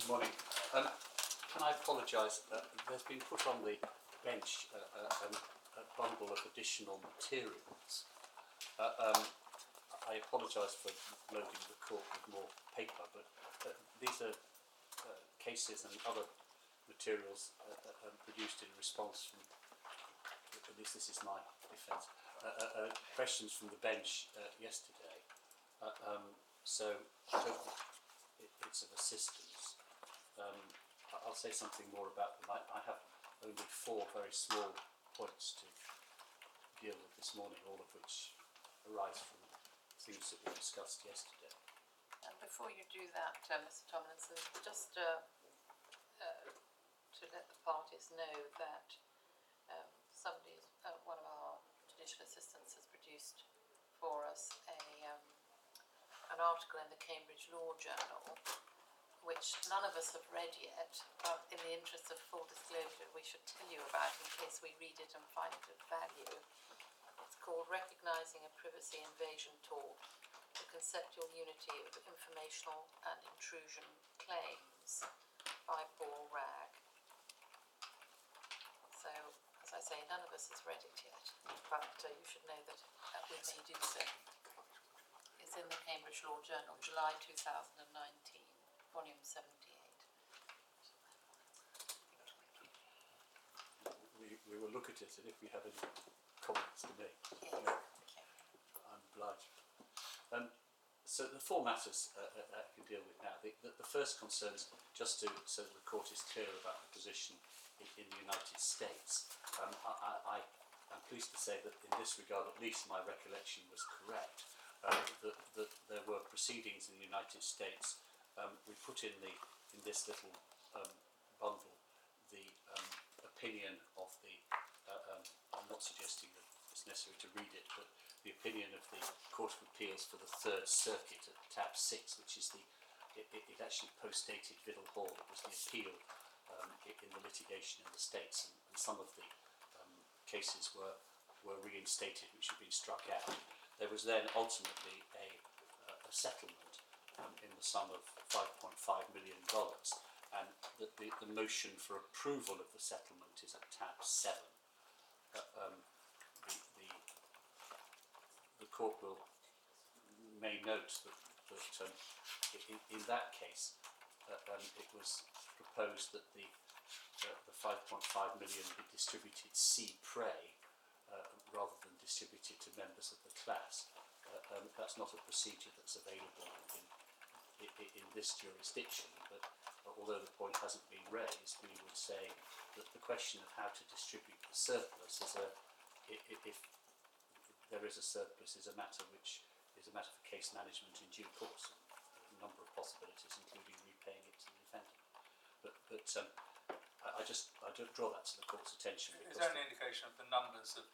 Good morning. Can I apologise? There's been put on the bench a bundle of additional materials. I apologise for loading the court with more paper, but these are cases and other materials produced in response from, at least this is my defence, questions from the bench yesterday. So I hope it's of assistance. I'll say something more about them. I have only 4 very small points to deal with this morning, all of which arise from things that were discussed yesterday. And before you do that, Mr. Tomlinson, just to let the parties know that one of our judicial assistants has produced for us an article in the Cambridge Law Journal, which none of us have read yet, but in the interest of full disclosure we should tell you about in case we read it and find it of value. It's called Recognising a Privacy Invasion Tort, the Conceptual Unity of Informational and Intrusion Claims by Paul Ragg. So, as I say, none of us has read it yet, but you should know that we may do so. It's in the Cambridge Law Journal, July 2019. Volume 78. We will look at it, and if we have any comments to make, yes. Okay. I'm obliged. So the 4 matters I can deal with now. The first concerns, just so the court is clear about the position in the United States. I'm pleased to say that in this regard, at least my recollection was correct. That there were proceedings in the United States. We put in this little bundle the opinion of the. I'm not suggesting that it's necessary to read it, but the opinion of the Court of Appeals for the Third Circuit at tab 6, which is it actually postdated Vidal Hall. It was the appeal in the litigation in the States, and some of the cases were reinstated, which had been struck out. There was then ultimately a settlement in the sum of $5.5 million, and the motion for approval of the settlement is at tab 7. The court may note that in that case it was proposed that the 5.5 million be distributed si pre rather than distributed to members of the class. That's not a procedure that's available in this jurisdiction, but although the point hasn't been raised, we would say that the question of how to distribute the surplus if there is a surplus, is a matter for case management in due course. A number of possibilities, including repaying it to the defendant. But I don't draw that to the court's attention. Is there any indication of the numbers of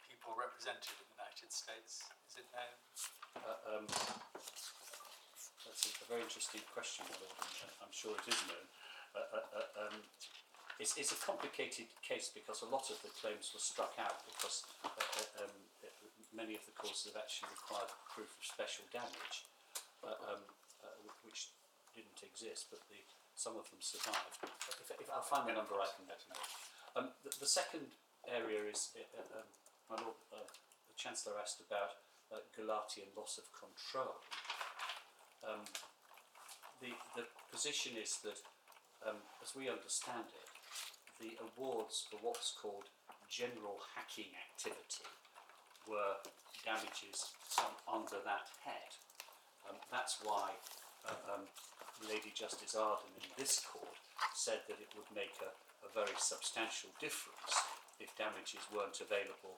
people represented in the United States? Is it known? That's a very interesting question, my Lord, and I'm sure it is known. It's a complicated case because a lot of the claims were struck out because many of the causes have actually required proof of special damage, which didn't exist, but some of them survived. If I'll find the number, I can let you know. The second area is, my Lord, the Chancellor asked about collating and loss of control. The position is that, as we understand it, the awards for what's called general hacking activity were damages under that head. That's why Lady Justice Arden in this court said that it would make a very substantial difference if damages weren't available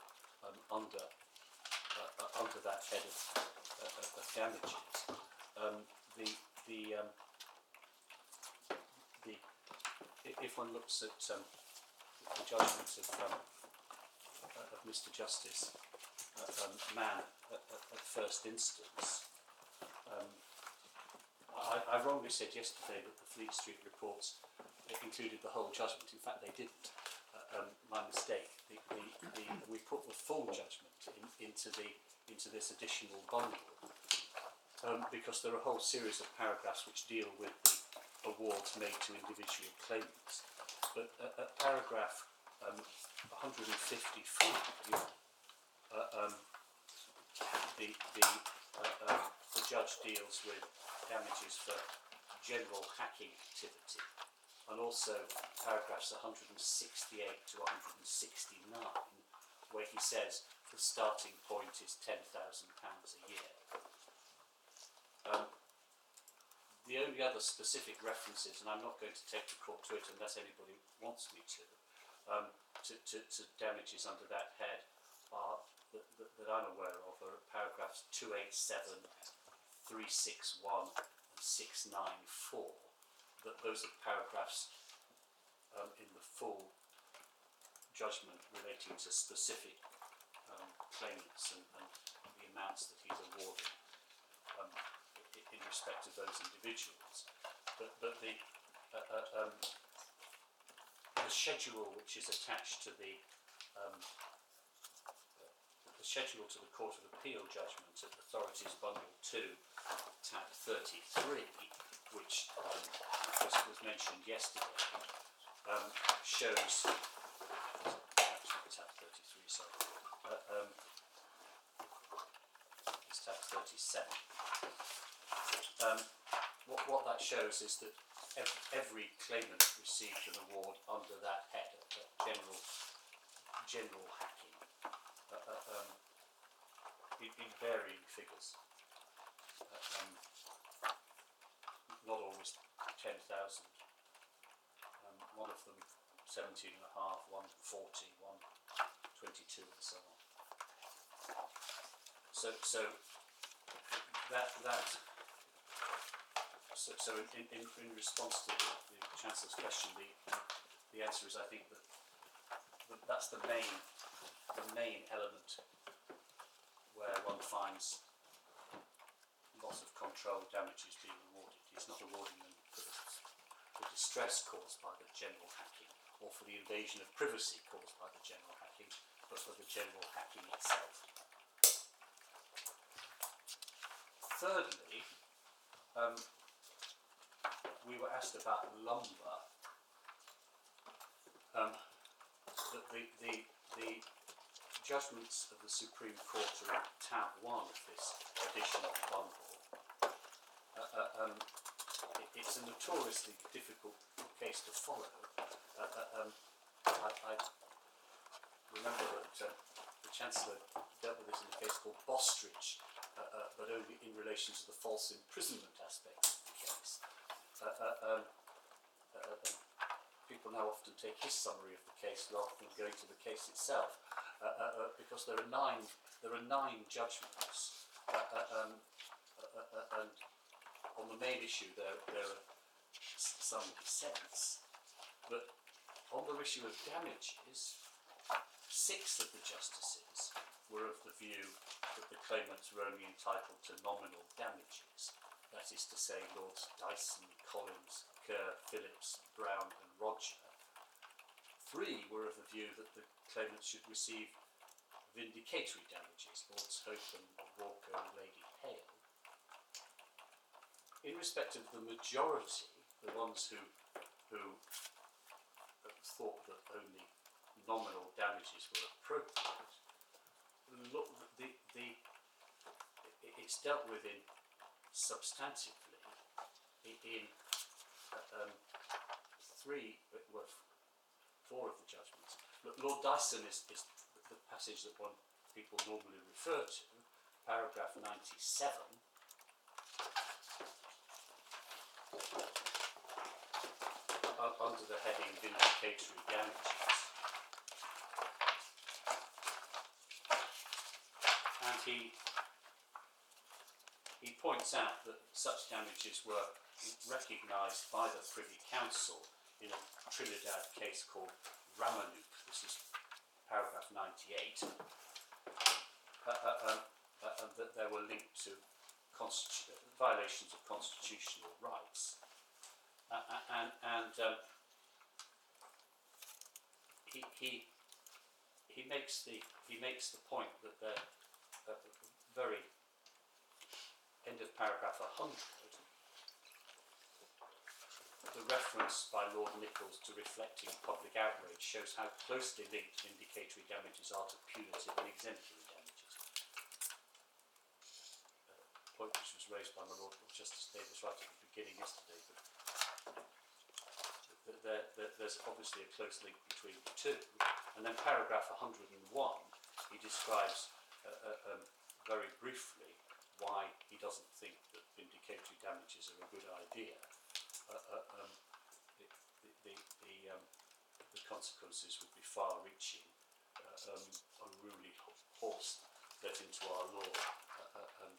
under that head of damages. If one looks at the judgment of Mr. Justice Mann at first instance, I wrongly said yesterday that the Fleet Street reports included the whole judgment. In fact, they didn't. My mistake. We put the full judgment into this additional bundle because there are a whole series of paragraphs which deal with awards made to individual claimants. But at paragraph 155, the judge deals with damages for general hacking activity, and also paragraphs 168 to 169, where he says the starting point is £10,000 a year. The only other specific references, and I'm not going to take the court to it unless anybody wants me to damages under that head are that I'm aware of are paragraphs 287, 361 and 694. Those are paragraphs in the full judgment relating to specific claimants and the amounts that he's awarded in respect of those individuals. But the schedule which is attached to the schedule to the Court of Appeal judgment at Authorities Bundle 2, tab 33, which was mentioned yesterday, shows actually tab 33, sorry, it's tab 37. What that shows is that every claimant received an award under that head, general hacking, in varying figures. Not always 10,000. One of them 17.5, one 40, one 22, and so on. So in response to the Chancellor's question, the answer is I think that's the main element where one finds loss of control damages being awarded. He's not awarding them for the distress caused by the general hacking or for the invasion of privacy caused by the general hacking, but for the general hacking itself. Thirdly, we were asked about lumber. The judgments of the Supreme Court are in tab 1 of this additional bundle. It's a notoriously difficult case to follow. I remember that the Chancellor dealt with this in a case called Bostridge, but only in relation to the false imprisonment aspect of the case. People now often take his summary of the case rather than going to the case itself, because there are nine judgments, and on the main issue there are some dissents, but on the issue of damages, 6 of the justices were of the view that the claimants were only entitled to nominal damages. That is to say, Lords Dyson, Collins, Kerr, Phillips, Brown and Roger. 3 were of the view that the claimants should receive vindicatory damages, Lords Hope and Walker and Lady Hale. In respect of the majority, the ones who thought that only nominal damages were appropriate, it's dealt with in substantively in 4 of the judgments. Lord Dyson is the passage that people normally refer to, paragraph 97. Under the heading vindicatory damages, and he points out that such damages were recognised by the Privy Council in a Trinidad case called Ramanoop. This is paragraph 98, and that they were linked to violations of constitutional rights. He makes the point that the very end of paragraph 100, the reference by Lord Nichols to reflecting public outrage shows how closely linked vindicatory damages are to punitive and exemplary damages. A point which was raised by my Lord Justice Davis right at the beginning yesterday, but there's obviously a close link between the two. And then paragraph 101, he describes very briefly why he doesn't think that vindicatory damages are a good idea. The consequences would be far-reaching, unruly horse let into our law, and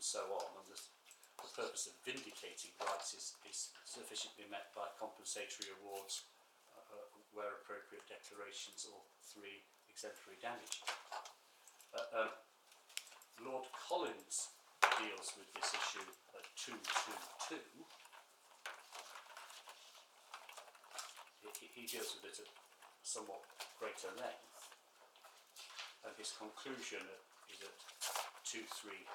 so on. And the purpose of vindicating rights is sufficiently met by compensatory awards, where appropriate, declarations, or 3 exemplary damages. Lord Collins deals with this issue at 222. He deals with it at somewhat greater length, and his conclusion is at 236-7,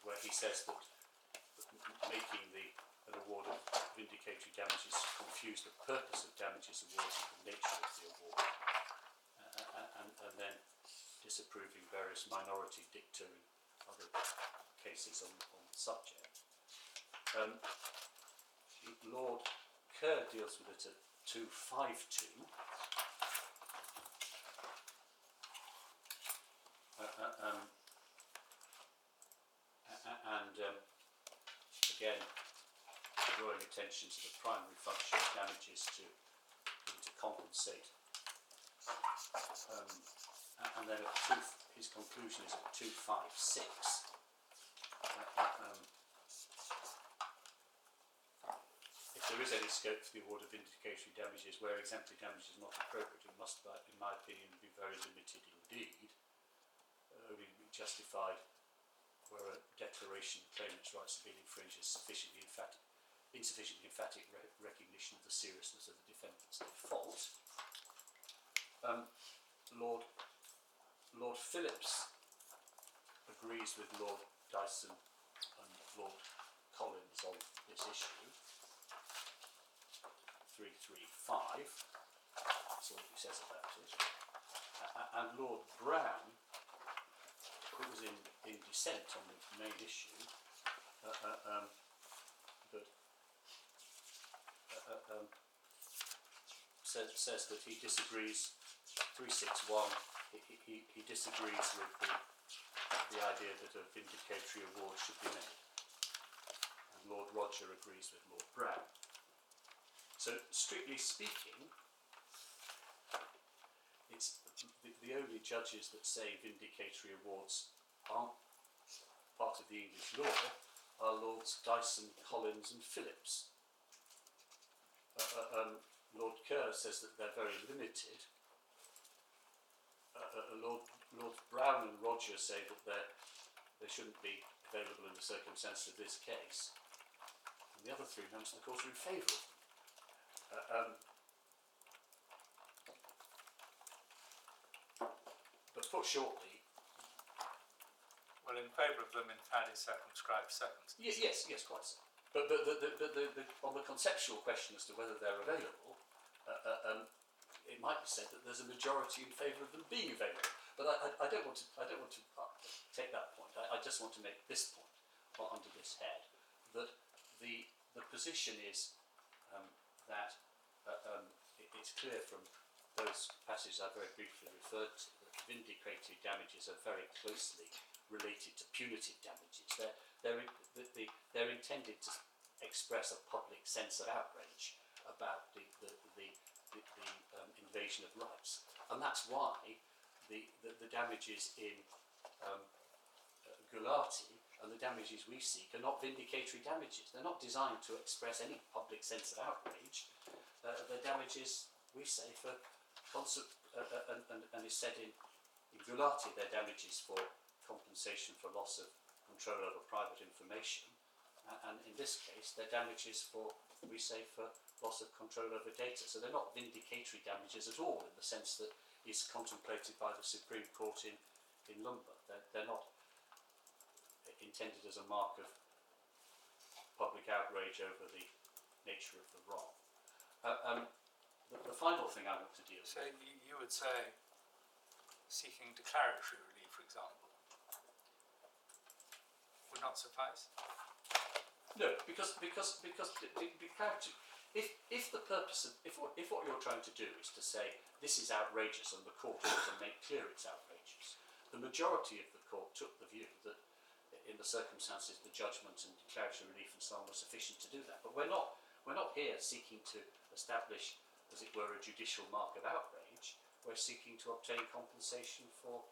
where he says that making an award of vindicatory damages confuse the purpose of damages awards with the nature of the award, and then disapproving various minority dicta in other cases on the subject. Lord Kerr deals with it at 252, and again drawing attention to the primary function of damages to compensate, and then his conclusion is at 256. If there is any scope for the award of vindicatory damages where exemplary damage is not appropriate, it must, in my opinion, be very limited indeed. Only be justified where a declaration of claimant's rights have been infringed is insufficiently emphatic recognition of the seriousness of the defendant's default. Lord Phillips agrees with Lord Dyson and Lord Collins on this issue. 335, that's all he says about it. And Lord Brown, who was in dissent on the main issue, says that he disagrees. 361, he disagrees with the idea that a vindicatory award should be made, and Lord Roger agrees with Lord Brown. So, strictly speaking, it's the only judges that say vindicatory awards aren't part of the English law are Lords Dyson, Collins and Phillips. Lord Kerr says that they're very limited. Lord Brown and Roger say that they shouldn't be available in the circumstances of this case. And the other 3 members of the court are in favour of them. But put shortly, well, in favour of them in fairly circumscribed circumstances. Yes, quite so. But on the conceptual question as to whether they're available, it might be said that there's a majority in favour of them being available. But I don't want to take that point. I just want to make this point under this head, that the position is that it's clear from those passages I very briefly referred to that vindicatory damages are very closely related to punitive damages. They're intended to express a public sense of outrage about the invasion of rights, and that's why the damages in Gulati and the damages we seek are not vindicatory damages. They're not designed to express any public sense of outrage. The damages, we say, for and is said in Gulati, they're damages for compensation for loss of control over private information, and in this case, they're damages for, we say, for loss of control over data. So they're not vindicatory damages at all in the sense that is contemplated by the Supreme Court in Lumber. They're not intended as a mark of public outrage over the nature of the wrong. The final thing I want to deal with. So you would say seeking declaratory relief, for example, would not suffice? No, because if the purpose of if what you're trying to do is to say this is outrageous and the court has to make clear it's outrageous, the majority of the court took the view that in the circumstances the judgment and declaratory relief and so on were sufficient to do that. But we're not here seeking to establish, as it were, a judicial mark of outrage. We're seeking to obtain compensation for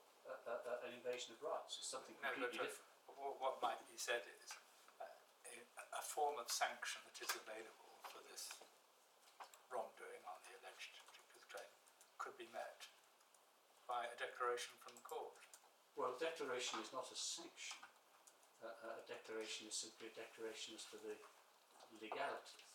an invasion of rights. It's something completely different. What might be said is a form of sanction that is available for this wrongdoing on the alleged particular claim could be met by a declaration from the court. Well, a declaration is not a sanction. A declaration is simply a declaration as to the legalities.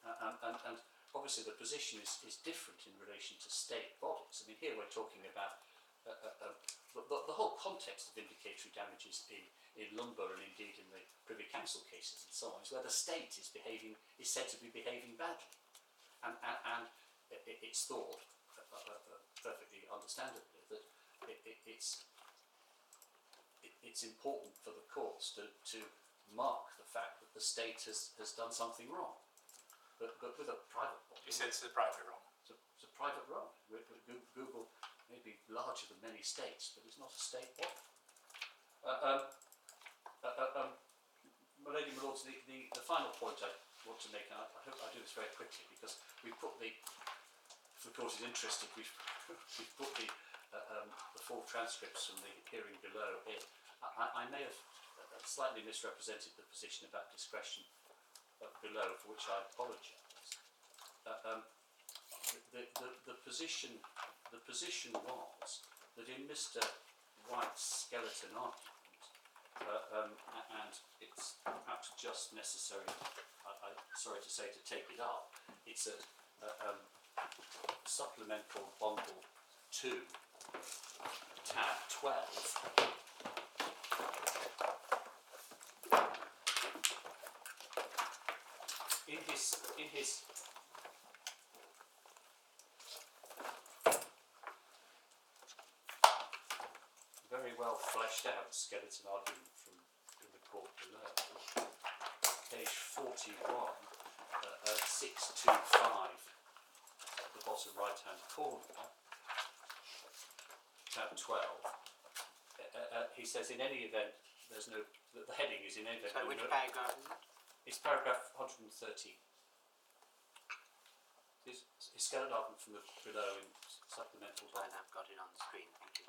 And obviously the position is different in relation to state bodies. I mean, here we're talking about the whole context of vindicatory damages in Lumber and indeed in the Privy Council cases and so on is where the state is said to be behaving badly. And it's thought, perfectly understandably, that it's important for the courts to mark the fact that the state has done something wrong. But with a private body. You said it's a private wrong. It's a private wrong. Google may be larger than many states, but it's not a state body. My lady, my lords, the final point I want to make, and I hope I do this very quickly, because we put if the court is interested, we've put the full transcripts from the hearing below in. I may have slightly misrepresented the position about discretion below, for which I apologise. The position was that in Mr. White's skeleton argument, and it's perhaps just necessary, I'm sorry to say, to take it up. It's a supplemental bundle 2, tab 12. In his very well fleshed out skeleton argument from the court below, page 41, 625, at the bottom right hand corner, tab 12, he says in any event there's no, the heading is in any event. So which paragraph is it? It's paragraph 113. His skeleton argument from the below in supplemental. Fine, I've got it on the screen. Thank you.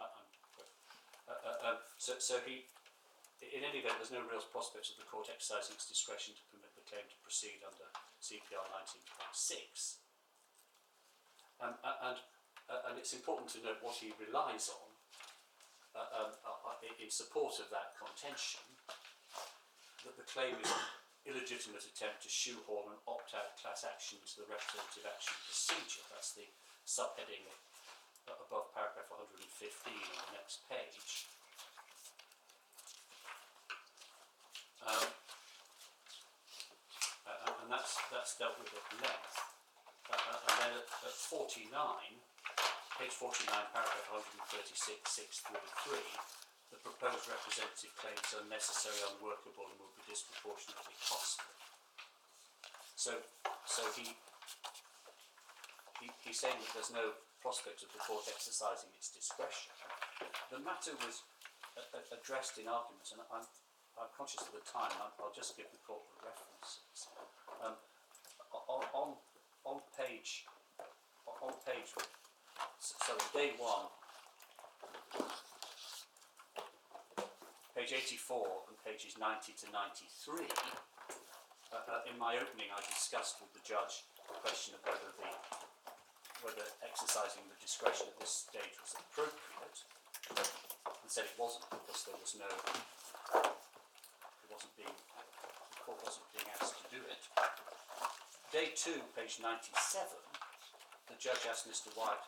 So he, in any event, there's no real prospect of the court exercising its discretion to permit the claim to proceed under CPR 19.6. And it's important to note what he relies on in support of that contention, that the claim is illegitimate attempt to shoehorn an opt-out class action into the representative action procedure. That's the subheading above paragraph 115 on the next page. And that's dealt with at length. And then at 49, page 49, paragraph 136, 6 through 3, the proposed representative claim is unnecessary, unworkable, and will be disproportionately costly. So he's saying that there's no prospect of the court exercising its discretion. The matter was addressed in argument, and I'm conscious of the time. I'll just give the court the references. On page, day 1. Page 84 and pages 90 to 93, in my opening I discussed with the judge the question of whether exercising the discretion at this stage was appropriate, and said it wasn't because the court wasn't being asked to do it. Day 2, page 97, the judge asked Mr. White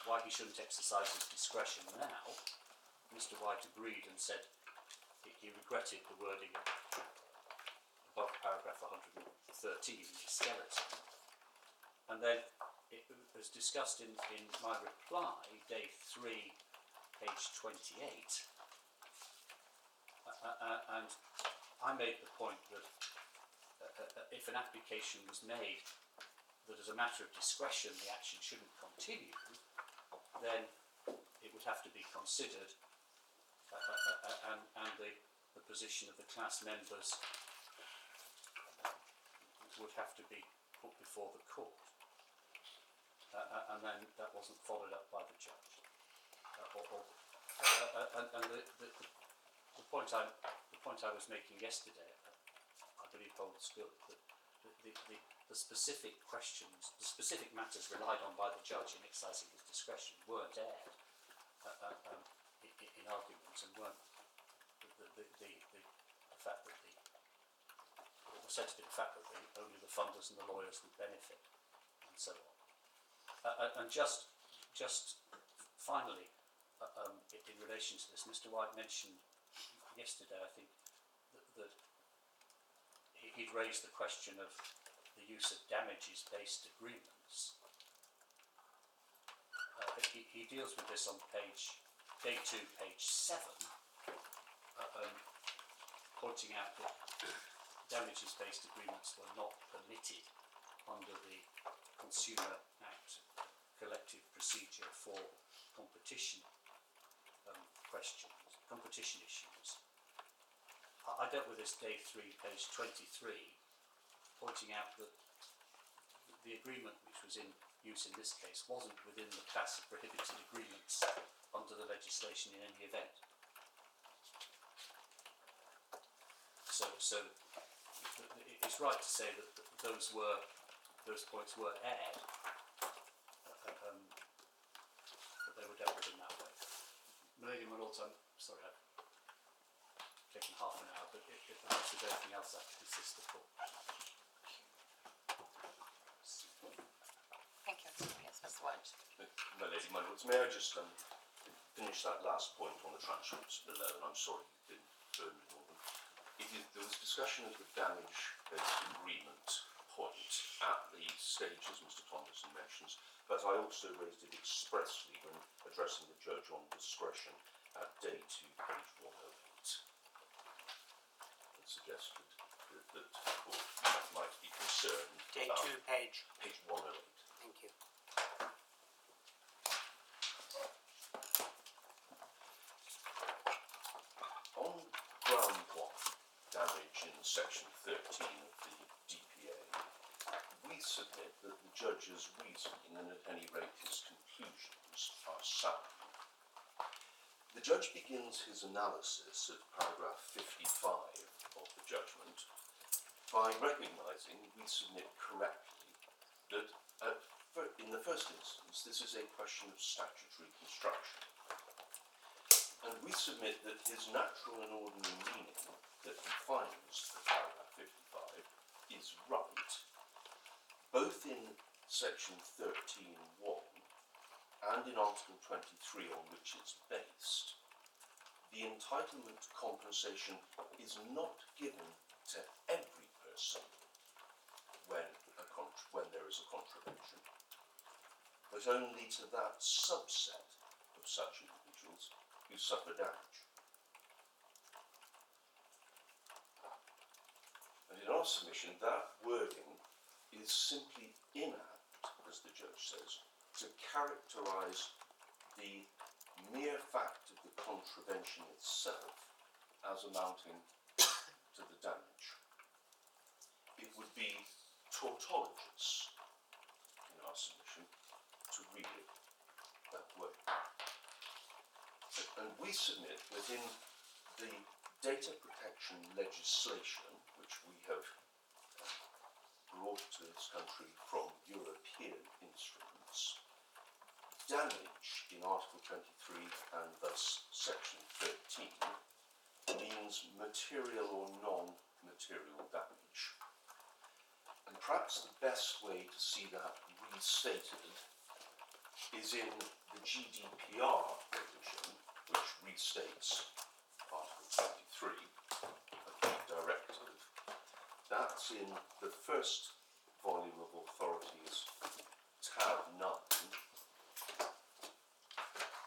why he shouldn't exercise his discretion now. Mr. White agreed and said he regretted the wording above paragraph 113 in the skeleton. And then it was discussed in my reply, day 3, page 28, and I made the point that if an application was made that as a matter of discretion the action shouldn't continue, then it would have to be considered, and the position of the class members would have to be put before the court. And then that wasn't followed up by the judge. And the point I was making yesterday, I believe holds good, that the specific questions, the specific matters relied on by the judge in exercising his discretion weren't aired in arguments, and weren't the fact that it was said to be the fact that only the funders and the lawyers would benefit, and so on. And just finally, in relation to this, Mr. White mentioned yesterday, I think, that he'd raised the question of the use of damages-based agreements. He deals with this on day 2, page 7, pointing out that damages-based agreements were not permitted under the Consumer Act collective procedure for competition competition issues. I dealt with this day 3, page 23, pointing out that the agreement which was in use in this case wasn't within the class of prohibited agreements under the legislation in any event. So it's right to say that those points were aired, but they were dealt with in that way. Lady, my lords, I'm sorry I've taken half an hour, but if there's anything else I can assist the court. Thank you. Yes, Mr. White. My lady, my lords, may I just finish that last point on the transcripts below, and I'm sorry you didn't burn me all. There was discussion of the damage-based agreement point at the stages Mr. Thompson mentions, but I also raised it expressly when addressing the judge on discretion at day 2, page 108. And suggested that the court might be concerned. Day about 2, page. Page 108. Thank you. On ground 1, damage in section 13 of the DPA, we submit that the judge's reasoning, and at any rate his conclusions, are sound. The judge begins his analysis at paragraph 55 of the judgment by recognising, we submit correctly, that in the first instance this is a question of statutory construction. And we submit that his natural and ordinary meaning that defines paragraph 55 is right, both in section 13.1 and in article 23 on which it's based. The entitlement to compensation is not given to every person when there is a contravention, but only to that subset of such individuals who suffer damage. And in our submission, that wording is simply inapt, as the judge says, to characterise the mere fact of the contravention itself as amounting to the damage. It would be tautologous, in our submission, to read it that way. And we submit that in the data protection legislation, which we have brought to this country from European instruments, damage in Article 23 and thus Section 13 means material or non-material damage. And perhaps the best way to see that restated is in the GDPR provision, which restates Article 23. that's in the first volume of authorities, tab 9,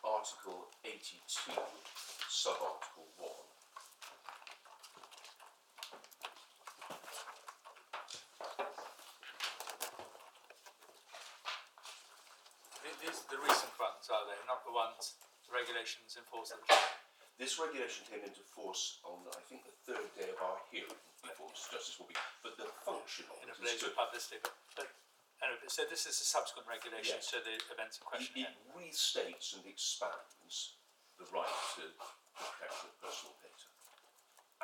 article 82, subarticle 1. These are the recent ones, are they? Not the ones, the regulations in force at the time? This regulation came into force on, I think, the third day of our hearing before Mr. Justice will be. But the function of In a it is blaze to, of publicity. But anyway, so this is a subsequent regulation Yes. to the events in question. it restates and expands the right to the protection of personal data.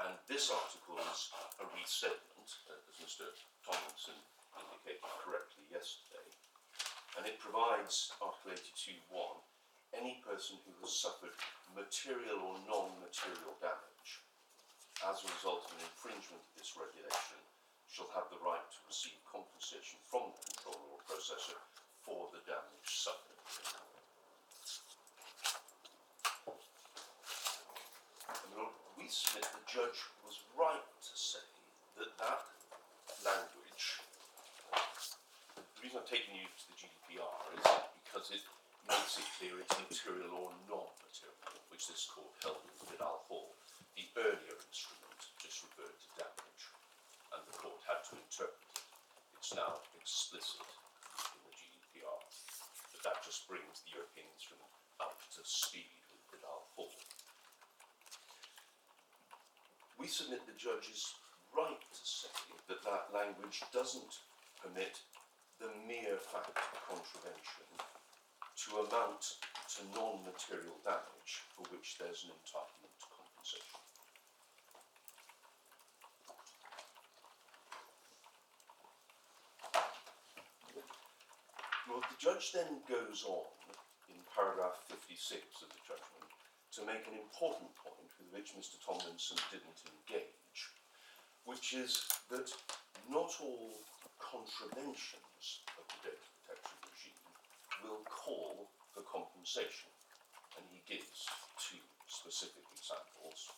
And this article is a restatement, as Mr. Tomlinson indicated correctly yesterday. And it provides, Article 82.1, any person who has suffered material or non-material damage as a result of an infringement of this regulation shall have the right to receive compensation from the controller or processor for the damage suffered. And we submit the judge was right to say that that language, the reason I'm taking you to the GDPR is because it makes it clear it's material or non-material, which this court held in Vidal Hall. The earlier instrument just referred to damage, and the court had to interpret it. It's now explicit in the GDPR, but that just brings the European instrument up to speed with Vidal Hall. We submit the judge is right to say that that language doesn't permit the mere fact of contravention to amount to non-material damage for which there's an entitlement to compensation. Well, the judge then goes on in paragraph 56 of the judgment to make an important point with which Mr. Tomlinson didn't engage, which is that not all contraventions of the data protection regime will call for compensation, and he gives two specific examples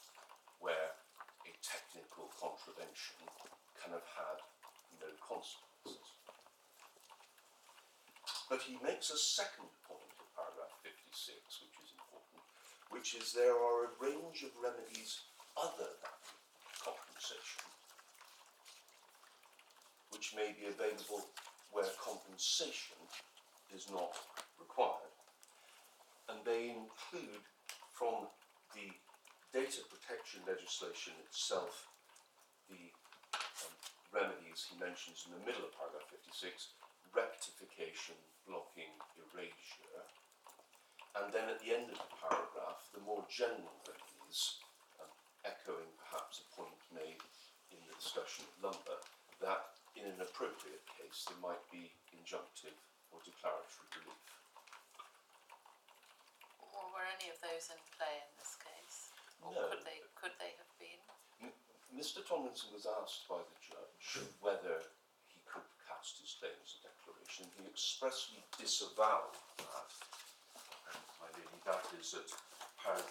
where a technical contravention can have had no consequences. But he makes a second point of paragraph 56, which is important, which is there are a range of remedies other than compensation which may be available where compensation is not required. And they include, from the data protection legislation itself, the remedies he mentions in the middle of paragraph 56, rectification, blocking, erasure. And then at the end of the paragraph, the more general remedies, echoing perhaps a point made in the discussion of lumber, that in an appropriate case there might be injunctive or declaratory relief. Or were any of those in play in this case? Or No. could they have been? Mr. Tomlinson was asked by the judge whether he could cast his claim as a declaration. He expressly disavowed that. And my lady, that is at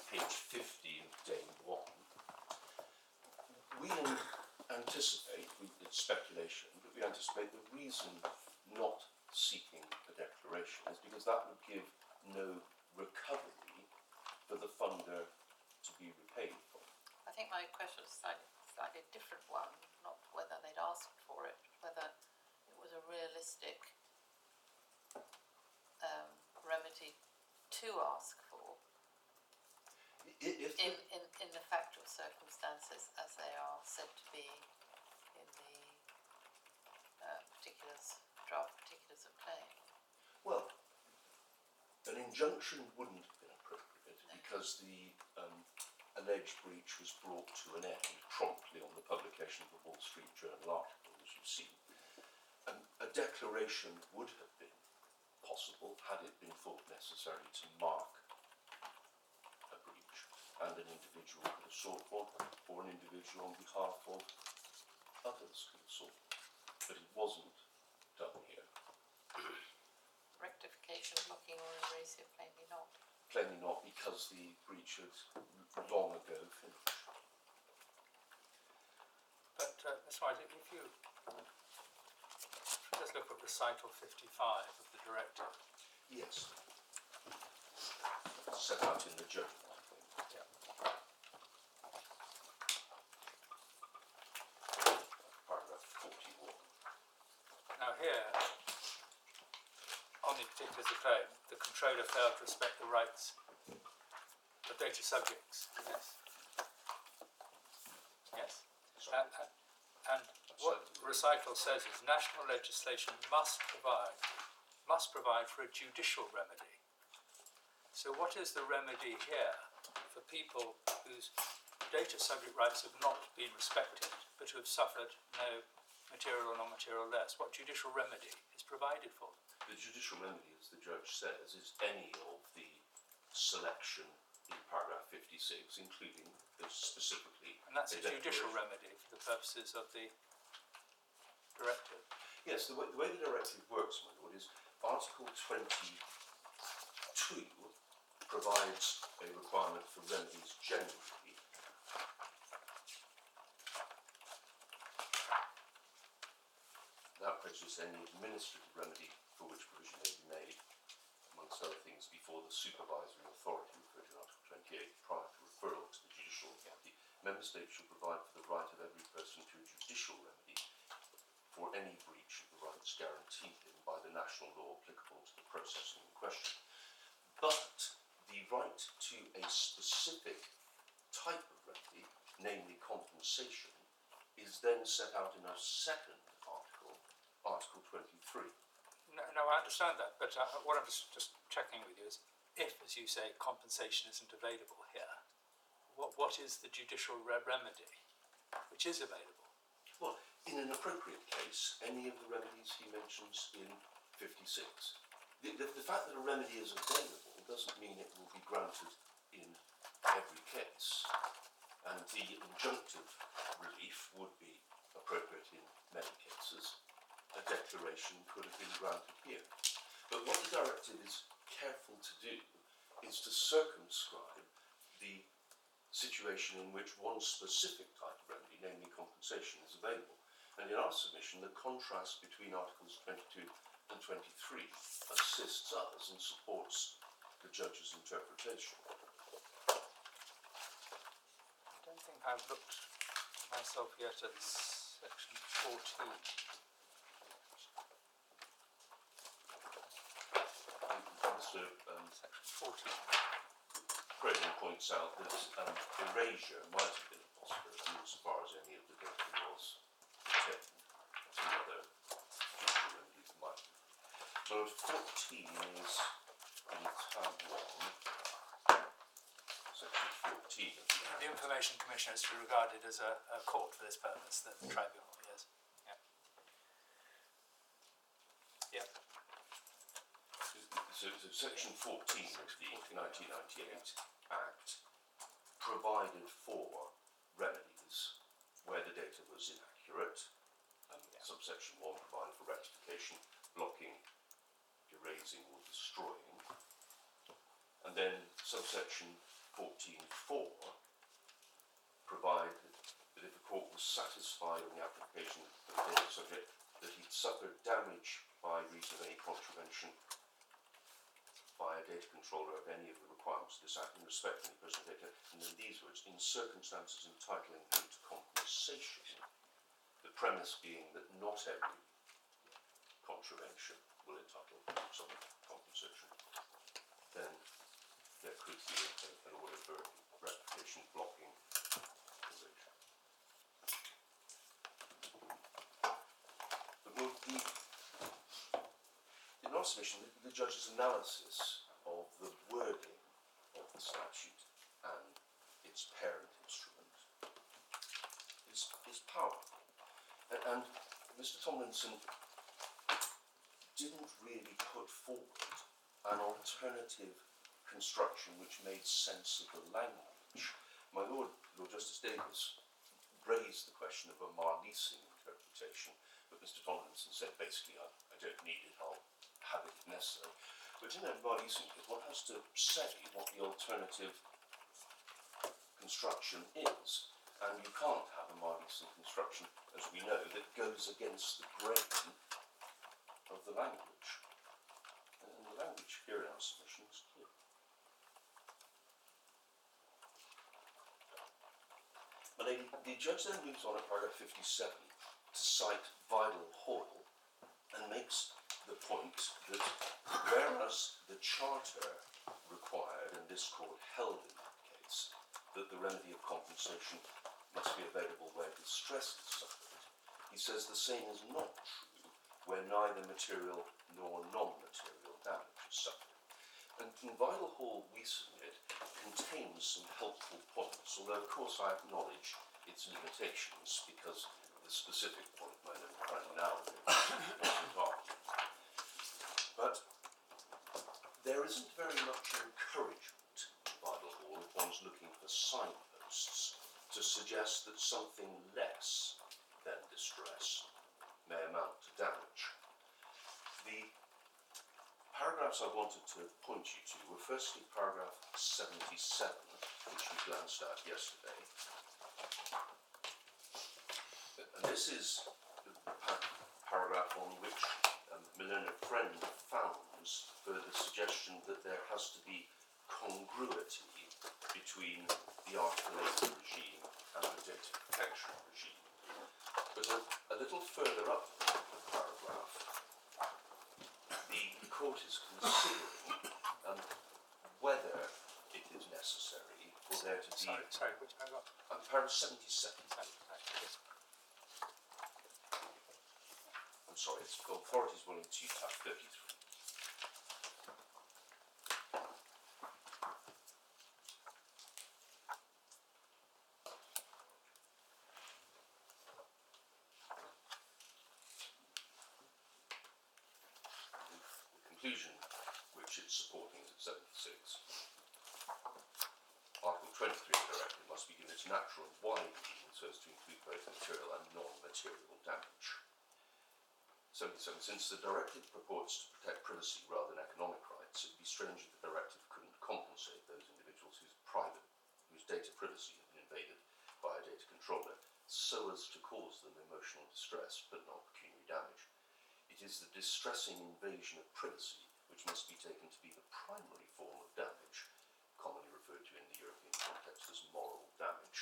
page 50 of day 1. We anticipate, it's speculation, but we anticipate the reason not seeking a declaration is because that would give no recovery for the funder to be repaid for. I think my question was slightly different one, not whether they'd asked for it, whether it was a realistic remedy to ask for If in the factual circumstances as they are said to be in the draft particulars of claim. well, an injunction wouldn't have been appropriate because the alleged breach was brought to an end promptly on the publication of the Wall Street Journal article, as you've seen. A declaration would have been possible had it been thought necessary to mark a breach, and an individual could have sought one, or an individual on behalf of others could have sought one. But it wasn't done here. Rectification, blocking or erasure, plainly not. Plainly not, because the breach had long ago finished. But, Ms. White, if you let's look at recital 55 of the directive. Yes. Set out in the judgment, I think. Yeah. Paragraph 41. Now here, on the particulars of claim, the controller failed to respect the rights of data subjects. Yes. Yes. Sorry. And what recital says is national legislation must provide for a judicial remedy. So what is the remedy here for people whose data subject rights have not been respected but who have suffered no material or non-material loss? What judicial remedy is provided for them? The judicial remedy, as the judge says, is any of the selection in paragraph 56, including specifically... And that's a judicial declaration. remedy for the purposes of the directive. Yes, the way the directive works, my lord, is Article 22 provides a requirement for remedies generally. Without prejudice, any administrative remedy for which provision may be made, amongst other things, before the supervisory authority referred to in Article 28 prior to referral to the judicial authority, Member States shall provide for the right of every person to a judicial remedy for any breach of the rights guaranteed him by the national law applicable to the processing in question. But the right to a specific type of remedy, namely compensation, is then set out in a second article, Article 23. No, I understand that, but what I'm just checking with you is, if, as you say, compensation isn't available here, what is the judicial remedy which is available? Well, in an appropriate case, any of the remedies he mentions in 56. The fact that a remedy is available doesn't mean it will be granted in every case. And the injunctive relief would be appropriate in many cases. A declaration could have been granted here. But what the directive is careful to do is to circumscribe the situation in which one specific type of remedy, namely compensation, is available. And in our submission, the contrast between Articles 22 and 23 assists us and supports the judge's interpretation. I don't think I've looked myself yet at section 14. Mr. Section 14. President points out that erasure might have been a possibility as far as any of the data was obtained. Some other judicial remedies might be. So 14 is in tab 1, section 14 of The Information Commission is to be regarded as a court for this purpose, the tribunal, yes. Yeah. So section 14 of the 1998 Act provided for remedies where the data was inaccurate. Subsection 1 provided for rectification, blocking, erasing or destroying. And then subsection 14.4 provided that if a court was satisfied on the application of the data subject that he'd suffered damage by reason of any contravention by a data controller of any of the requirements of this Act in respect of any personal data, and in these words, in circumstances entitling him to compensation, the premise being that not every contravention will entitle him to some compensation, then there could be an order for rectification, blocking, erasure. But in our submission, the judge's analysis of the wording of the statute and its parent instrument is powerful. And Mr. Tomlinson didn't really put forward an alternative construction which made sense of the language. My Lord Justice Davis raised the question of a mar-leasing interpretation, but Mr. Tomlinson said basically, I don't need it, I'll have it if necessary. But in a mar-leasing case, one has to say what the alternative construction is, and you can't have a mar-leasing construction, as we know, that goes against the grain of the language. And the language here in our submission is clear. But the judge then moves on at paragraph 57 to cite Vidal Hoyle and makes the point that whereas the Charter required, and this court held in that case, that the remedy of compensation must be available where distress is suffered, he says the same is not true where neither material nor non-material damage is suffered. And Vidal Hall, we submit, contains some helpful points, although of course I acknowledge its limitations because the specific point my own friend now wasn't arguing. But there isn't very much encouragement in Vidal Hall if one's looking for signposts to suggest that something less than distress may amount to damage. The paragraphs I wanted to point you to were firstly paragraph 77, which we glanced at yesterday. And this is the paragraph on which Milena Friend founds further suggestion that there has to be congruity between the Article 8 regime and the data protection regime. But a little further up the paragraph, the court is considering whether it is necessary for there to be... Sorry, which paragraph? Paragraph 77. I'm sorry, it's authorities willing to tab 33. The conclusion which it's supporting is at 76. Article 23 of the directive must be given its natural and wide meaning so as to include both material and non-material damage. 77. Since the directive purports to protect privacy rather than economic rights, it would be strange if the directive couldn't compensate those individuals whose data privacy had been invaded by a data controller, so as to cause them emotional distress but not pecuniary damage. It is the distressing invasion of privacy which must be taken to be the primary form of damage, commonly referred to in the European context as moral damage.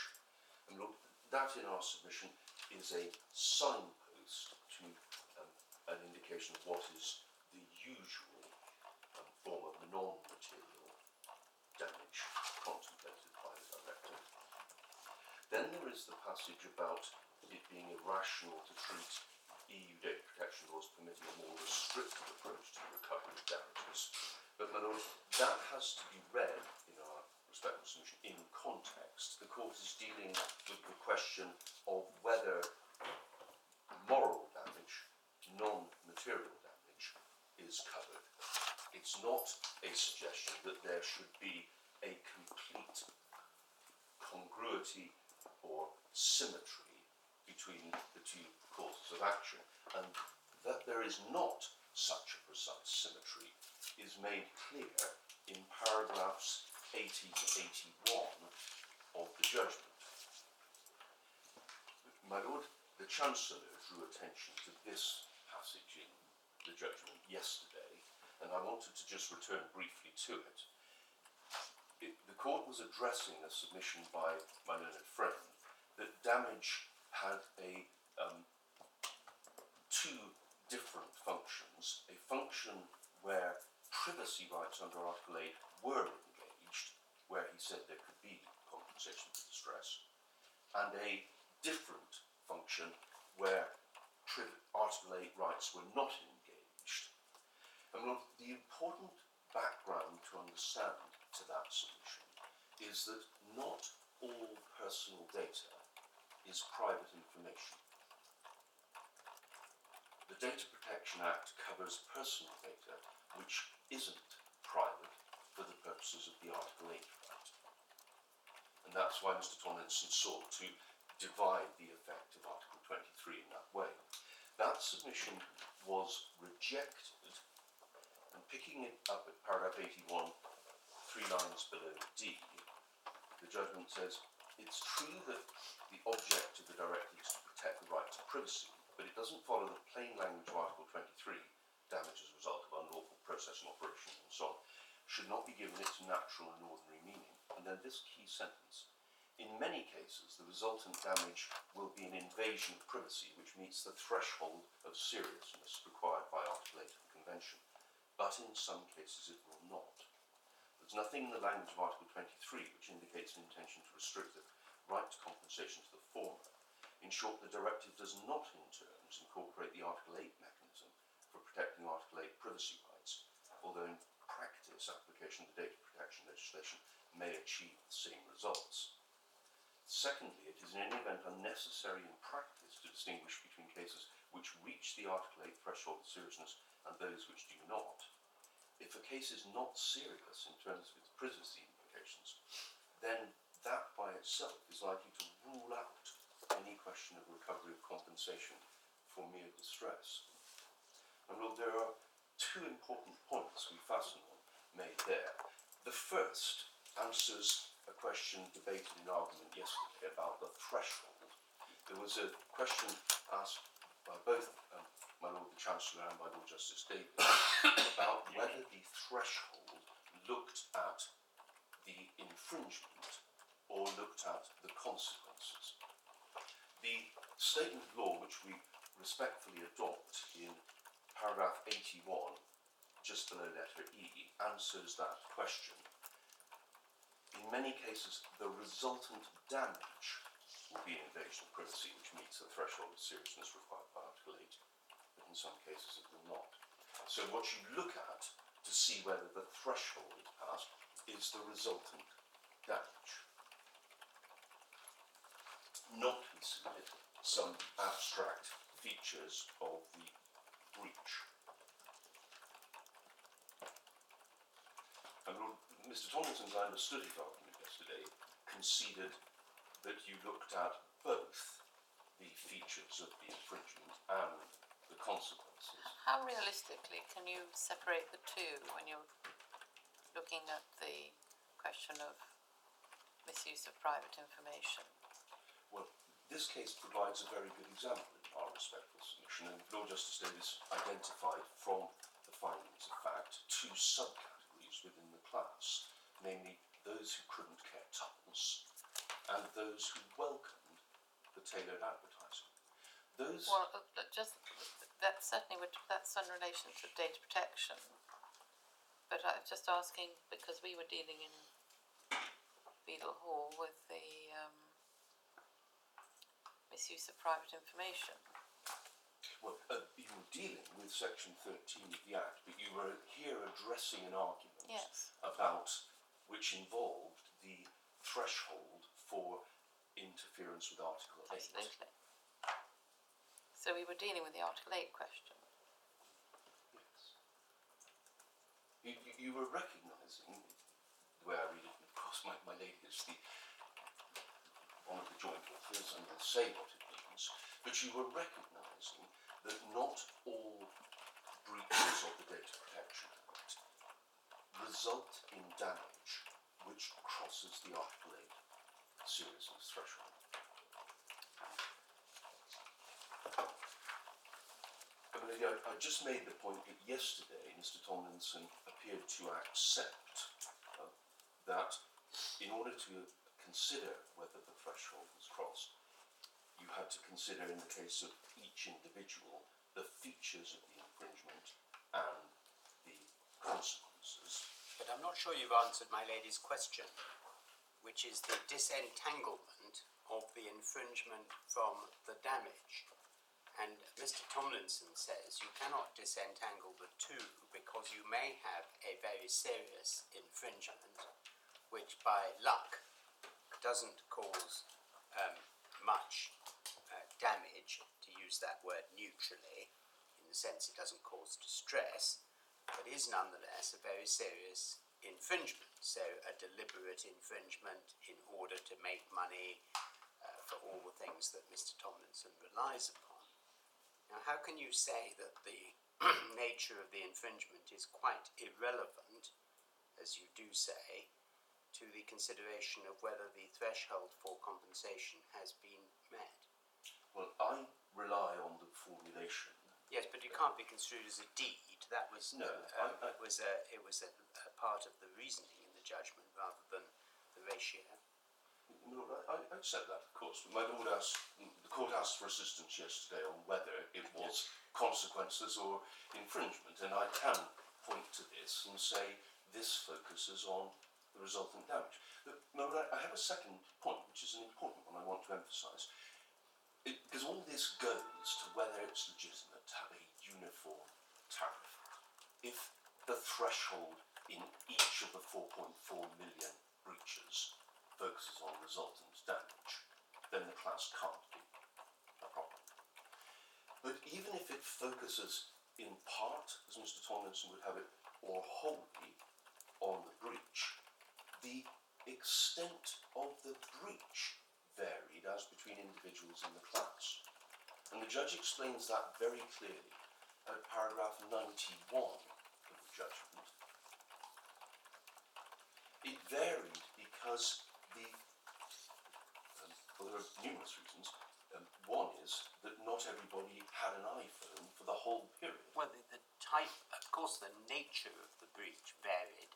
And look, that in our submission is a signpost to an indication of what is the usual form of non-material damage contemplated by the directive. Then there is the passage about it being irrational to treat EU data protection laws permitting a more restrictive approach to the recovery of damages. But my lord, that has to be read in our respectful submission in context. The court is dealing with the question of whether moral damage, non-material damage, is covered. It's not a suggestion that there should be a complete congruity or symmetry between the two causes of action, and that there is not such a precise symmetry is made clear in paragraphs 80 to 81 of the judgment. My lord, the Chancellor drew attention to this passage in the judgment yesterday, and I wanted to just return briefly to it. The court was addressing a submission by my learned friend that damage had two different functions. A function where privacy rights under Article 8 were engaged, where he said there could be compensation for distress, and a different function where Article 8 rights were not engaged. And the important background to understand to that solution is that not all personal data is private information. The Data Protection Act covers personal data which isn't private for the purposes of the Article 8 right. And that's why Mr. Tomlinson sought to divide the effect of Article 23 in that way. That submission was rejected, and picking it up at paragraph 81, 3 lines below D, the judgment says, it's true that the object of the directive is to protect the right to privacy, but it doesn't follow the plain language of Article 23 damage as a result of unlawful processing operations and so on, should not be given its natural and ordinary meaning. And then this key sentence: in many cases, the resultant damage will be an invasion of privacy which meets the threshold of seriousness required by Article 8 of the Convention, but in some cases it will not. There's nothing in the language of Article 23 which indicates an intention to restrict the right to compensation to the former. In short, the directive does not in terms incorporate the Article 8 mechanism for protecting Article 8 privacy rights, although in practice application of the data protection legislation may achieve the same results. Secondly, it is in any event unnecessary in practice to distinguish between cases which reach the Article 8 threshold of seriousness and those which do not. If a case is not serious in terms of its privacy implications, then that by itself is likely to rule out any question of recovery of compensation for mere distress. And Lord, there are two important points we fasten on made there. The first answers a question debated in argument yesterday about the threshold. There was a question asked by both my Lord the Chancellor and by Lord Justice Davis about whether the threshold looked at the infringement or looked at the consequences. The statement of law which we respectfully adopt in paragraph 81, just below letter E, answers that question. In many cases, the resultant damage will be an invasion of privacy which meets the threshold of seriousness required by Article 8, but in some cases it will not. So what you look at to see whether the threshold is passed is the resultant damage, not considered some abstract features of the breach. And Mr. Tomlinson, as I understood his argument yesterday, conceded that you looked at both the features of the infringement and the consequences. How realistically can you separate the two when you're looking at the question of misuse of private information? Well, this case provides a very good example in our respectful submission, and Lord Justice Davis identified from the findings of fact two subcategories within the class, namely those who couldn't care tuppence and those who welcomed the tailored advertising. Those Well, that's in relation to data protection. But I was just asking because we were dealing in Beadle Hall with the misuse of private information. Well, you were dealing with Section 13 of the Act, but you were here addressing an argument Yes. about which involved the threshold for interference with Article 8. Absolutely. So we were dealing with the Article 8 question. Yes. You were recognising, the way I read it, and of course my lady is one of the joint authors and will say what it means, but you were recognising that not all breaches of the Data Protection Act result in damage which crosses the Article 8 seriousness threshold. I just made the point that yesterday Mr. Tomlinson appeared to accept that in order to consider whether the threshold was crossed, you had to consider in the case of each individual the features of the infringement and the consequences. But I'm not sure you've answered my lady's question, which is the disentanglement of the infringement from the damage. And Mr. Tomlinson says you cannot disentangle the two because you may have a very serious infringement which by luck doesn't cause much damage, to use that word neutrally, in the sense it doesn't cause distress, but is nonetheless a very serious infringement. So a deliberate infringement in order to make money for all the things that Mr. Tomlinson relies upon. Now, how can you say that the nature of the infringement is quite irrelevant, as you do say, to the consideration of whether the threshold for compensation has been met? Well, I rely on the formulation Yes, but it can't be construed as a deed. That was No, it was a part of the reasoning in the judgment rather than the ratio. No, I accept that, of course, but my lord the court asked for assistance yesterday on whether it was consequences or infringement, and I can point to this and say this focuses on the resultant damage. But, my lord, I have a second point, which is an important one I want to emphasise. Because all this goes to whether it's legitimate to have a uniform tariff. If the threshold in each of the 4.4 million breaches focuses on resultant damage, then the class can't be a problem. But even if it focuses in part, as Mr. Tomlinson would have it, or wholly on the breach, the extent of the breach varied as between individuals in the class. And the judge explains that very clearly at paragraph 91 of the judgment. It varied because well, there are numerous reasons. One is that not everybody had an iPhone for the whole period. Well, the type, of course, the nature of the breach varied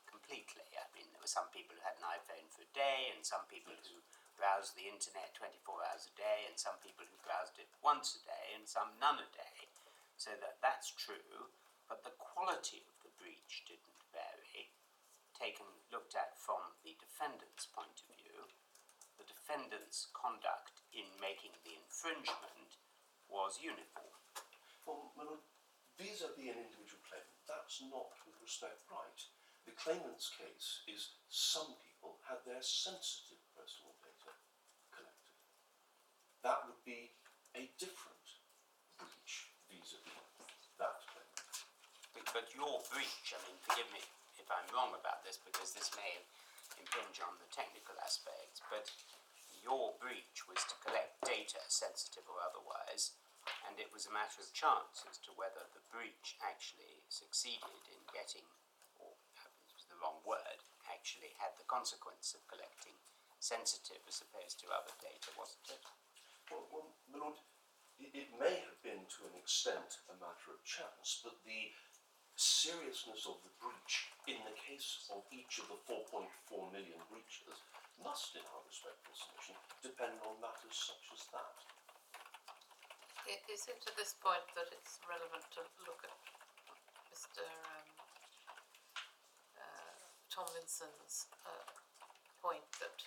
completely. I mean, there were some people who had an iPhone for a day, and some people who browsed the internet 24 hours a day, and some people who browsed it once a day, and some none a day. So that's true, but the quality of the breach didn't vary. Looked at from the defendant's point of view, the defendant's conduct in making the infringement was uniform. Well, my lord, vis-a-vis an individual claimant, that's not with respect right. The claimant's case is some people had their sensitive personal data collected. That would be a different breach vis-a-vis that claimant. But your breach, I mean, forgive me if I'm wrong about this, because this may impinge on the technical aspects, but your breach was to collect data, sensitive or otherwise, and it was a matter of chance as to whether the breach actually succeeded in getting, or was the wrong word, actually had the consequence of collecting sensitive as opposed to other data, wasn't it? Well, my lord, it may have been to an extent a matter of chance, but the seriousness of the breach in the case of each of the 4.4 million breaches must, in our respectful submission, depend on matters such as that. Is it at this point that it's relevant to look at Mr. Tomlinson's point that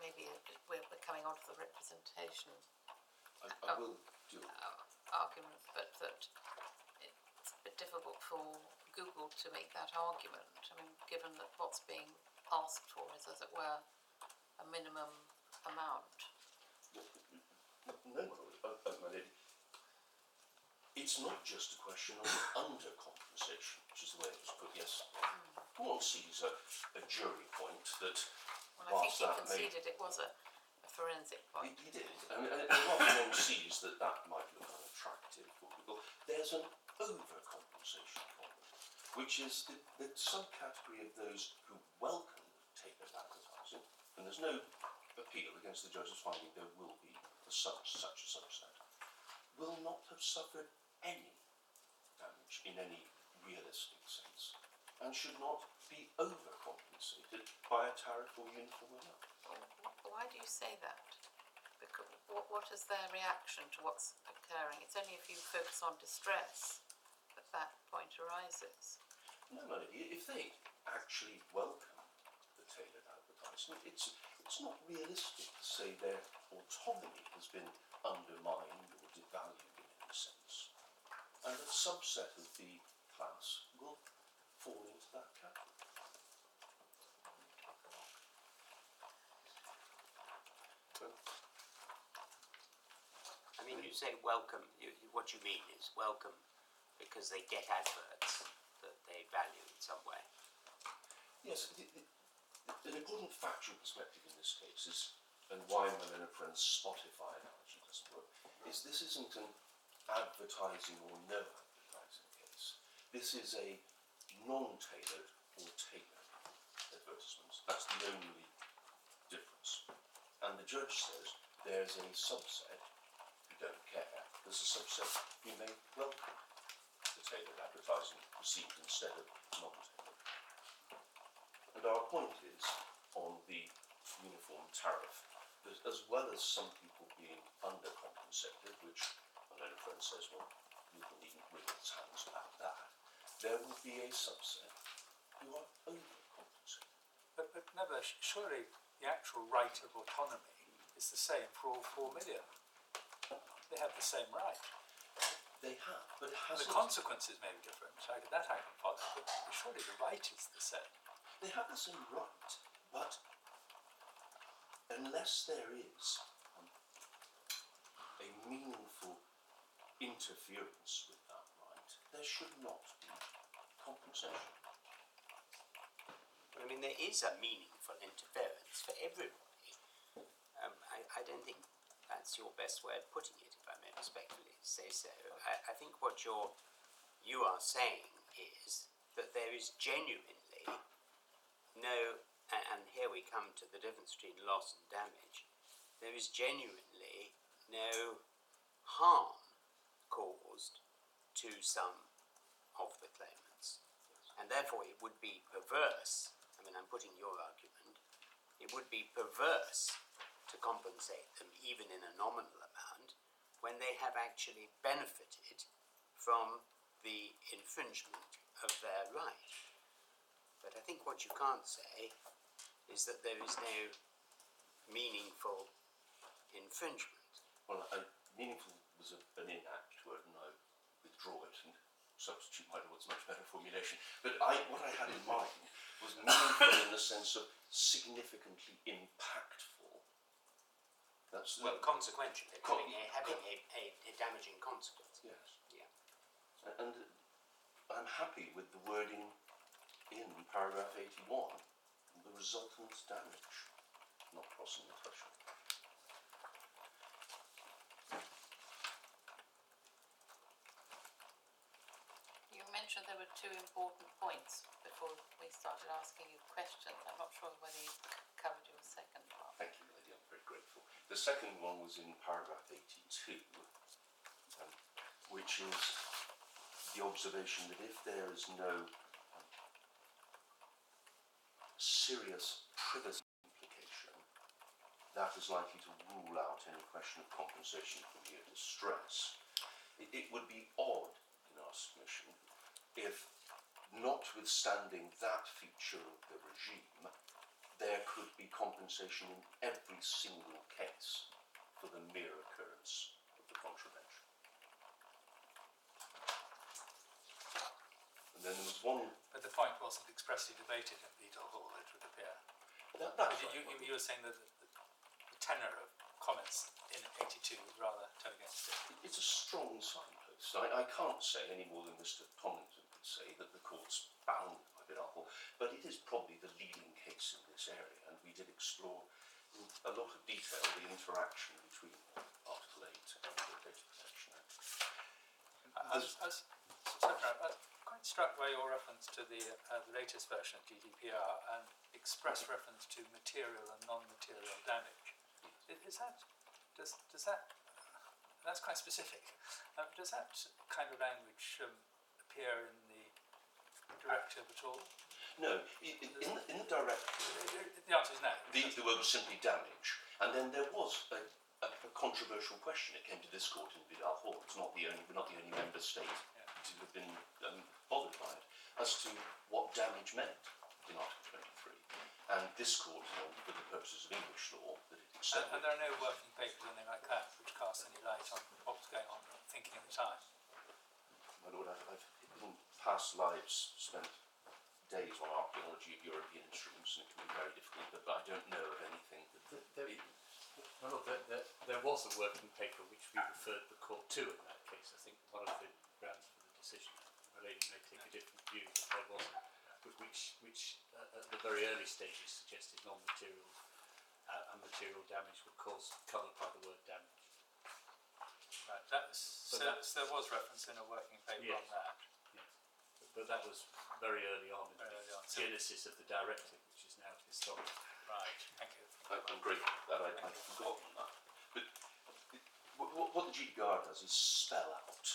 maybe we're coming on to the representation I will do it. argument, but that it's a bit difficult for Google to make that argument. I mean, given that what's being asked for is, as it were, a minimum amount. No, my lady. It's not just a question of undercompensation, which is the way it was put yesterday. One sees a jury point that, Well, I think whilst he that may... conceded it was a forensic point. He did. And while one sees that might look unattractive for people, there's an overcompensation problem, which is the subcategory of those who welcome tailored advertising, and there's no appeal against the judge's finding there will be such a subset, will not have suffered any damage in any realistic sense, and should not be overcompensated by a tariff or uniform amount. Why do you say that? Because what is their reaction to what's occurring? It's only if you focus on distress that that point arises. No, if they actually welcome the tailored advertisement, it's not realistic to say their autonomy has been undermined or devalued in any sense. And a subset of the class will fall into that category. I mean, you say welcome, what you mean is welcome because they get adverts that they value in some way. Yes, an important factual perspective in this case is, and why my learned friend's Spotify analogy doesn't work, is this isn't an advertising or no advertising case. This is a non-tailored or tailored advertisement. That's the only difference. And the judge says there's a subset who don't there's a subset who may welcome the tailored advertising received instead of non-tailored. And our point is, on the uniform tariff, that as well as some people being undercompensated, which my learned friend says, well, Google needn't wring its hands about that, there will be a subset who are overcompensated. But never, surely the actual right of autonomy is the same for all 4 million. They have the same right. They have, but has The consequences may be different, that I can follow, but surely the right is the same. They have the same right, but unless there is a meaningful interference with that right, there should not be compensation. I mean, there is a meaningful interference for everybody. I don't think that's your best way of putting it, if I may respectfully say so. I think what you are saying is that there is genuinely no, and here we come to the difference between loss and damage, there is genuinely no harm caused to some of the claimants. And therefore it would be perverse, I mean, I'm putting your argument, it would be perverse to compensate them even in a nominal amount when they have actually benefited from the infringement of their right. But I think what you can't say is that there is no meaningful infringement. Well, meaningful was an inapt word, and I withdraw it and substitute my word's much better formulation. But what I had in mind was meaningful in the sense of significantly impactful. That's Well, consequential, having a damaging consequence. Yes. Yeah. And I'm happy with the wording in paragraph 81, the resultant damage, not crossing the threshold. You mentioned there were two important points before we started asking you questions. I'm not sure whether you covered your second part. Thank you, lady, I'm very grateful. The second one was in paragraph 82, which is the observation that if there is no serious privacy implication, that is likely to rule out any question of compensation for mere distress. It would be odd in our submission if, notwithstanding that feature of the regime, there could be compensation in every single case for the mere occurrence of the contravention. And then there was one... But the point wasn't expressly debated in Beadle Hall, it would appear. That's right. You were saying that the tenor of comments in 82 was rather turned against it. It's a strong signpost. I can't say any more than Mr. Tomlinson could say that the court's bound by Beadle, but it is probably the leading case in this area, and we did explore in a lot of detail the interaction between Article 8 and the Data Protection Act. I was quite struck by your reference to the latest version of GDPR and express reference to material and non-material damage. Is that, does that, that's quite specific, does that kind of language appear in the directive at all? No, in the directive, The answer is no. the word was simply damage, and then there was a controversial question. It came to this court in Vidal Hall. It's not the only, we're not the only member state to have been bothered by it, as to what damage meant in Article 23. And this court held, for the purposes of English law, that it accepted. And there are no working papers or anything like that which cast any light on what was going on thinking at the time. My lord, I've in past lives spent days on archaeology of European instruments, and it can be very difficult, but I don't know of anything that... There was a working paper which we referred the court to in that case. I think one of the grounds for the decision, the lady may take a different view, but there was, which at the very early stages suggested non-material and material damage were covered by the word damage. Right. So there was reference in a working paper on that. Yes. But that was very early on in Very early on. the genesis of the directive, which is now historic. Right, thank you. I'm grateful that I'd forgotten that. But what the GDPR does is spell out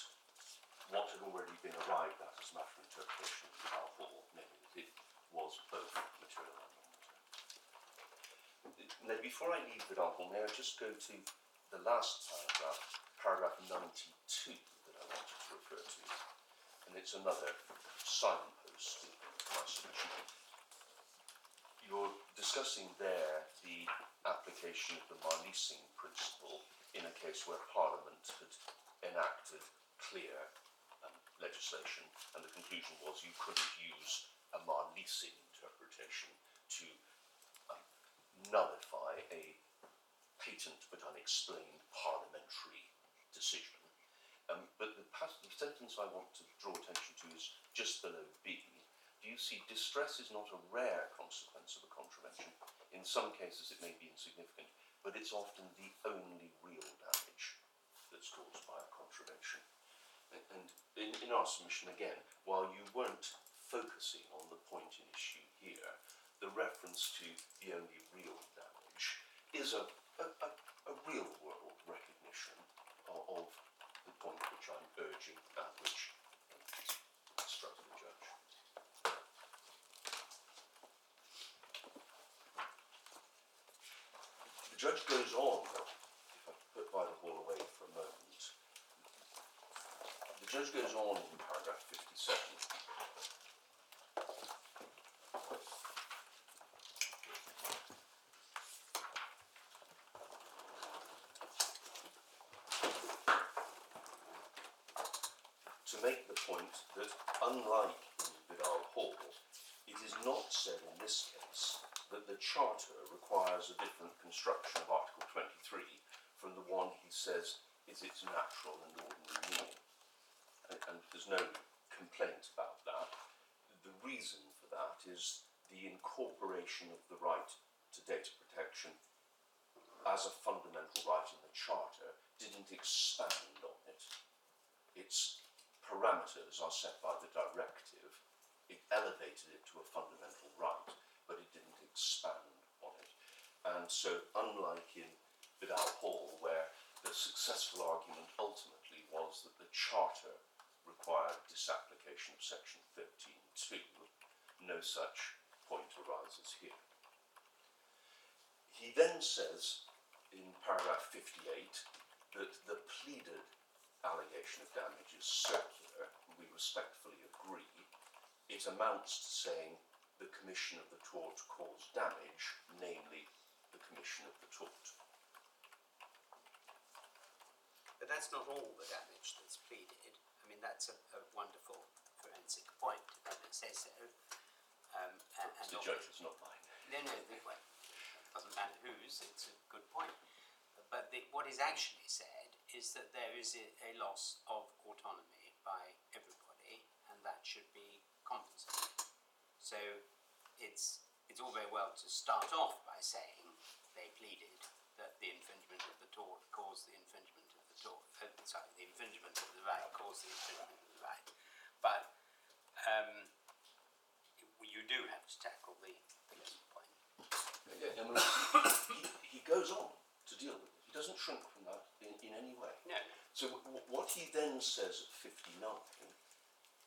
what had already been arrived at as a matter of interpretation of the Hall, namely that it was both material and non-material. Now, before I leave the Hall, may I just go to the last paragraph 92, that I wanted to refer to, and it's another signpost in my submission. You're discussing there the application of the Marleasing principle in a case where Parliament had enacted clear legislation, and the conclusion was you couldn't use a Marleasing interpretation to nullify a patent but unexplained parliamentary decision. But the sentence I want to draw attention to is just below B. Do you see distress is not a rare consequence of a contravention? In some cases it may be insignificant, but it's often the only real damage that's caused by a contravention. And in our submission again, while you weren't focusing on the point in issue here, the reference to the only real damage is a real world recognition of the point which I'm urging and which struck the judge. The judge goes on, if I put Vital Hall away for a moment, the judge goes on in paragraph 57 to make the point that, unlike in Vidal Hall, it is not said in this case that the Charter requires a different construction of Article 23 from the one he says is its natural and ordinary meaning. And there's no complaint about that. The reason for that is the incorporation of the right to data protection as a fundamental right in the Charter didn't expand on it. Its parameters are set by the directive. It elevated it to a fundamental right, but it didn't expand on it. And so, unlike in Vidal Hall, where the successful argument ultimately was that the Charter required disapplication of section 13.2, no such point arises here. He then says in paragraph 58 that the pleaded allegation of damage is circular, and we respectfully agree. It amounts to saying the commission of the tort caused damage, namely the commission of the tort. But that's not all the damage that's pleaded. I mean, that's a wonderful forensic point, if I may say so. It's the judge's, not mine. No, well, it doesn't matter whose, it's a good point. But what is actually said is that there is a loss of autonomy by everybody, and that should be compensated. So it's all very well to start off by saying they pleaded that the infringement of the tort caused the infringement of the tort. The infringement of the right caused the infringement of the right. But you do have to tackle the key point. Yeah, I mean, he goes on to deal with it. He doesn't shrink from that in any way. No. So what he then says at 59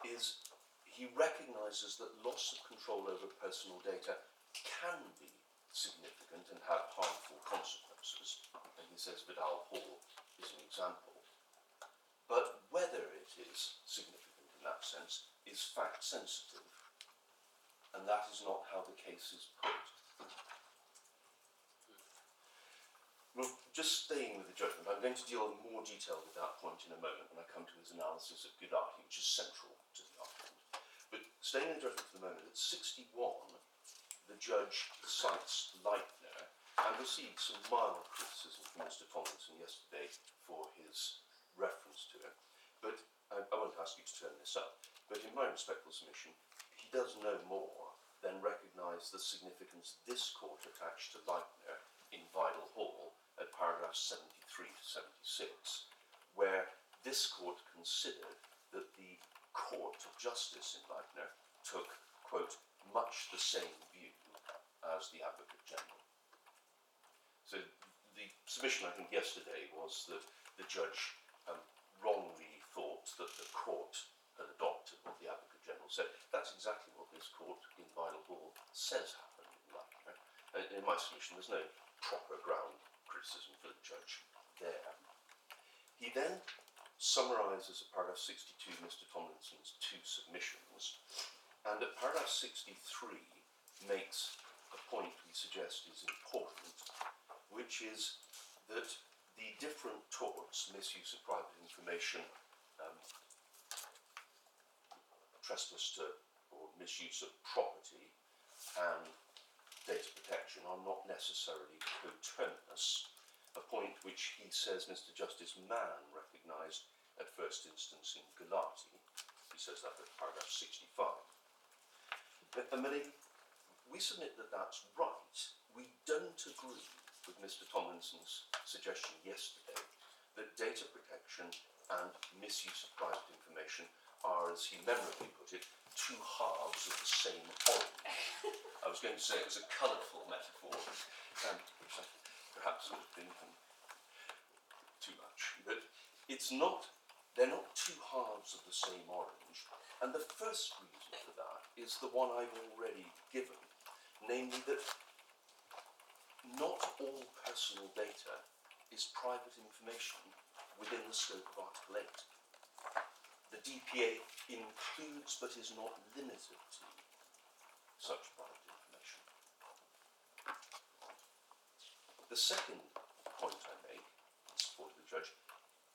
is he recognises that loss of control over personal data can be significant and have harmful consequences. And he says Vidal Hall is an example. But whether it is significant in that sense is fact sensitive. And that is not how the case is put. Well, just staying with the judgment, I'm going to deal in more detail with that point in a moment when I come to his analysis of Goodart, which is central to the argument. But staying in the judgment for the moment, at 61, the judge cites Leitner and received some mild criticism from Mr. Tomlinson yesterday for his reference to it. But I won't ask you to turn this up, but in my respectful submission, he does no more than recognise the significance this court attached to Leitner in Vidal Hall at paragraphs 73 to 76, where this court considered that the Court of Justice in Leitner took, quote, much the same view as the Advocate General. So the submission, I think, yesterday was that the judge wrongly thought that the court had adopted what the Advocate General said. That's exactly what this court in Vinyl Hall says happened in Lancashire. In my submission, there's no proper ground criticism for the judge there. He then summarises at paragraph 62 Mr. Tomlinson's two submissions, and at paragraph 63 makes a point we suggest is important, which is that the different torts, misuse of private information, trespass to or misuse of property, and data protection are not necessarily coterminous, a point which he says Mr. Justice Mann recognised at first instance in Galati. He says that at paragraph 65. But we submit that that's right. We don't agree with Mr. Tomlinson's suggestion yesterday that data protection and misuse of private information are, as he memorably put it, two halves of the same orange. I was going to say it was a colourful metaphor, which I perhaps would have been too much. But it's not, they're not two halves of the same orange. And the first reason for that is the one I've already given, namely that not all personal data is private information within the scope of Article 8. The DPA includes but is not limited to such private information. The second point I make in support of the judge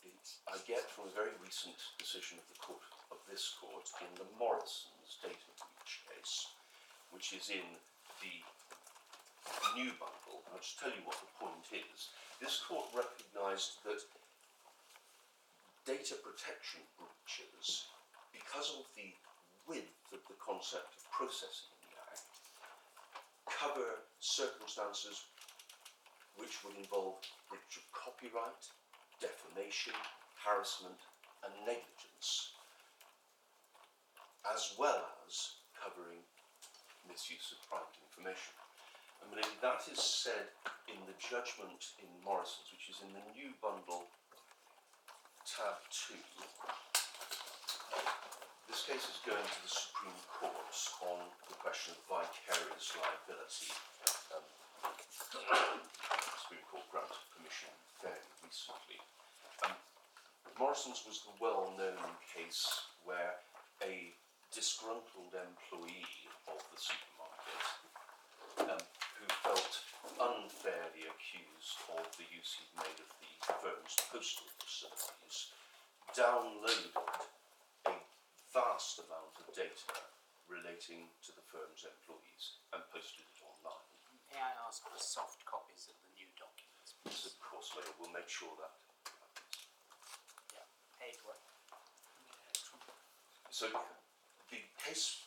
is I get from a very recent decision of the court, of this court, in the Morrison's data breach case, which is in the new bundle. I'll just tell you what the point is. This court recognised that data protection breaches, because of the width of the concept of processing in the Act, cover circumstances which would involve breach of copyright, defamation, harassment and negligence, as well as covering misuse of private information. I mean, that is said in the judgment in Morrison's, which is in the new bundle, tab 2. This case is going to the Supreme Court on the question of vicarious liability. The Supreme Court granted permission fairly recently. Morrison's was the well-known case where a disgruntled employee of the supermarket who felt unfairly accused of the use he'd made of the firm's postal facilities downloaded a vast amount of data relating to the firm's employees and posted it online. May I ask for soft copies of the new documents, please? Yes, of course, Lloyd, we'll make sure that happens. Yeah, paid work. So the case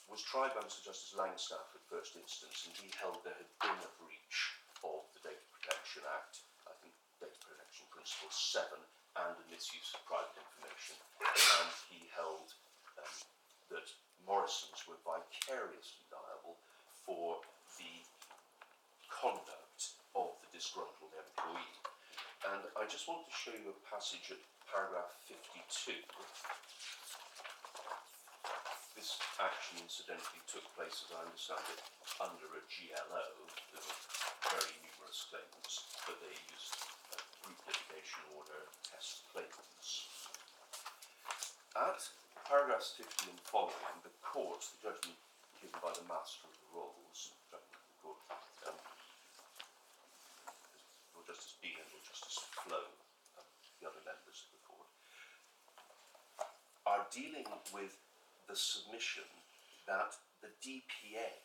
was tried by Mr. Justice Langstaff at first instance, and he held there had been a breach of the Data Protection Act, I think Data Protection Principle 7, and a misuse of private information. And he held that Morrison's were vicariously liable for the conduct of the disgruntled employee. And I just want to show you a passage at paragraph 52. This action incidentally took place, as I understand it, under a GLO. There were very numerous claimants, but they used a group litigation order to test claimants. At paragraphs 50 and following, the court, the judgment given by the Master of the Rolls, judgment of the court, Lord Justice Bean and Lord Justice Flo, the other members of the court, are dealing with the submission that the DPA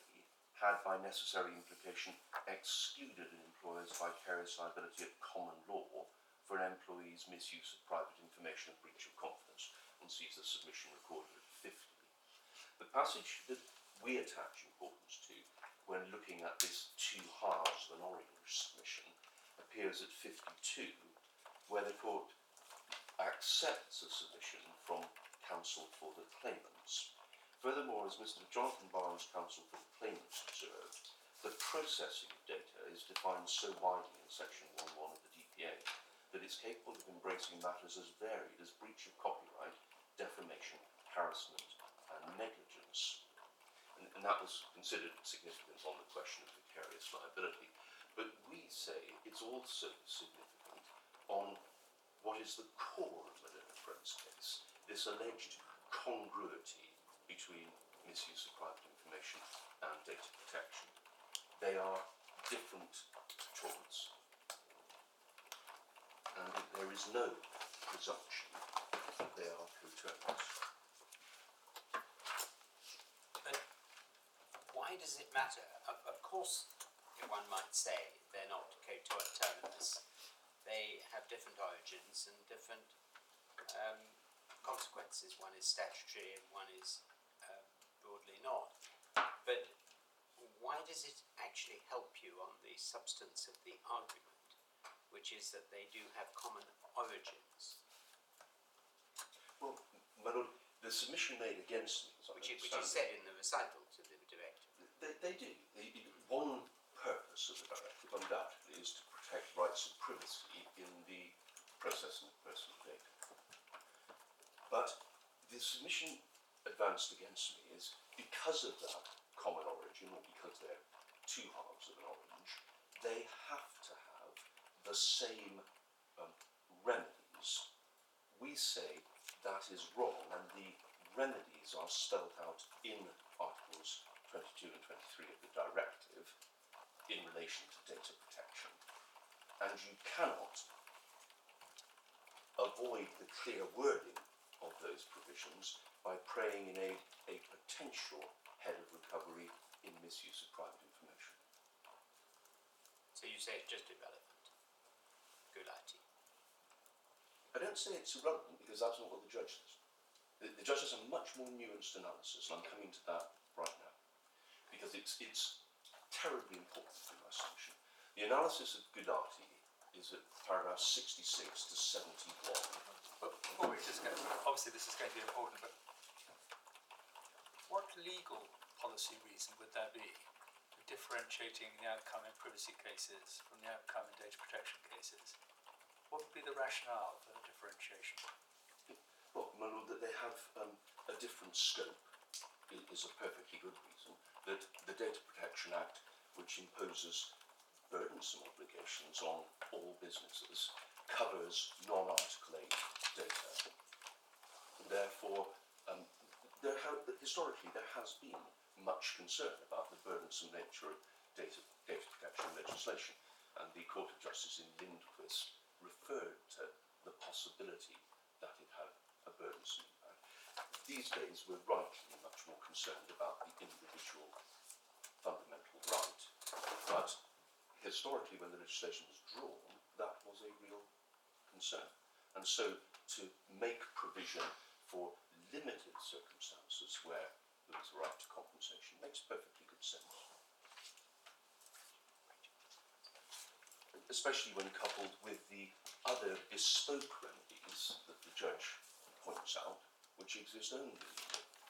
had by necessary implication excluded an employer's vicarious liability at common law for an employee's misuse of private information and breach of confidence, and sees the submission recorded at 50. The passage that we attach importance to when looking at this two halves of an orange submission appears at 52, where the court accepts a submission from counsel for the claimants. Furthermore, as Mr. Jonathan Barnes, counsel for the claimants, observed, the processing of data is defined so widely in section 1.1 of the DPA that it's capable of embracing matters as varied as breach of copyright, defamation, harassment, and negligence. And that was considered significant on the question of vicarious liability. But we say it's also significant on what is the core of the Friends case, this alleged congruity between misuse of private information and data protection. They are different torts, and there is no presumption that they are coterminous. But why does it matter? Of course, one might say they're not coterminous. They have different origins and different consequences. One is statutory and one is broadly not. But why does it actually help you on the substance of the argument, which is that they do have common origins? Well, my lord, the submission made against me, Which is said in the recital to the directive. They do. One purpose of the directive, undoubtedly, is to protect rights of privacy in the processing of personal data. But the submission advanced against me is because of that common origin, or because they're two halves of an orange, they have to have the same remedies. We say that is wrong, and the remedies are spelled out in Articles 22 and 23 of the directive in relation to data protection. And you cannot avoid the clear wording of those provisions by praying in a potential head of recovery in misuse of private information. So you say it's just irrelevant. Collating. I don't say it's irrelevant because that's not what the judge says. The judge has a much more nuanced analysis, and I'm coming to that right now, because it's terribly important in my submission. The analysis of Collating is at paragraphs 66 to 71. But before we just go, obviously this is going to be important, but what legal policy reason would there be for differentiating the outcome in privacy cases from the outcome in data protection cases? What would be the rationale for the differentiation? Well, my lord, that they have a different scope is a perfectly good reason. That the Data Protection Act, which imposes burdensome obligations on all businesses, covers non-Article 8 data. And therefore, historically there has been much concern about the burdensome nature of data protection legislation, and the Court of Justice in Lindquist referred to the possibility that it had a burdensome impact. These days we're rightly much more concerned about the individual fundamental right, but historically when the legislation was drawn, that was a real concern. And so to make provision for limited circumstances where there is a right to compensation makes perfectly good sense. Especially when coupled with the other bespoke remedies that the judge points out, which exist only in the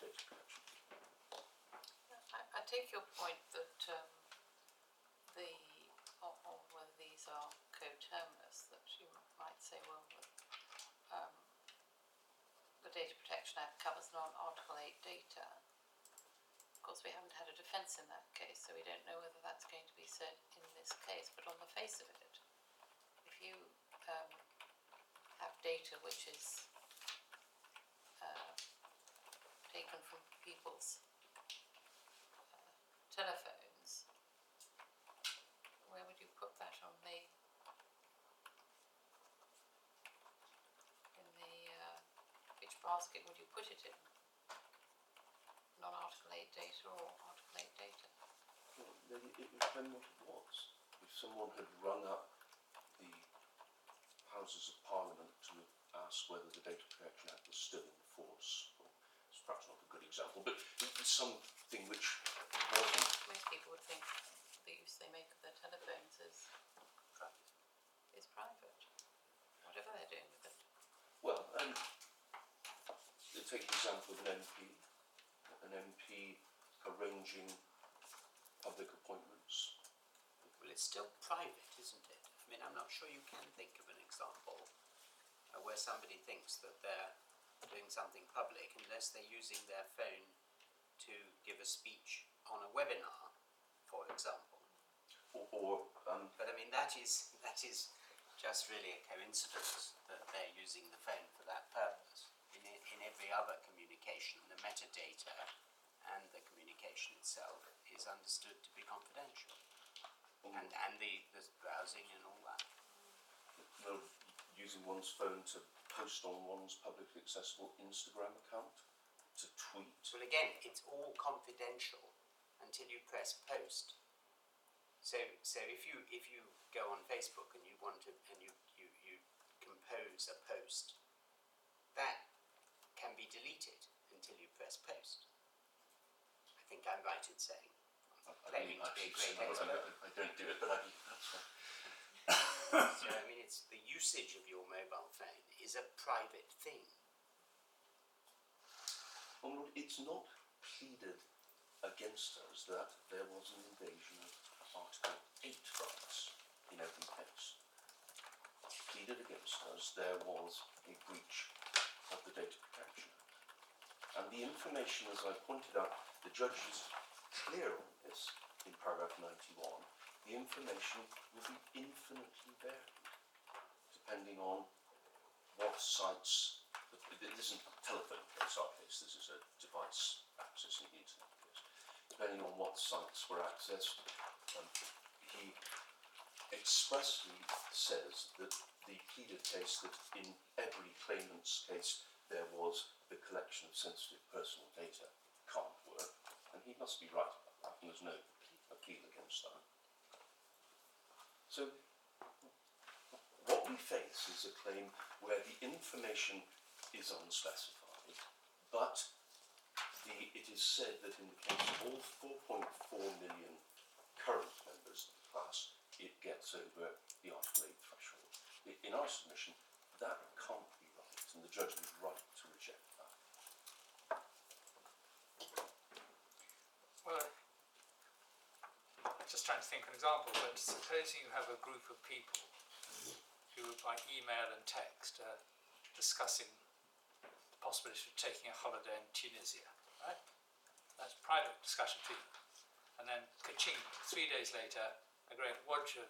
data protection. I take your point that on whether these are coterminous, that you might say, well, the Data Protection Act covers non-Article 8 data. Of course, we haven't had a defence in that case, so we don't know whether that's going to be said in this case. But on the face of it, if you have data which is taken from people's telephones, where would you put that on which basket would you put it in? Non-Article 8 data or Article 8 data? Well, it would depend what it was. If someone had rung up the Houses of Parliament to ask whether the Data Protection Act was still in force, well, it's perhaps not a good example, but it's something which wasn't. Most people would think the use they make of their telephones is private, whatever they're doing with it. Well, take the example of an MP arranging public appointments. Well, it's still private, isn't it? I mean, I'm not sure you can think of an example where somebody thinks that they're doing something public unless they're using their phone to give a speech on a webinar, for example. But I mean, that is just really a coincidence that they're using the phone for that purpose. In every other communication, the metadata and the communication itself is understood to be confidential. And the browsing and all that. No, using one's phone to post on one's publicly accessible Instagram account, to tweet. Well, again, it's all confidential until you press post. So if you go on Facebook and you want to and you compose a post, that can be deleted until you press post. I think I'm right in saying. Claiming to be a great expert. I don't do it, but that's fine. So I mean, it's the usage of your mobile phone is a private thing. Well, it's not pleaded against us that there was an invasion of Article 8 rights in every case. Pleaded against us there was a breach of the Data Protection Act. And the information, as I pointed out, the judge is clear on this in paragraph 91. The information will be infinitely varied depending on what sites. This isn't a telephone case, our case, this is a device accessing the internet case. Depending on what sites were accessed, he expressly says that the pleaded case that in every claimant's case there was the collection of sensitive personal data can't work, and he must be right about that, and there's no appeal against that. So what we face is a claim where the information is unspecified, but it is said that in the case of all 4.4 million current members of the class, it gets over the Article 8 threshold. In our submission, that can't be right, and the judge was right to reject that. Well, I'm just trying to think of an example, but supposing you have a group of people who, by email and text, are discussing the possibility of taking a holiday in Tunisia, right? That's private discussion between them. And then, ka-ching, 3 days later, a great wodge of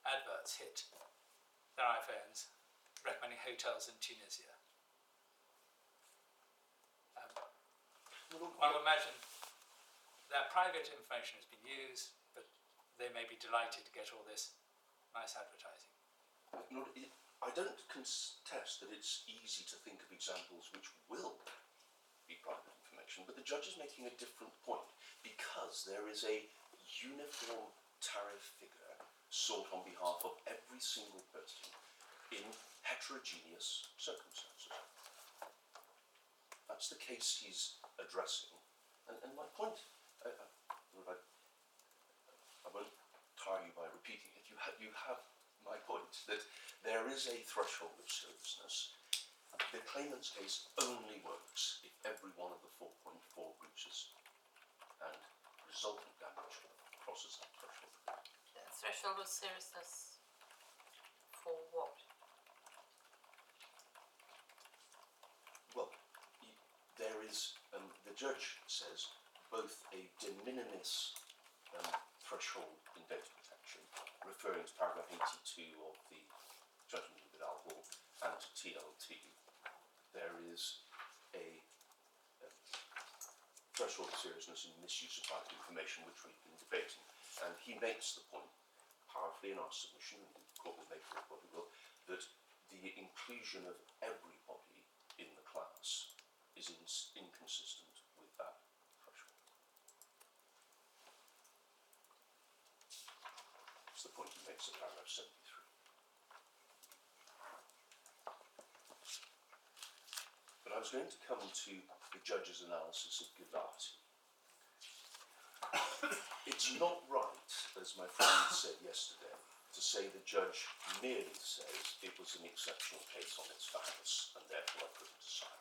adverts hit their iPhones recommending hotels in Tunisia. One would imagine their private information has been used, but they may be delighted to get all this nice advertising. I don't contest that it's easy to think of examples which will be private information, but the judge is making a different point because there is a uniform tariff figure sought on behalf of every single person in heterogeneous circumstances. That's the case he's addressing. And my point, I won't tire you by repeating it, you have my point, that there is a threshold of seriousness. The claimant's case only works if every one of the 4.4 breaches and resultant damage crosses that threshold. The threshold of seriousness for what? Well, there is, the judge says, both a de minimis threshold in data protection, referring to paragraph 82 of the judgment of Vidal-Hall and to TLT. There is a threshold of seriousness in misuse of private information, which we've been debating. And he makes the point, powerfully in our submission, and the court will make it what it will, that the inclusion of everybody in the class is inconsistent with that threshold. That's the point he makes in paragraph 73. But I was going to come to the judge's analysis of Givati. It's not right, as my friend said yesterday, to say the judge merely says it was an exceptional case on its facts and therefore I couldn't decide.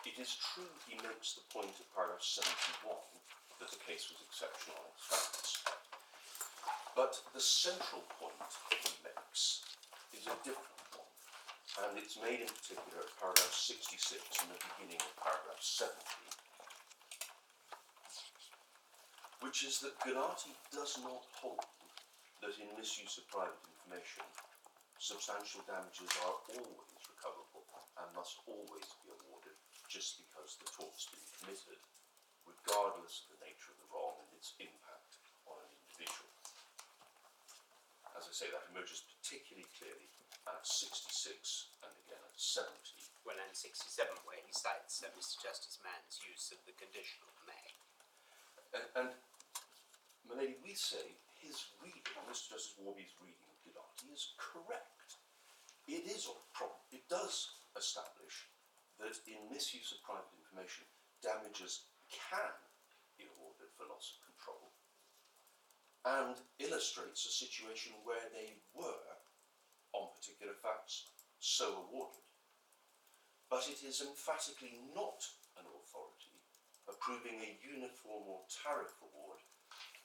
It is true he makes the point at paragraph 71 that the case was exceptional on its facts. But the central point that he makes is a different one, and it's made in particular at paragraph 66 and the beginning of paragraph 70, which is that Gulati does not hold that in misuse of private information, substantial damages are always recoverable and must always be awarded just because the tort's been committed, regardless of the nature of the wrong and its impact on an individual. As I say, that emerges particularly clearly at 66 and again at 70. Well, and 67, where he cites Mr. Justice Mann's use of the conditional may. And my lady, we say his reading, Mr. Justice Warby's reading of Gulati is correct. It is on problem. It does establish that in misuse of private information, damages can be awarded for loss of control, and illustrates a situation where they were, on particular facts, so awarded. But it is emphatically not an authority approving a uniform or tariff award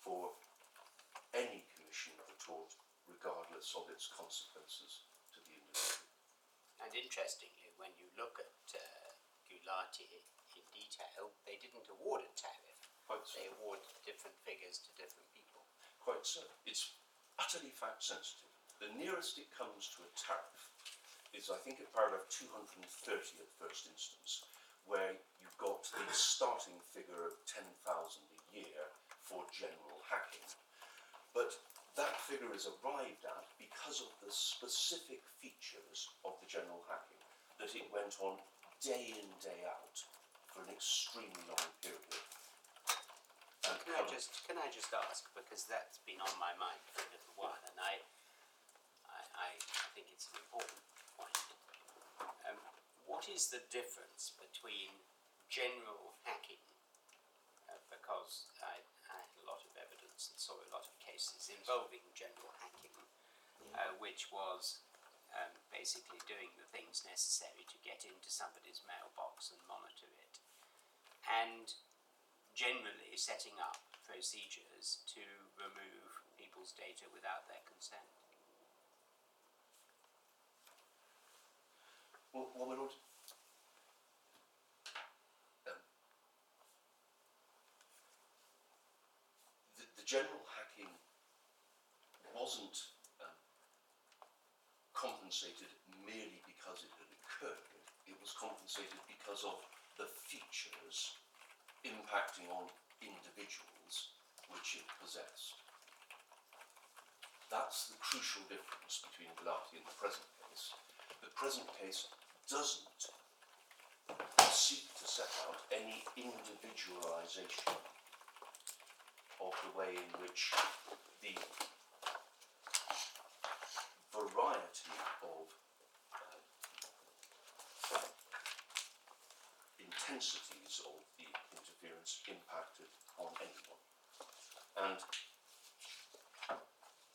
for any commission of a tort, regardless of its consequences to the individual. And interestingly, when you look at Gulati in detail, they didn't award a tariff. Quite so. They award different figures to different people. Quite so. It's utterly fact sensitive. The nearest it comes to a tariff is, I think, at paragraph 230 at first instance, where you've got the starting figure of 10,000 a year for general hacking. But that figure is arrived at because of the specific features of the general hacking, that it went on day in, day out for an extremely long period. And Can I just ask, because that's been on my mind for a little while, and I think it's an important point. What is the difference between general hacking, because I had a lot of evidence and saw a lot of cases involving general hacking, which was basically doing the things necessary to get into somebody's mailbox and monitor it, and generally setting up procedures to remove people's data without their consent. Well, my lord, the general hacking wasn't compensated merely because it had occurred. It was compensated because of the features impacting on individuals which it possessed. That's the crucial difference between Gulati and the present case. The present case doesn't seek to set out any individualisation of the way in which the variety of intensities of the interference impacted on anyone. And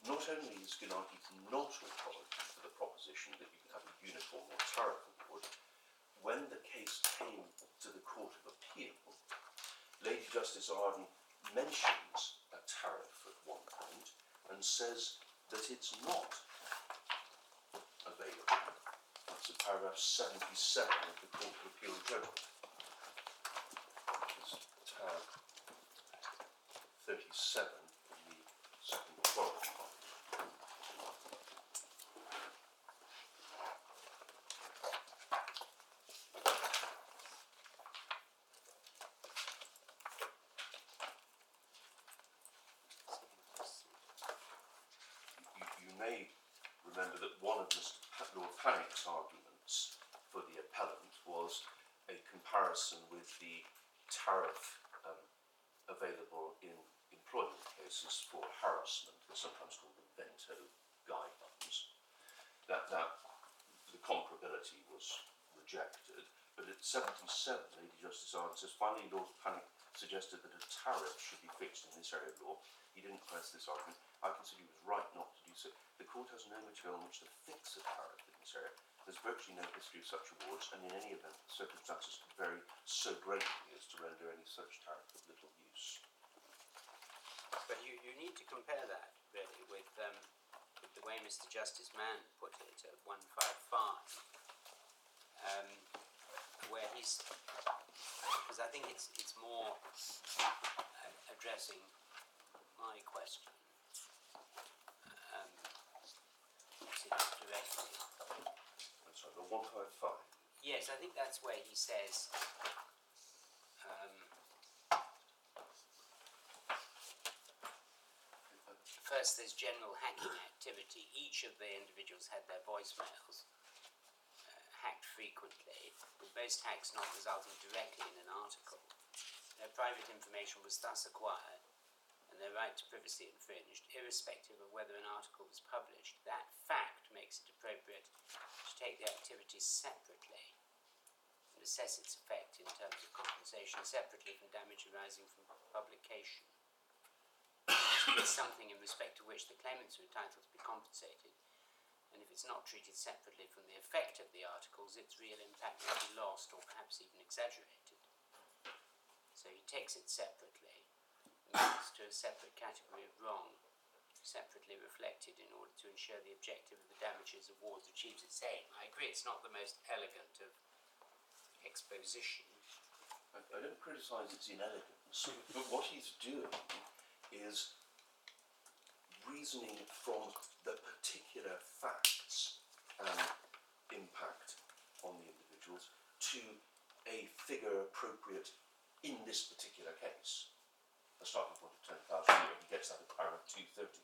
not only is Gulati not authority for the proposition that you can have a uniform or tariff award, when the case came to the Court of Appeal, Lady Justice Arden mentions a tariff at one point and says that it's not available. That's at paragraph 77 of the Court of Appeal judgment. It's tab 37 in the second authority part. You may remember that one of Lord Panick's arguments for the appellant was a comparison with the tariff available in employment cases for harassment, they're sometimes called the Vento guidelines. That the comparability was rejected, but at 77, Lady Justice Arden says, finally Lord Panick suggested that a tariff should be fixed in this area of law. He didn't press this argument. I consider he was right not to do so. The court has no material on which to fix a tariff in this area. There's virtually no history of such awards, and in any event, the circumstances could vary so greatly as to render any such tariff of little use. But you need to compare that really, with the way Mr. Justice Mann put it at 155, where he's, because I think it's more addressing my question. Directly. I'm sorry, the 155. Yes, I think that's where he says. First, there's general hacking activity. Each of the individuals had their voicemails hacked frequently, with most hacks not resulting directly in an article. Their private information was thus acquired, and their right to privacy infringed, irrespective of whether an article was published. That fact makes it appropriate to take the activity separately and assess its effect in terms of compensation separately from damage arising from publication. It's something in respect to which the claimants are entitled to be compensated, and if it's not treated separately from the effect of the articles, its real impact may be lost or perhaps even exaggerated. So he takes it separately and moves to a separate category of wrong, separately reflected in order to ensure the objective of the damages awards achieves its aim. I agree it's not the most elegant of exposition. I don't criticise its inelegance, but what he's doing is reasoning from the particular facts and impact on the individuals to a figure appropriate in this particular case. The starting point of 10,000 a year, he gets that at paragraph 230.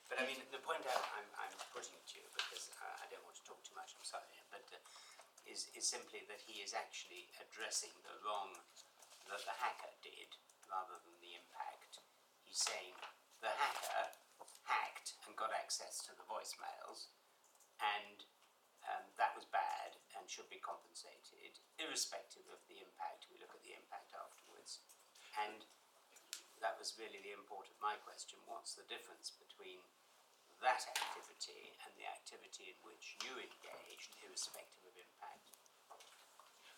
But I mean, the point I'm putting to you, because I don't want to talk too much, I'm sorry, but is simply that he is actually addressing the wrong that the hacker did rather than the impact. He's saying the hacker hacked and got access to the voicemails, and that was bad and should be compensated, irrespective of the impact. We look at the impact afterwards. And that was really the import of my question. What's the difference between that activity and the activity in which you engaged, irrespective of impact?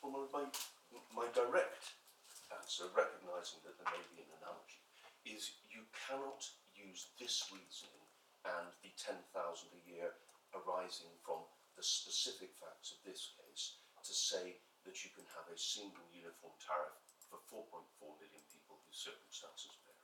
Well, my direct answer, recognising that there may be an analogy, is you cannot use this reasoning and the 10,000 a year arising from the specific facts of this case to say that you can have a single uniform tariff for 4.4 million people whose circumstances vary.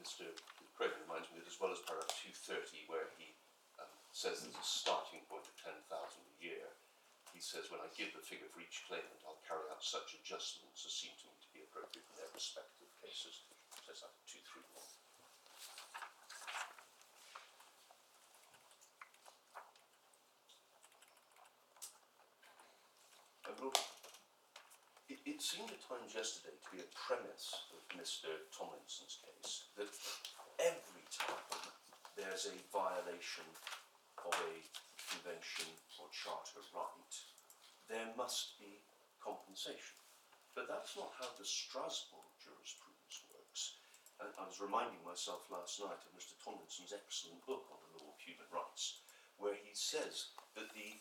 Mr. Craig reminds me that as well as paragraph 230, where he says there's a starting point of 10,000 a year, he says, when I give the figure for each claimant, I'll carry out such adjustments as seem to me to be appropriate in their respective cases. He says that at 231. It seemed at times yesterday to be a premise of Mr. Tomlinson's case that every time there's a violation of a convention or charter right, there must be compensation. But that's not how the Strasbourg jurisprudence works. And I was reminding myself last night of Mr. Tomlinson's excellent book on the law of human rights, where he says that the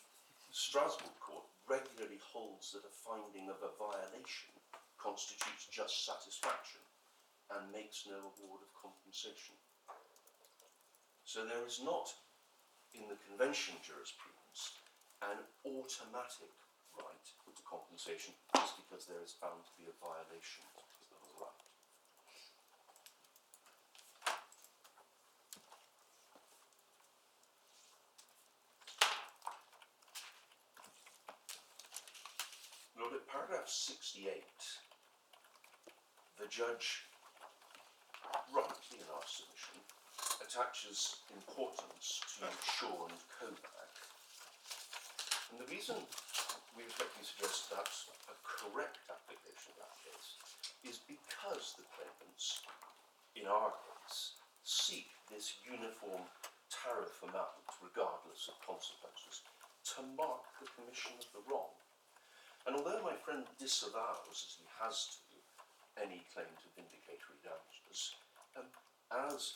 Strasbourg court regularly holds that a finding of a violation constitutes just satisfaction and makes no award of compensation. So there is not, in the convention jurisprudence, an automatic right to compensation just because there is found to be a violation of a right. Look at paragraph 68. The judge, rightly in our submission, attaches importance to Shaw and Kovac. And the reason we respectfully suggest that's a correct application of that case is because the claimants, in our case, seek this uniform tariff amount, regardless of consequences, to mark the commission of the wrong. And although my friend disavows, as he has to, any claim to vindicatory damages, as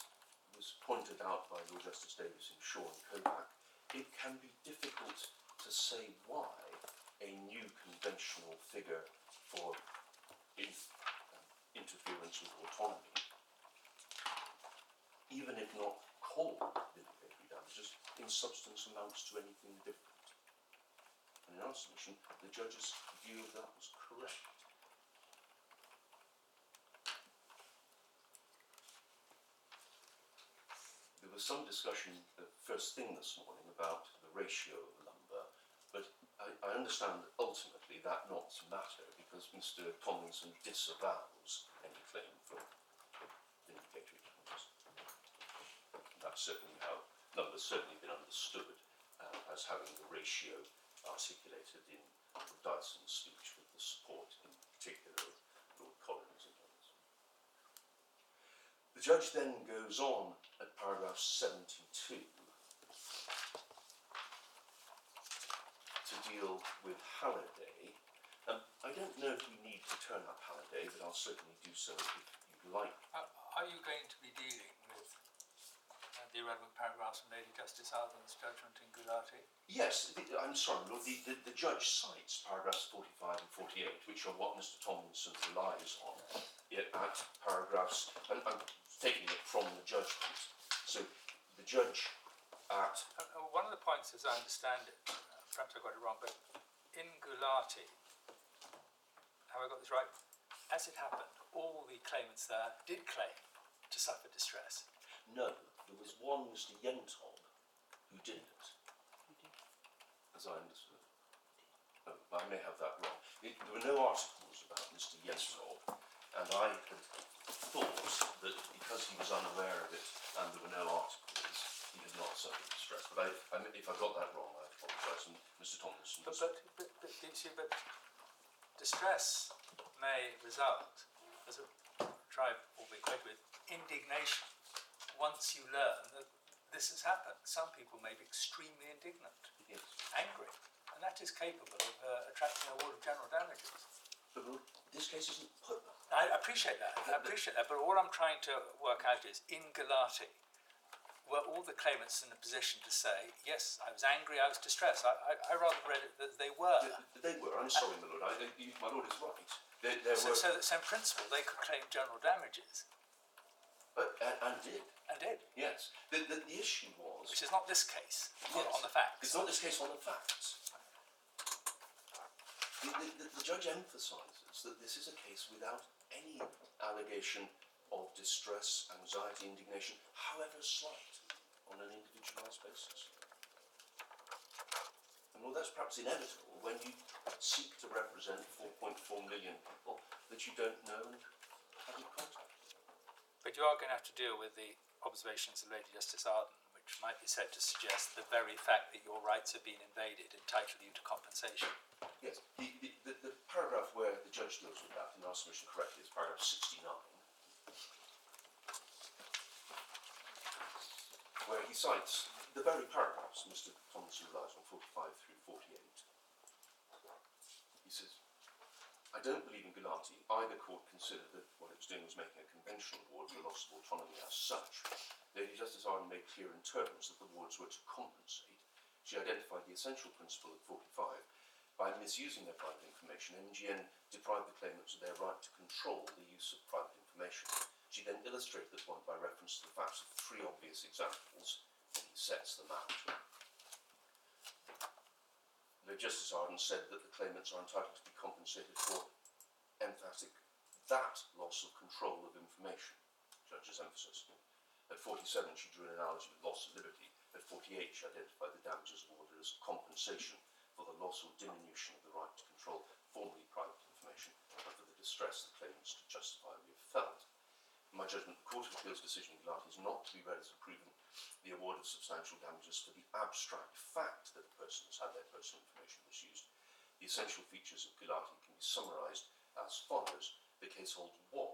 was pointed out by Lord Justice Davis in Shaw and Kovac, it can be difficult to say why a new conventional figure for interference with autonomy, even if not called vindicatory damages, in substance amounts to anything different. And in our submission, the judge's view of that was correct. There was some discussion first thing this morning about the ratio of lumber, but I understand ultimately that not to matter because Mr. Tomlinson disavows any claim for vindicatory damages. That's certainly how lumber's certainly been understood as having the ratio articulated in Dyson's speech with the support in particular of Lord Collins and others. The judge then goes on at paragraph 72 to deal with Halliday. I don't know if we need to turn up Halliday, but I'll certainly do so if you'd like. Are you going to be dealing with the relevant paragraphs from Lady Justice Alden's judgment in Gulati? Yes, I'm sorry, Lord, the judge cites paragraphs 45 and 48, which are what Mr. Tomlinson relies on at paragraphs, and I'm taking it from the judgment. So the judge at... one of the points, as I understand it, perhaps I got it wrong, but in Gulati, have I got this right? As it happened, all the claimants there did claim to suffer distress. No, there was one Mr. Yentob who didn't, as I understood. Oh, I may have that wrong. There were no articles about Mr. Yentob, and I had thought that because he was unaware of it and there were no articles, he had not suffered distress. But if I got that wrong, I apologise. And Mr. Tomlinson. But distress may result, as a tribe will be equated with, indignation. Once you learn that this has happened, some people may be extremely indignant, Yes. angry, and that is capable of attracting an award of general damages. But this case isn't put that. I appreciate that. But all I'm trying to work out is, in Gulati, were all the claimants in a position to say, yes, I was angry, I was distressed? I rather read it that they were. They were. I'm sorry, my lord. My lord is right. There So were. So in principle, they could claim general damages. And did. And did. Yes. The issue was. Which is not this case, Yes. on the facts. It's not this case on the facts. The judge emphasises that this is a case without any allegation of distress, anxiety, indignation, however slight, on an individualised basis. And well, that's perhaps inevitable when you seek to represent 4.4 million people that you don't know and haven't contacted. But you are going to have to deal with the observations of Lady Justice Arden, which might be said to suggest the very fact that your rights have been invaded entitle you to compensation. Yes, the paragraph where the judge deals with that, in our submission correctly, is paragraph 69, where he cites the very paragraphs Mr. Tomlinson relies on, 45 through 48. He says, I don't believe in Gulati either court considered that what it was doing was making a conventional award for loss of autonomy as such. Lady Justice Arden made clear in terms that the awards were to compensate. She identified the essential principle at 45. By misusing their private information, MGN deprived the claimants of their right to control the use of private information. She then illustrated the point by reference to the facts of 3 obvious examples, and he sets them out. Lady Justice Arden said that the claimants are entitled to be compensated for emphatic that loss of control of information, judge's emphasis. At 47, she drew an analogy with loss of liberty. At 48, she identified the damages awarded as compensation for the loss or diminution of the right to control formerly private information and for the distress the claimants could justifiably have felt. In my judgment, the Court of Appeal's decision in Gulati is not to be read as approving the award of substantial damages for the abstract fact that a person has had their personal information misused. The essential features of Gulati can be summarised as follows. The case holds 1,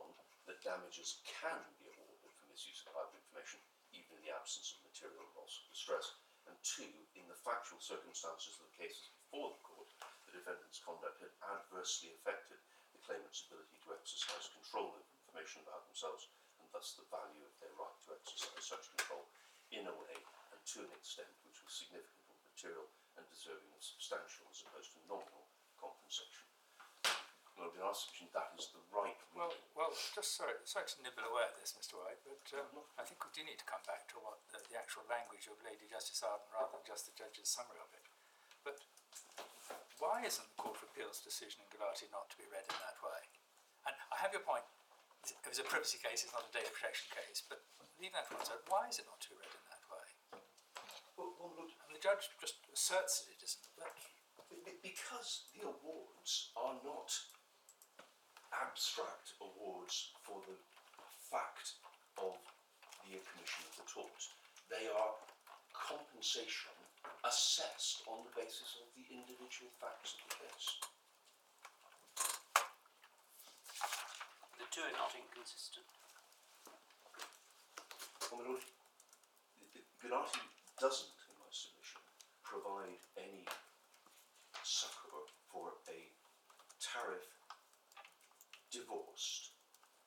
that damages can be awarded for misuse of private information, even in the absence of material loss or distress. and two, in the factual circumstances of the cases before the court, the defendant's conduct had adversely affected the claimant's ability to exercise control of information about themselves, and thus the value of their right to exercise such control in a way and to an extent which was significant or material and deserving of substantial as opposed to nominal compensation. Well, in our submission, that is the right reading. Well, just sorry to nibble away at this, Mr. White, but I think we do need to come back to what the actual language of Lady Justice Arden rather than just the judge's summary of it. But why isn't the Court of Appeal's decision in Collating not to be read in that way? And I have your point, it was a privacy case, it's not a data protection case, but leave that one aside, why is it not to be read in that way? Well, look, And the judge just asserts that it isn't. because the awards are not abstract awards for the fact of the commission of the tort. They are compensation assessed on the basis of the individual facts of the case. The two are not inconsistent. Well, my lord, Gennady doesn't, in my submission, provide any succour for a tariff divorced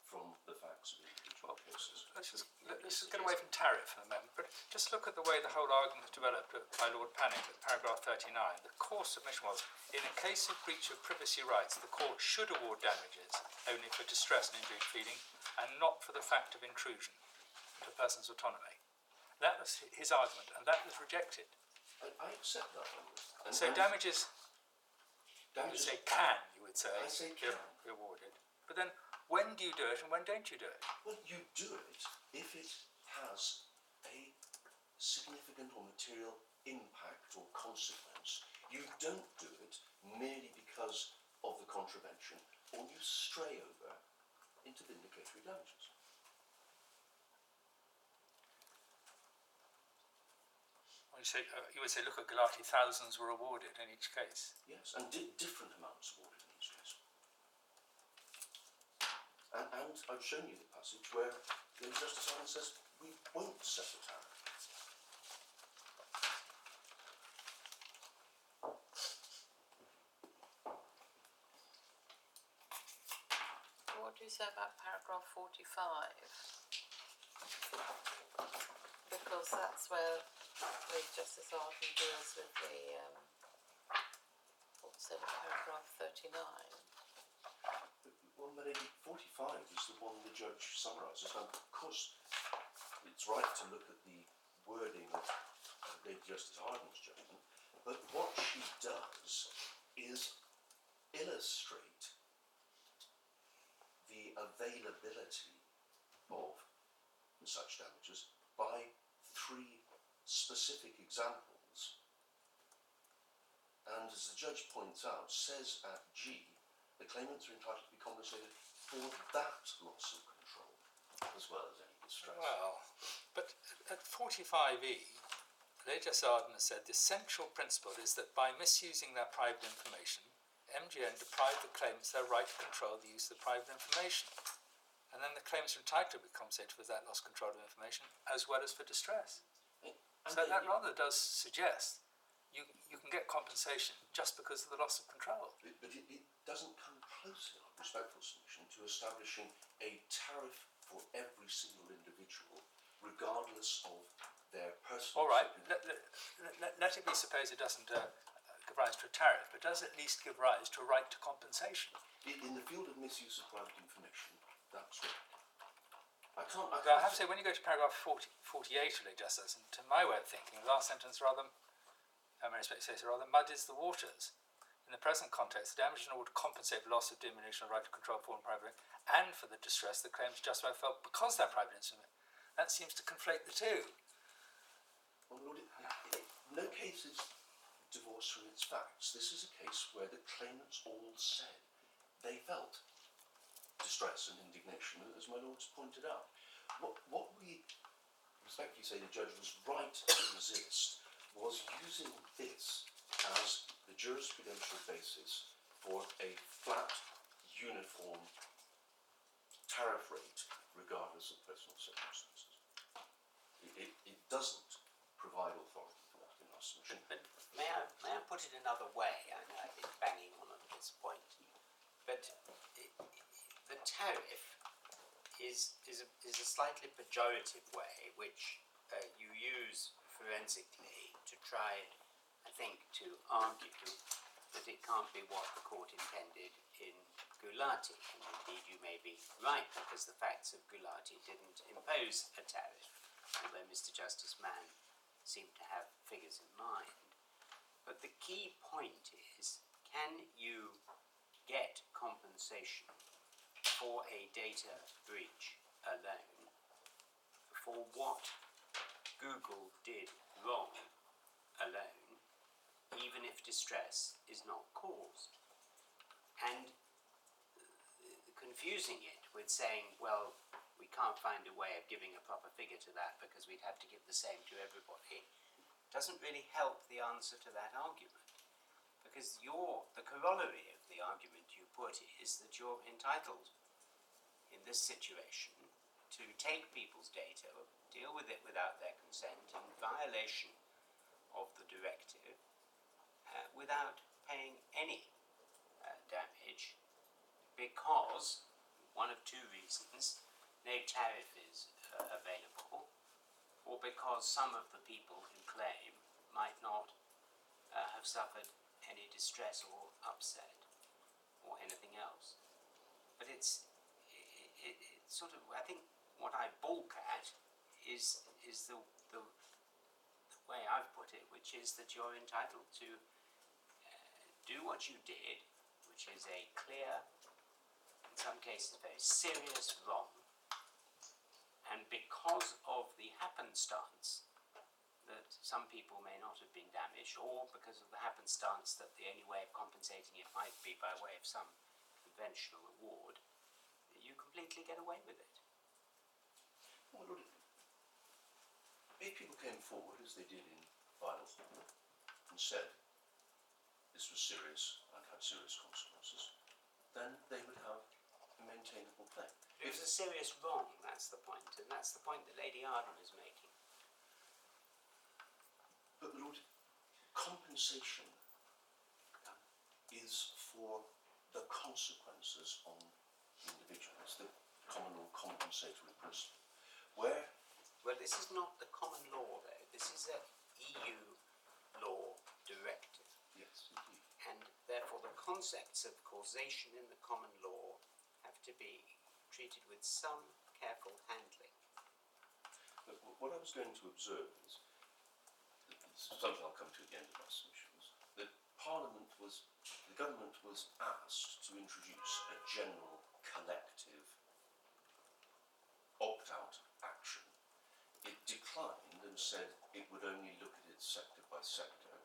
from the facts of individual cases. Let's just get away from tariff for a moment, but just look at the way the whole argument was developed by Lord Panning at paragraph 39. The core submission was, in a case of breach of privacy rights, the court should award damages only for distress and injured feeling and not for the fact of intrusion into a person's autonomy. That was his argument, and that was rejected. I accept that, my lord. And So damages, you would say can, I say can. be awarded. But then, when do you do it and when don't you do it? Well, you do it if it has a significant or material impact or consequence. You don't do it merely because of the contravention, or you stray over into vindicatory damages. Well, you would say, look at Galati, thousands were awarded in each case. Yes, and different amounts awarded in each case. And I've shown you the passage where the Justice Arden says we won't set a tariff. What do you say about paragraph 45? Because that's where the Justice Arden deals with the, what's in paragraph 39. Well, Melody, 45 is the one the judge summarises. Now, of course, it's right to look at the wording of Lady Justice Arden's judgment, but what she does is illustrate the availability of such damages by three specific examples. And as the judge points out, says at G, the claimants are entitled to be compensated for that loss of control, as well as any distress. Well, but at 45E, Lady Justice Arden has said the essential principle is that by misusing their private information, MGN deprived the claimants their right to control the use of the private information. And then the claimants are entitled to be compensated for that loss of control of information, as well as for distress. And So that rather does suggest you can get compensation just because of the loss of control. But it doesn't come close enough, respectful submission, to establishing a tariff for every single individual, regardless of their personal... All right, let it be supposed it doesn't give rise to a tariff, but does at least give rise to a right to compensation. In the field of misuse of private information, that's right. I But I have to say, when you go to paragraph 48 of Lady Justice, and to my way of thinking, the last sentence rather, muddies the waters. In the present context, the damage in order to compensate for loss of diminution of right to control foreign private and for the distress the claimants justify felt because they're private instrument. That seems to conflate the two. Well, Lord, no case is divorced from its facts. This is a case where the claimants all said they felt distress and indignation, as my lords pointed out. What we respectfully say the judge was right to resist was using this as the jurisprudential basis for a flat, uniform tariff rate, regardless of personal circumstances. It doesn't provide authority for that. action. But may I put it another way? I know I've been banging on this point, but the tariff is a slightly pejorative way which you use forensically to try, I think, to argue that it can't be what the court intended in Gulati. And indeed you may be right, because the facts of Gulati didn't impose a tariff, although Mr. Justice Mann seemed to have figures in mind. But the key point is, can you get compensation for a data breach alone for what Google did wrong alone, even if distress is not caused? And confusing it with saying, well, we can't find a way of giving a proper figure to that because we'd have to give the same to everybody, doesn't really help the answer to that argument. Because the corollary of the argument you put is that you're entitled, in this situation, to take people's data, deal with it without their consent, in violation of the directive, without paying any damage, because one of two reasons: no tariff is available, or because some of the people who claim might not have suffered any distress or upset or anything else. But it's sort of, I think what I balk at is the way I've put it, which is that you're entitled to do what you did, which is a clear, in some cases very serious wrong, and because of the happenstance that some people may not have been damaged, or because of the happenstance that the only way of compensating it might be by way of some conventional award, you completely get away with it. Well, look, if people came forward, as they did in final court, and said this was serious and had serious consequences, then they would have a maintainable claim. It was a serious wrong, that's the point, and that's the point that Lady Arden is making. But Lord, compensation is for the consequences on the individual. It's the common law compensatory principle. Well, this is not the common law, though. This is an EU law directive. Yes, indeed. And therefore the concepts of causation in the common law have to be treated with some careful handling. But what I was going to observe is, something I'll come to at the end of my submissions, that the government was asked to introduce a general collective opt-out action. It declined and said it would only look at it sector by sector.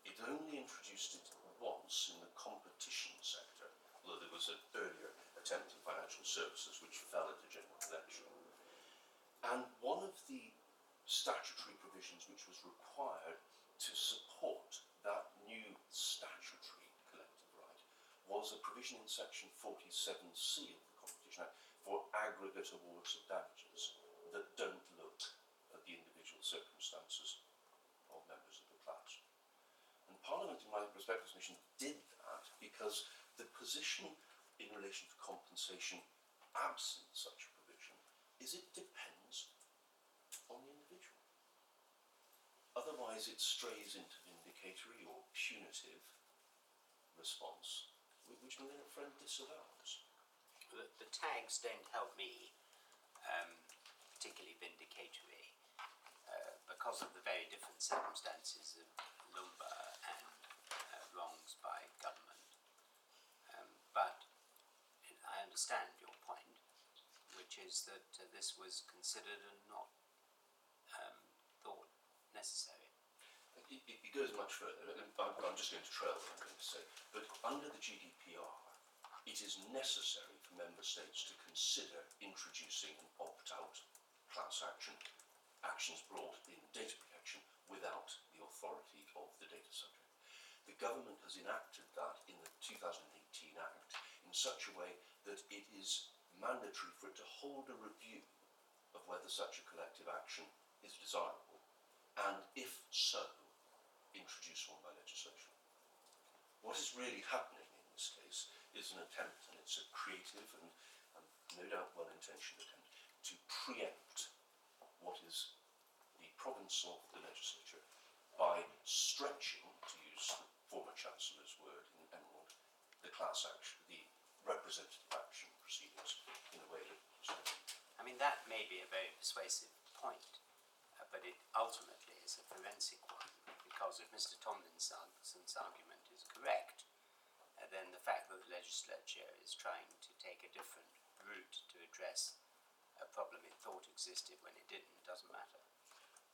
It only introduced it once in the competition sector, although there was an earlier attempt in financial services which fell at the general election. And one of the statutory provisions which was required to support that new statutory collective right was a provision in section 47C of the Competition Act for aggregate awards of damages that don't look at the individual circumstances of members of the class. And Parliament, in my respective submission, did that because the position in relation to compensation absent such a provision is it depends on the individual. Otherwise it strays into vindicatory or punitive response, which my learned friend disavows. The tags don't help me, particularly vindicatory, because of the very different circumstances of lumber and wrongs by government. But I understand your point, which is that this was considered and not thought necessary. It goes much further, and I'm just going to trail what I'm going to say, but under the GDPR, it is necessary for member states to consider introducing an opt-out class action, actions brought in data protection without the authority of the data subject. The government has enacted that in the 2018 Act in such a way that it is mandatory for it to hold a review of whether such a collective action is desirable, and if so, introduce one by legislation. What is really happening in this case is an attempt, and it's a creative and no doubt well-intentioned attempt, to preempt what is the province of the legislature by stretching, to use the former Chancellor's word in Emerald, the class action, the representative action proceedings in a way that... I mean, that may be a very persuasive point, but it ultimately is a forensic one, because if Mr. Tomlinson's argument is correct, then the fact that the legislature is trying to take a different route to address a problem it thought existed when it didn't doesn't matter.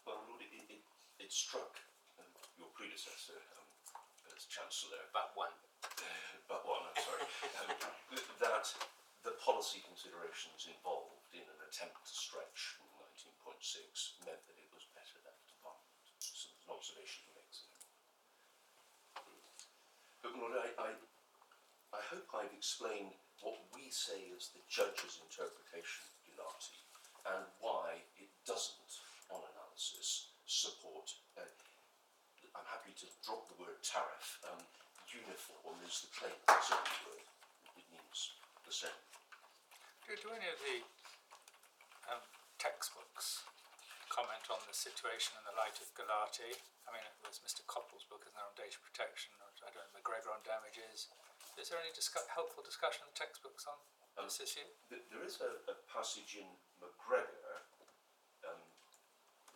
Well, Lord, it struck your predecessor as Chancellor, But one. I'm sorry, that the policy considerations involved in an attempt to stretch from 19.6 meant that it was better left to Parliament. So there's an observation he makes there. But Lord, I hope I've explained what we say is the judge's interpretation of Gulati and why it doesn't, on analysis, support. I'm happy to drop the word tariff. Uniform is the claimant's only word. It means the same. Do any of the textbooks comment on the situation in the light of Gulati? I mean, it was Mr. Coppell's book, isn't there, on data protection, or I don't know, McGregor on damages. Is there any helpful discussion in the textbooks on this issue? There is a passage in McGregor,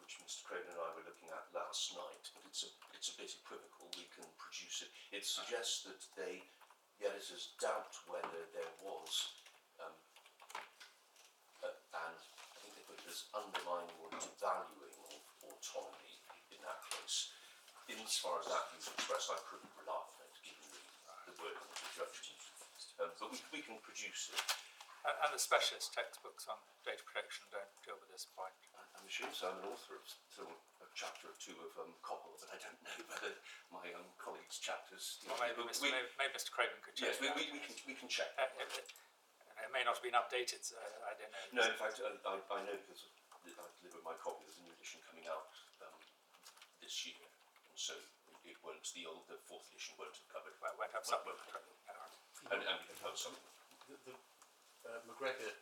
which Mr. Craven and I were looking at last night, but it's a bit equivocal. We can produce it. It suggests that the editors doubt whether there was, and I think they put it as undermining or devaluing of autonomy in that case. Insofar as that view is expressed, I couldn't rely on it, given the word of the judge. But we can produce it. And the specialist textbooks on data protection don't deal with this point. I'm assumed so. I'm an author of a chapter or two of Coppell, but I don't know whether my colleagues' chapters... Or maybe Mr. Craven could check. Yes, we can check. It may not have been updated, so I don't know. No, in fact, I know because I delivered my copy. There's a new edition coming out this year, and so it won't. The fourth edition won't have covered. Well, won't have something. And we can cover something. McGregor,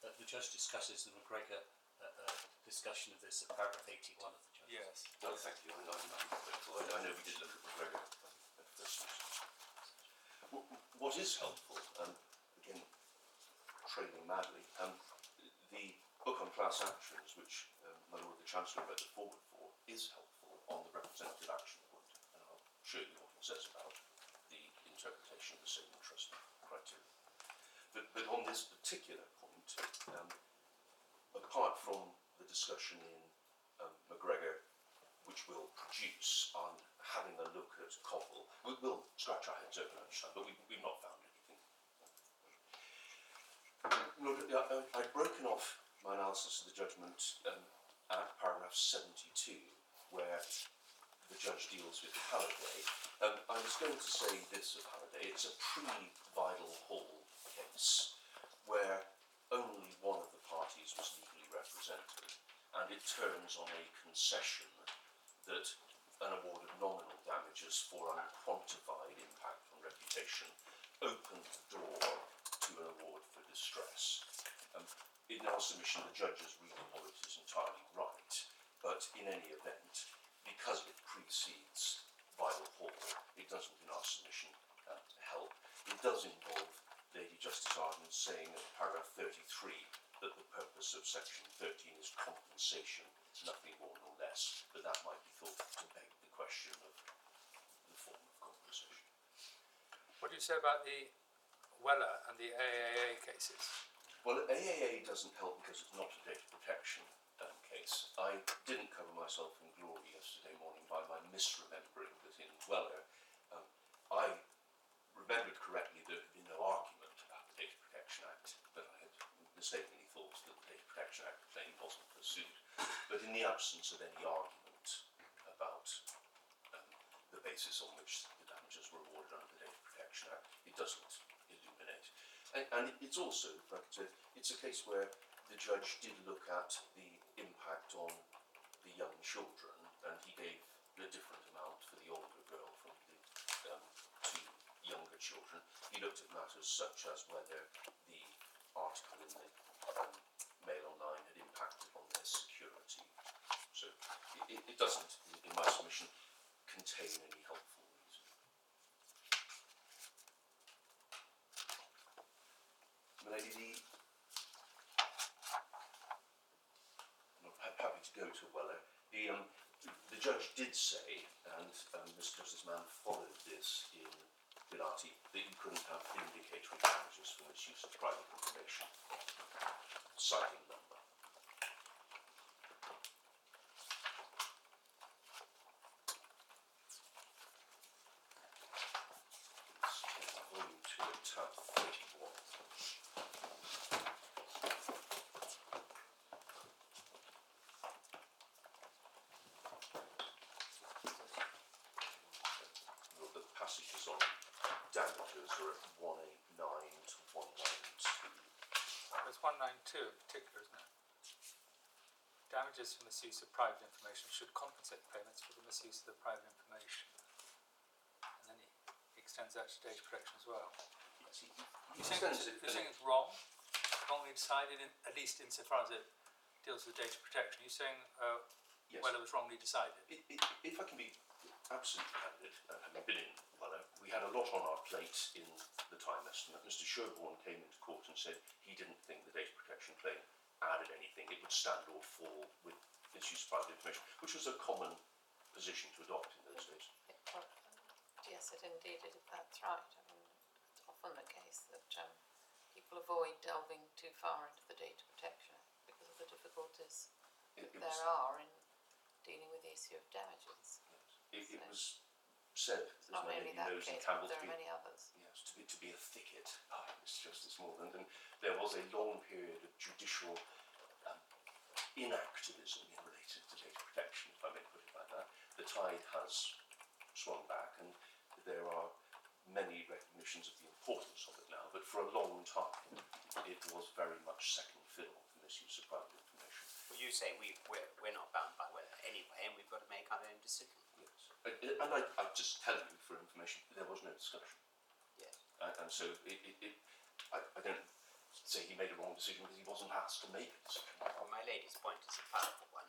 the judge discusses the McGregor discussion of this at paragraph 81 of the judge. Yes. Well, thank you. I'm grateful. I know we did look at McGregor at first. What is helpful, again, trailing madly, the book on class actions, which my Lord the Chancellor read the forward for, is helpful on the representative action point, and I'll show you what it says about the interpretation of the same interest criteria. But on this particular point, apart from the discussion in McGregor, which we'll produce on having a look at Coppell, we'll scratch our heads over lunchtime, but we've not found anything. Lord, I've broken off my analysis of the judgment at paragraph 72, where the judge deals with Halliday. I was going to say this of Halliday: it's a pre-Vidal Hall case where only one of the parties was legally represented, and it turns on a concession that an award of nominal damages for unquantified impact on reputation opened the door to an award for distress. In our submission, the judge's reading of it is entirely right, but in any event, because it precedes Vidal Hall, it doesn't, in our submission, help. It does involve Lady Justice Arden's saying in paragraph 33 that the purpose of section 13 is compensation, nothing more nor less, but that might be thought to beg the question of the form of compensation. What do you say about the Weller and the AAA cases? Well, AAA doesn't help because it's not a data protection case. I didn't cover myself in glory yesterday morning by my misremembering that in Weller, I remembered correctly there had been no argument about the Data Protection Act, but I had mistakenly thought that the Data Protection Act claim wasn't pursued. But in the absence of any argument about the basis on which the damages were awarded under the Data Protection Act, it doesn't illuminate. And it's also, it's a case where the judge did look at the impact on the young children, and he gave a different amount for the older girl from the two younger children. He looked at matters such as whether the article in the Mail Online had impacted on their security. So it doesn't, in my submission, contain any helpful reason. My lady, I'm happy to go to Weller. The judge did say, and Mr. Justice Mann followed this in Bilati, that you couldn't have vindicatory damages for misuse of private information. Citing number. Volume 2, tab 31. Well, the passages on damages are at 189 to 192. There's 192 in particular, isn't it? Damages for misuse of private information should compensate payments for the misuse of the private information. And then he extends that to data protection as well. Yes, You're saying it's wrong? Wrongly decided, at least insofar as it deals with data protection. You're saying yes. Weller was wrongly decided? If I can be absolutely candid, having been in Weller, we had a lot on our plate in the time estimate. Mr. Sherborne came into court and said he didn't think the data protection claim added anything. It would stand or fall with misuse of private information, which was a common position to adopt in those days. Yes, that's right. I mean, it's often the case that people avoid delving too far into the data protection because of the difficulties there are in dealing with the issue of damages. Yes. It was said, It's not only that case, but there are many others. Yes, to be a thicket by Mr. Justice Morland, and there was a long period of judicial inactivism in relation to data protection, if I may put it like that. The tide has swung back, and there are many recognitions of the importance of it now, but for a long time it was very much second fiddle for misuse of private information. Well, you say we're not bound by Weller anyway, and we've got to make our own decision. Yes, and I just tell you for information, there was no discussion. Yes. And so I don't say he made a wrong decision because he wasn't asked to make a decision. Well, my lady's point is a powerful one.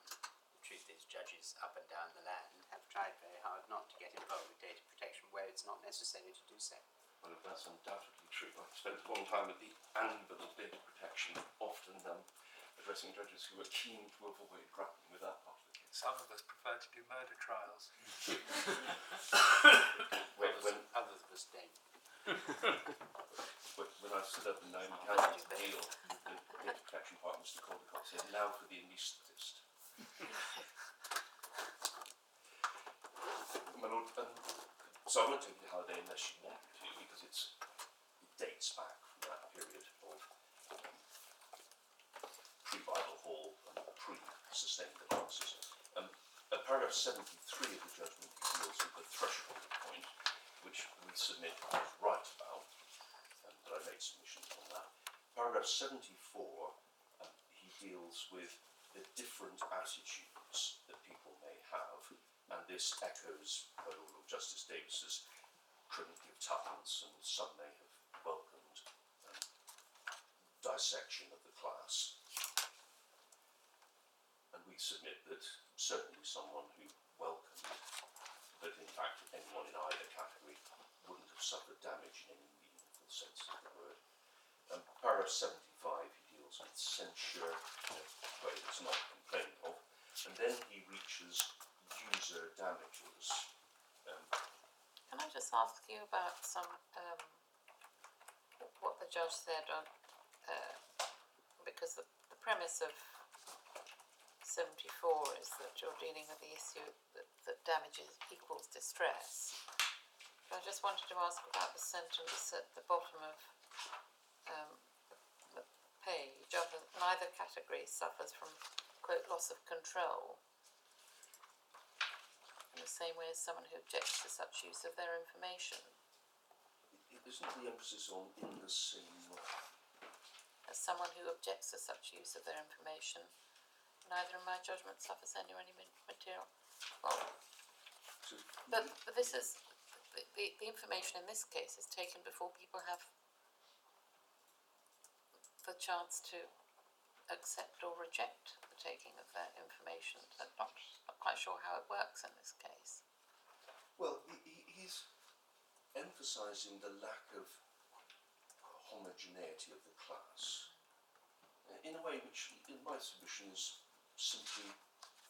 The truth is, judges up and down the land have tried very hard not to get involved with data protection where it's not necessary to do so. Well, that's undoubtedly true. I spent a long time at the anvil of data protection, often addressing judges who were keen to avoid grappling with that part of the case. Some of us prefer to do murder trials. Others of us don't. When I stood up and named Campbell to deal with the data protection part, Mr. Caldecott said, "Now for the anaesthetist." My lord, so I won't take the holiday unless you want me to, because it dates back from that period of pre-Bible Hall and pre-sustained advances. Paragraph 73 of the judgment deals with the threshold point, which we submit was right about, and that I made submissions on that. Paragraph 74, he deals with the different attitudes that people may have, and this echoes my Lord Justice Davis's couldn't give tuppence, and some may have welcomed dissection of the class. And we submit that certainly someone who welcomed, but in fact anyone in either category wouldn't have suffered damage in any meaningful sense of the word. Paragraph 75, he deals with censure in a way that's not complained of, and then he reaches user damages. Can I just ask you about what the judge said on, because the premise of 74 is that you're dealing with the issue that damages equals distress. But I just wanted to ask about the sentence at the bottom of the page. Neither category suffers from, quote, loss of control, in the same way as someone who objects to such use of their information. Isn't the emphasis on in the same way? As someone who objects to such use of their information, neither in my judgment suffers any material. Well, So But this is, the information in this case is taken before people have the chance to accept or reject the taking of their information. I'm not quite sure how it works in this case. well, he's emphasising the lack of homogeneity of the class in a way which, in my submission, is simply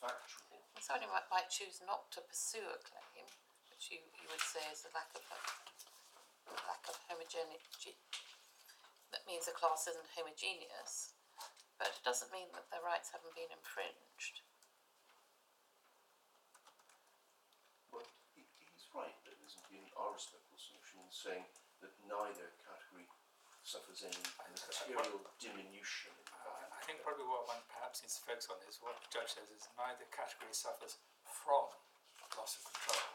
factual. Somebody might choose not to pursue a claim, which you would say is a lack of homogeneity. That means the class isn't homogeneous, but it doesn't mean that their rights haven't been infringed. Well, he's right, though, isn't he, in our respectful submission, in saying that neither category suffers any material diminution in value. I think probably what one perhaps needs to focus on is what the judge says is neither category suffers from loss of control.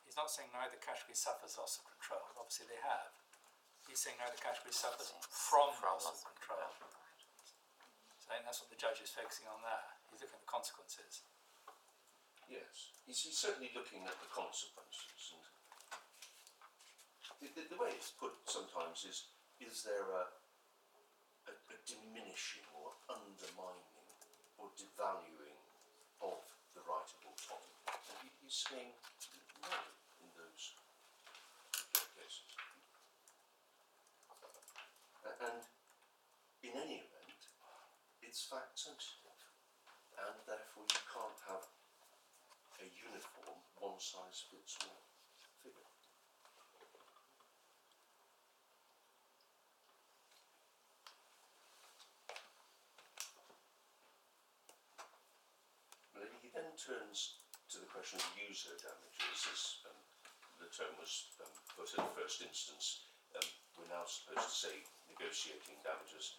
He's not saying neither category suffers loss of control. Obviously they have. He's saying neither category suffers from loss of control. So I think that's what the judge is focusing on there. He's looking at the consequences. Yes, he's certainly looking at the consequences, and the way it's put sometimes is there a diminishing or undermining or devaluing of the right of autonomy? And he's saying no in those cases. And in any event, it's fact sensitive, and therefore you can't have a uniform one-size-fits-all figure. He then turns to the question of user damages, as the term was put in the first instance. We're now supposed to say negotiating damages.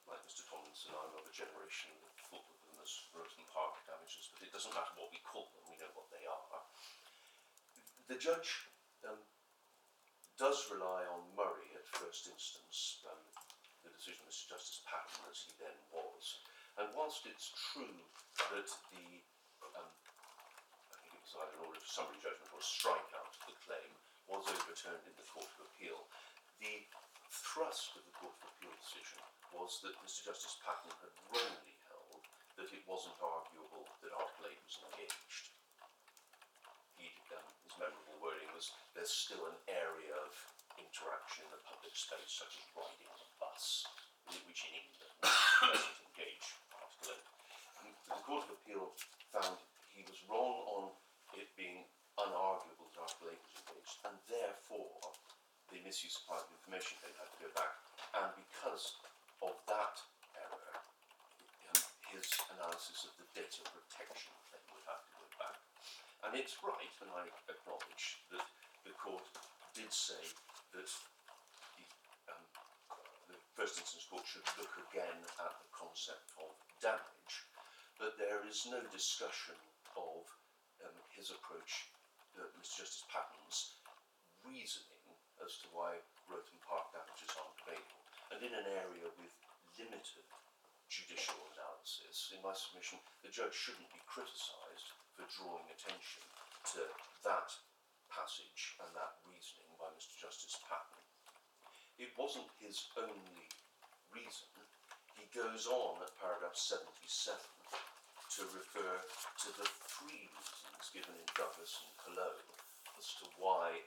Like Mr. Tomlinson, I'm of a generation that thought of them as Roseland Park damages, but it doesn't matter what we call them, we know what they are. The judge does rely on Murray at first instance, the decision of Mr. Justice Patton as he then was. And whilst it's true that the, I think it was either an order for summary judgment or a strikeout of the claim was overturned in the Court of Appeal, the thrust of the Court of Appeal decision was that Mr. Justice Patton had wrongly held that it wasn't arguable that Article 8 was engaged. His memorable wording was, there's still an area of interaction in the public space, such as riding on a bus, which in England doesn't engage Article 8. And the Court of Appeal found he was wrong on it being unarguable that Article 8 was engaged, and therefore the misuse of private information claim had to go back, and because of that error, his analysis of the data protection claim would have to go back. And it's right, and I acknowledge that the court did say that the first instance court should look again at the concept of damage, but there is no discussion of his approach, Mr. Justice Patton's reasoning as to why Roseland Park damages aren't available. And in an area with limited judicial analysis, in my submission, the judge shouldn't be criticised for drawing attention to that passage and that reasoning by Mr. Justice Patton. It wasn't his only reason. He goes on at paragraph 77 to refer to the three reasons given in Douglas and Cologne as to why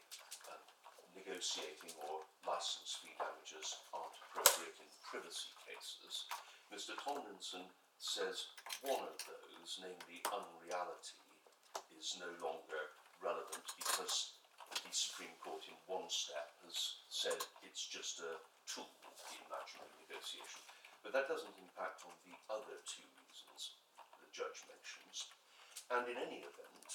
negotiating or licence fee damages aren't appropriate in privacy cases. Mr. Tomlinson says one of those, namely unreality, is no longer relevant because the Supreme Court in one step has said it's just a tool, the imaginary negotiation. But that doesn't impact on the other two reasons the judge mentions. And in any event,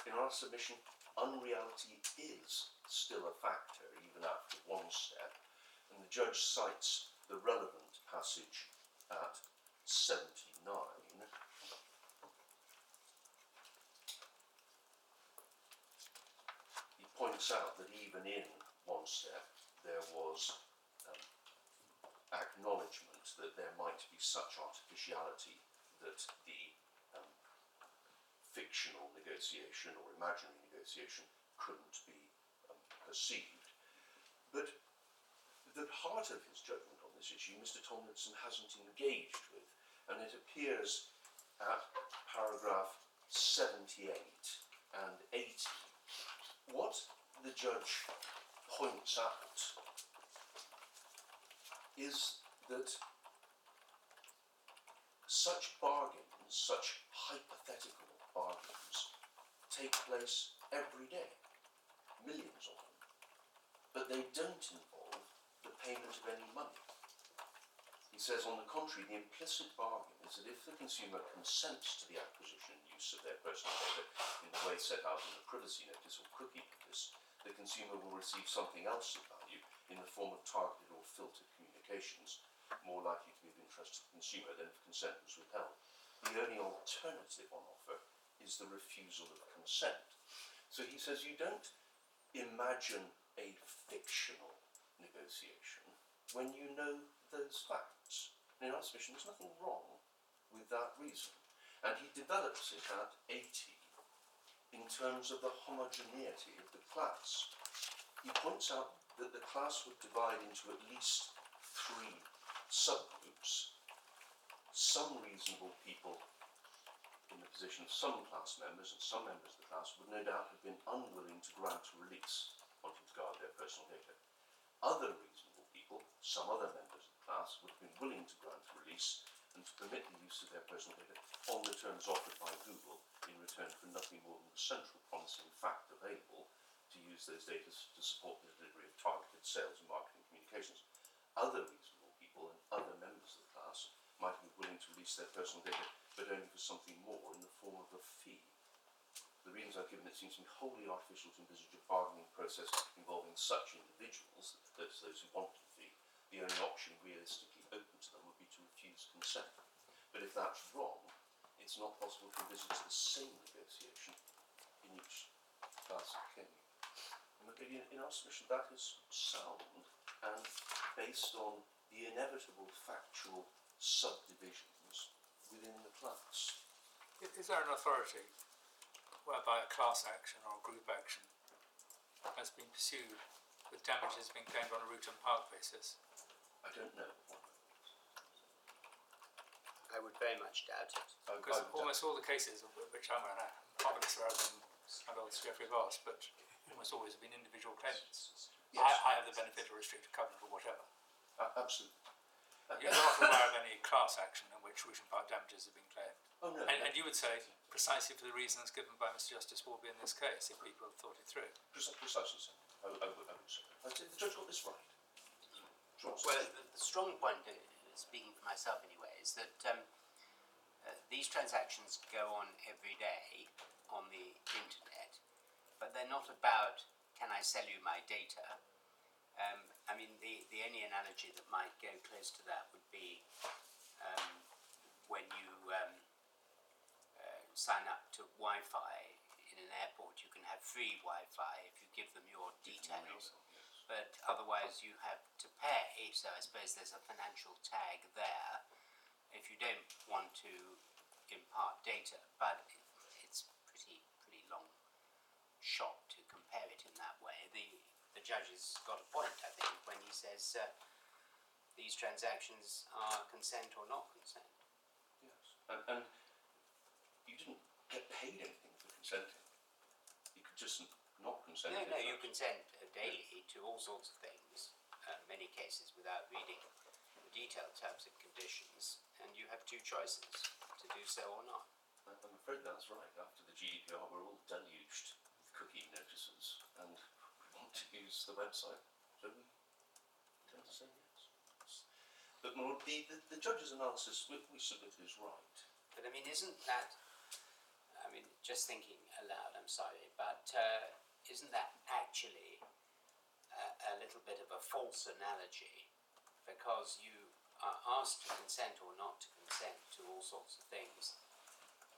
in our submission, unreality is still a factor even after one step, and the judge cites the relevant passage at 79. He points out that even in one step there was acknowledgement that there might be such artificiality that the fictional negotiation or imaginary negotiation couldn't be perceived. But the heart of his judgment on this issue, Mr. Tomlinson hasn't engaged with, and it appears at paragraph 78 and 80. What the judge points out is that such bargains, such hypothetical bargains, take place every day, millions of them, but they don't involve the payment of any money. He says, on the contrary, the implicit bargain is that if the consumer consents to the acquisition and use of their personal data in the way set out in the privacy notice or cookie notice, the consumer will receive something else of value in the form of targeted or filtered communications, more likely to be of interest to the consumer than if consent was withheld. The only alternative on offer is the refusal of consent. So he says you don't imagine a fictional negotiation when you know those facts. And in our submission, there's nothing wrong with that reason. And he develops it at 80 in terms of the homogeneity of the class. He points out that the class would divide into at least 3 subgroups. Some reasonable people in the position of some class members and some members of the class would no doubt have been unwilling to grant a release, wanting to guard their personal data. Other reasonable people, some other members of the class, would have been willing to grant a release and to permit the use of their personal data on the terms offered by Google in return for nothing more than the central promising fact available to use those data to support the delivery of targeted sales and marketing communications. Other reasonable people and other members of the class might be willing to release their personal data, but only for something more in the form of a fee. The reasons I've given, it seems to me wholly artificial to envisage a bargaining process involving such individuals, that's those who want the fee. The only option realistically open to them would be to refuse consent. But if that's wrong, it's not possible to envisage the same negotiation in each class of king. In our submission, that is sound and based on the inevitable factual subdivisions within the class. Is there an authority whereby a class action or a group action has been pursued with damages being claimed on a root and part basis? I don't know. I would very much doubt it. Because almost all the cases of which I'm aware, marvellous rather than adults Geoffrey Vast, but almost always have been individual claimants. Yes. I have the benefit of restricted covenant or whatever. Absolutely. You're not aware of any class action in which root and part damages have been claimed. Oh, no. And you would say, precisely for the reasons given by Mr Justice Warby in this case, if people had thought it through. Precisely so. I would say. I think the judge got this right. Well, the strong point, speaking for myself anyway, is that these transactions go on every day on the internet, but they're not about, can I sell you my data? I mean, the only analogy that might go close to that would be when you sign up to Wi-Fi in an airport. You can have free Wi-Fi if you give them your details, but otherwise you have to pay, so I suppose there's a financial tag there if you don't want to impart data, but it's pretty long shot to compare it in that way. The judge has got a point, I think, when he says these transactions are consent or not consent. Yes. And you didn't get paid anything for consenting. You could just not consent. No, you consent daily to all sorts of things, many cases without reading the detailed terms and conditions, and you have 2 choices, to do so or not. I'm afraid that's right. After the GDPR, we're all deluged with cookie notices, and we want to use the website, so we tend to say yes. But more, the judge's analysis we submit is right. But I mean, isn't that, I mean, just thinking aloud, I'm sorry, but isn't that actually a little bit of a false analogy? Because you are asked to consent or not to consent to all sorts of things,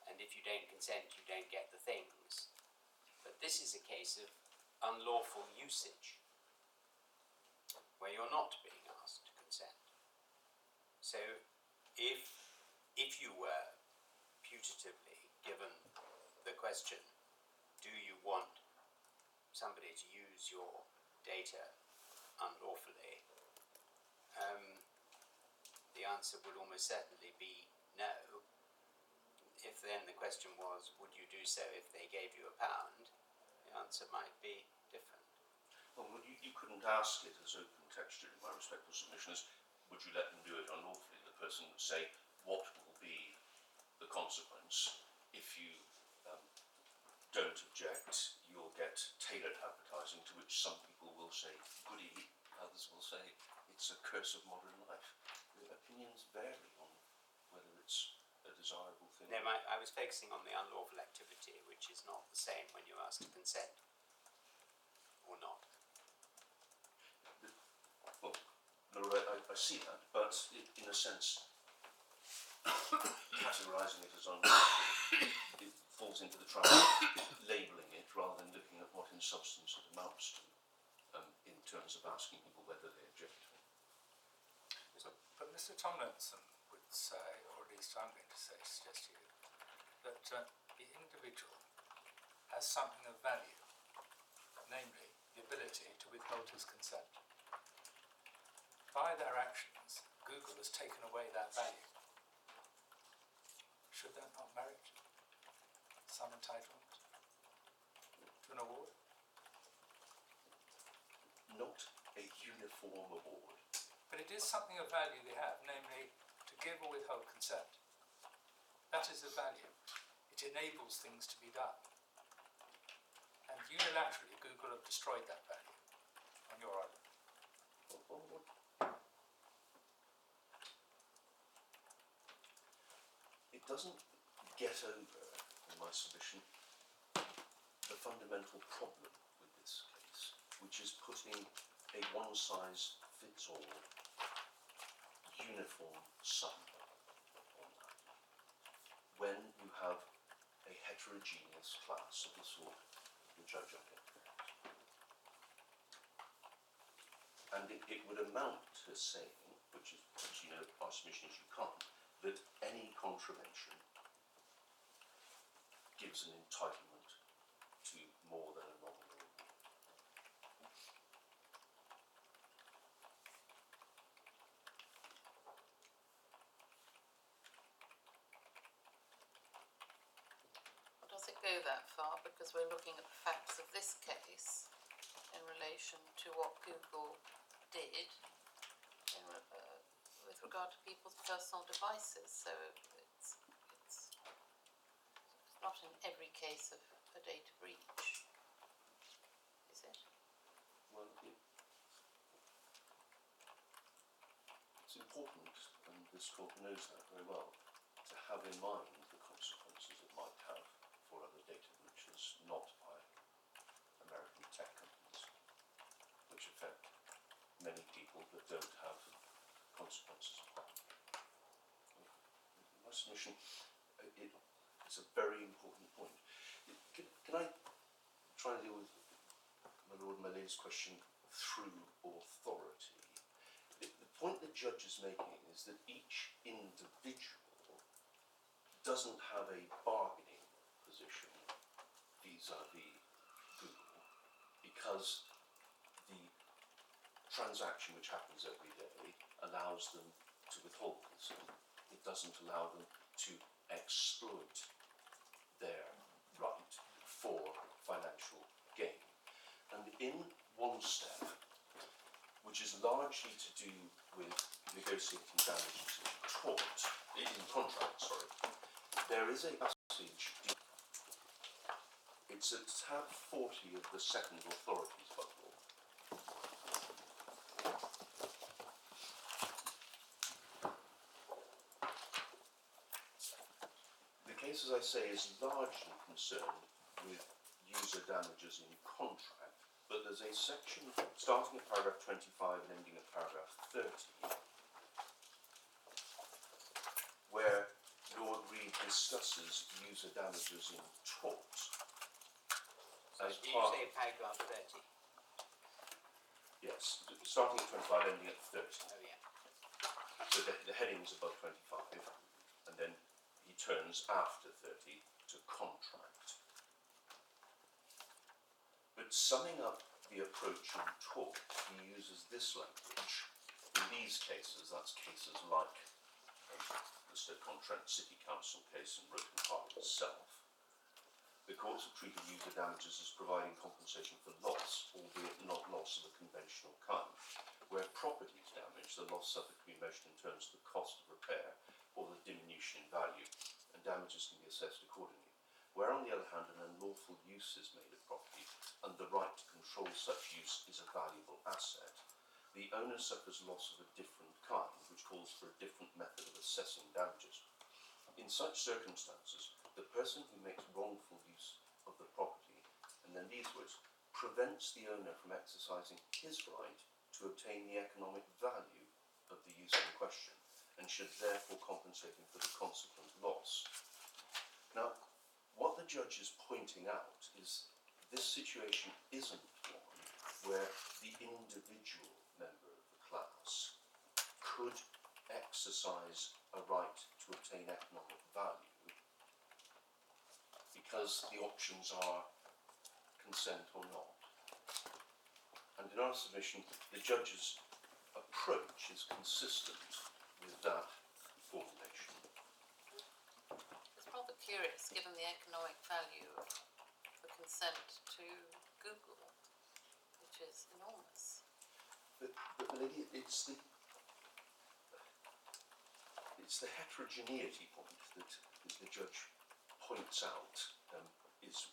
and if you don't consent, you don't get the things. But this is a case of unlawful usage, where you're not being asked to consent. So if you were putatively given the question, do you want somebody to use your data unlawfully? The answer would almost certainly be no. If then the question was, would you do so if they gave you £1? The answer might be different. Well, you couldn't ask it as open textually, my respectful submission is, would you let them do it unlawfully? The person would say, what will be the consequence if you don't object? You'll get tailored advertising, to which some people will say, goody, others will say, it's a curse of modern life. The opinions vary on whether it's a desirable thing. No, I was focusing on the unlawful activity, which is not the same when you're asked to consent or not. Well, I see that, but in a sense, categorising it as unlawful, it falls into the trap of labelling it rather than looking at what in substance it amounts to, in terms of asking people whether they object to it. But Mr. Tomlinson would say, or at least I'm going to say, suggest to you, that the individual has something of value, namely the ability to withhold his consent. By their actions, Google has taken away that value. Should that not merit some entitlement to an award? Not a uniform award. But it is something of value they have, namely to give or withhold consent. That is of value. It enables things to be done. And unilaterally, Google have destroyed that value on your argument. It doesn't get over, in my submission, the fundamental problem with this case, which is putting a one-size-fits-all uniform sum on that, when you have a heterogeneous class of the sort the judge identified. And it would amount to saying, which is, as you know, our submission is you can't, that any contravention gives an entitlement to more than a nominal reward. Does it go that far? Because we're looking at the facts of this case in relation to what Google did with regard to people's personal devices. So it's not in every case of a data breach, is it? Well, it's important, and this court knows that very well, to have in mind the consequences it might have for other data breaches, not by American tech companies, which affect many people but don't have consequences. My submission, it's a very important point. Can I try and deal with my Lord and my Lady's question through authority? The point the judge is making is that each individual doesn't have a bargaining position vis-à-vis Google, because the transaction which happens every day allows them to withhold consent. It doesn't allow them to exploit their right for financial gain. And in one step, which is largely to do with negotiating damages in contract, there is a passage, it's at tab 40 of the second authorities bundle. The case, as I say, is largely concerned with user damages in contract, but there's a section starting at paragraph 25 and ending at paragraph 30 where Lord Reed discusses user damages in tort. So do you say paragraph 30? Yes, starting at 25, ending at 30. Oh yeah. So the heading's above 25, and then he turns after 30 to contract. But summing up the approach in tort, he uses this language. In these cases, that's cases like the Stoke-on-Trent City Council case and Roken Park itself, the courts have treated user damages as providing compensation for loss, albeit not loss of a conventional kind. Where property is damaged, the loss suffered can be measured in terms of the cost of repair or the diminution in value, and damages can be assessed accordingly. Where, on the other hand, an unlawful use is made of property, and the right to control such use is a valuable asset, the owner suffers loss of a different kind, which calls for a different method of assessing damages. In such circumstances, the person who makes wrongful use of the property, and then these words, prevents the owner from exercising his right to obtain the economic value of the use in question, and should therefore compensate him for the consequent loss. Now, what the judge is pointing out is this situation isn't one where the individual member of the class could exercise a right to obtain economic value because the options are consent or not. And in our submission, the judge's approach is consistent with that formulation. It's rather curious, given the economic value of the consent to Google, which is enormous. But Lady, it's the heterogeneity point that, as the judge points out, is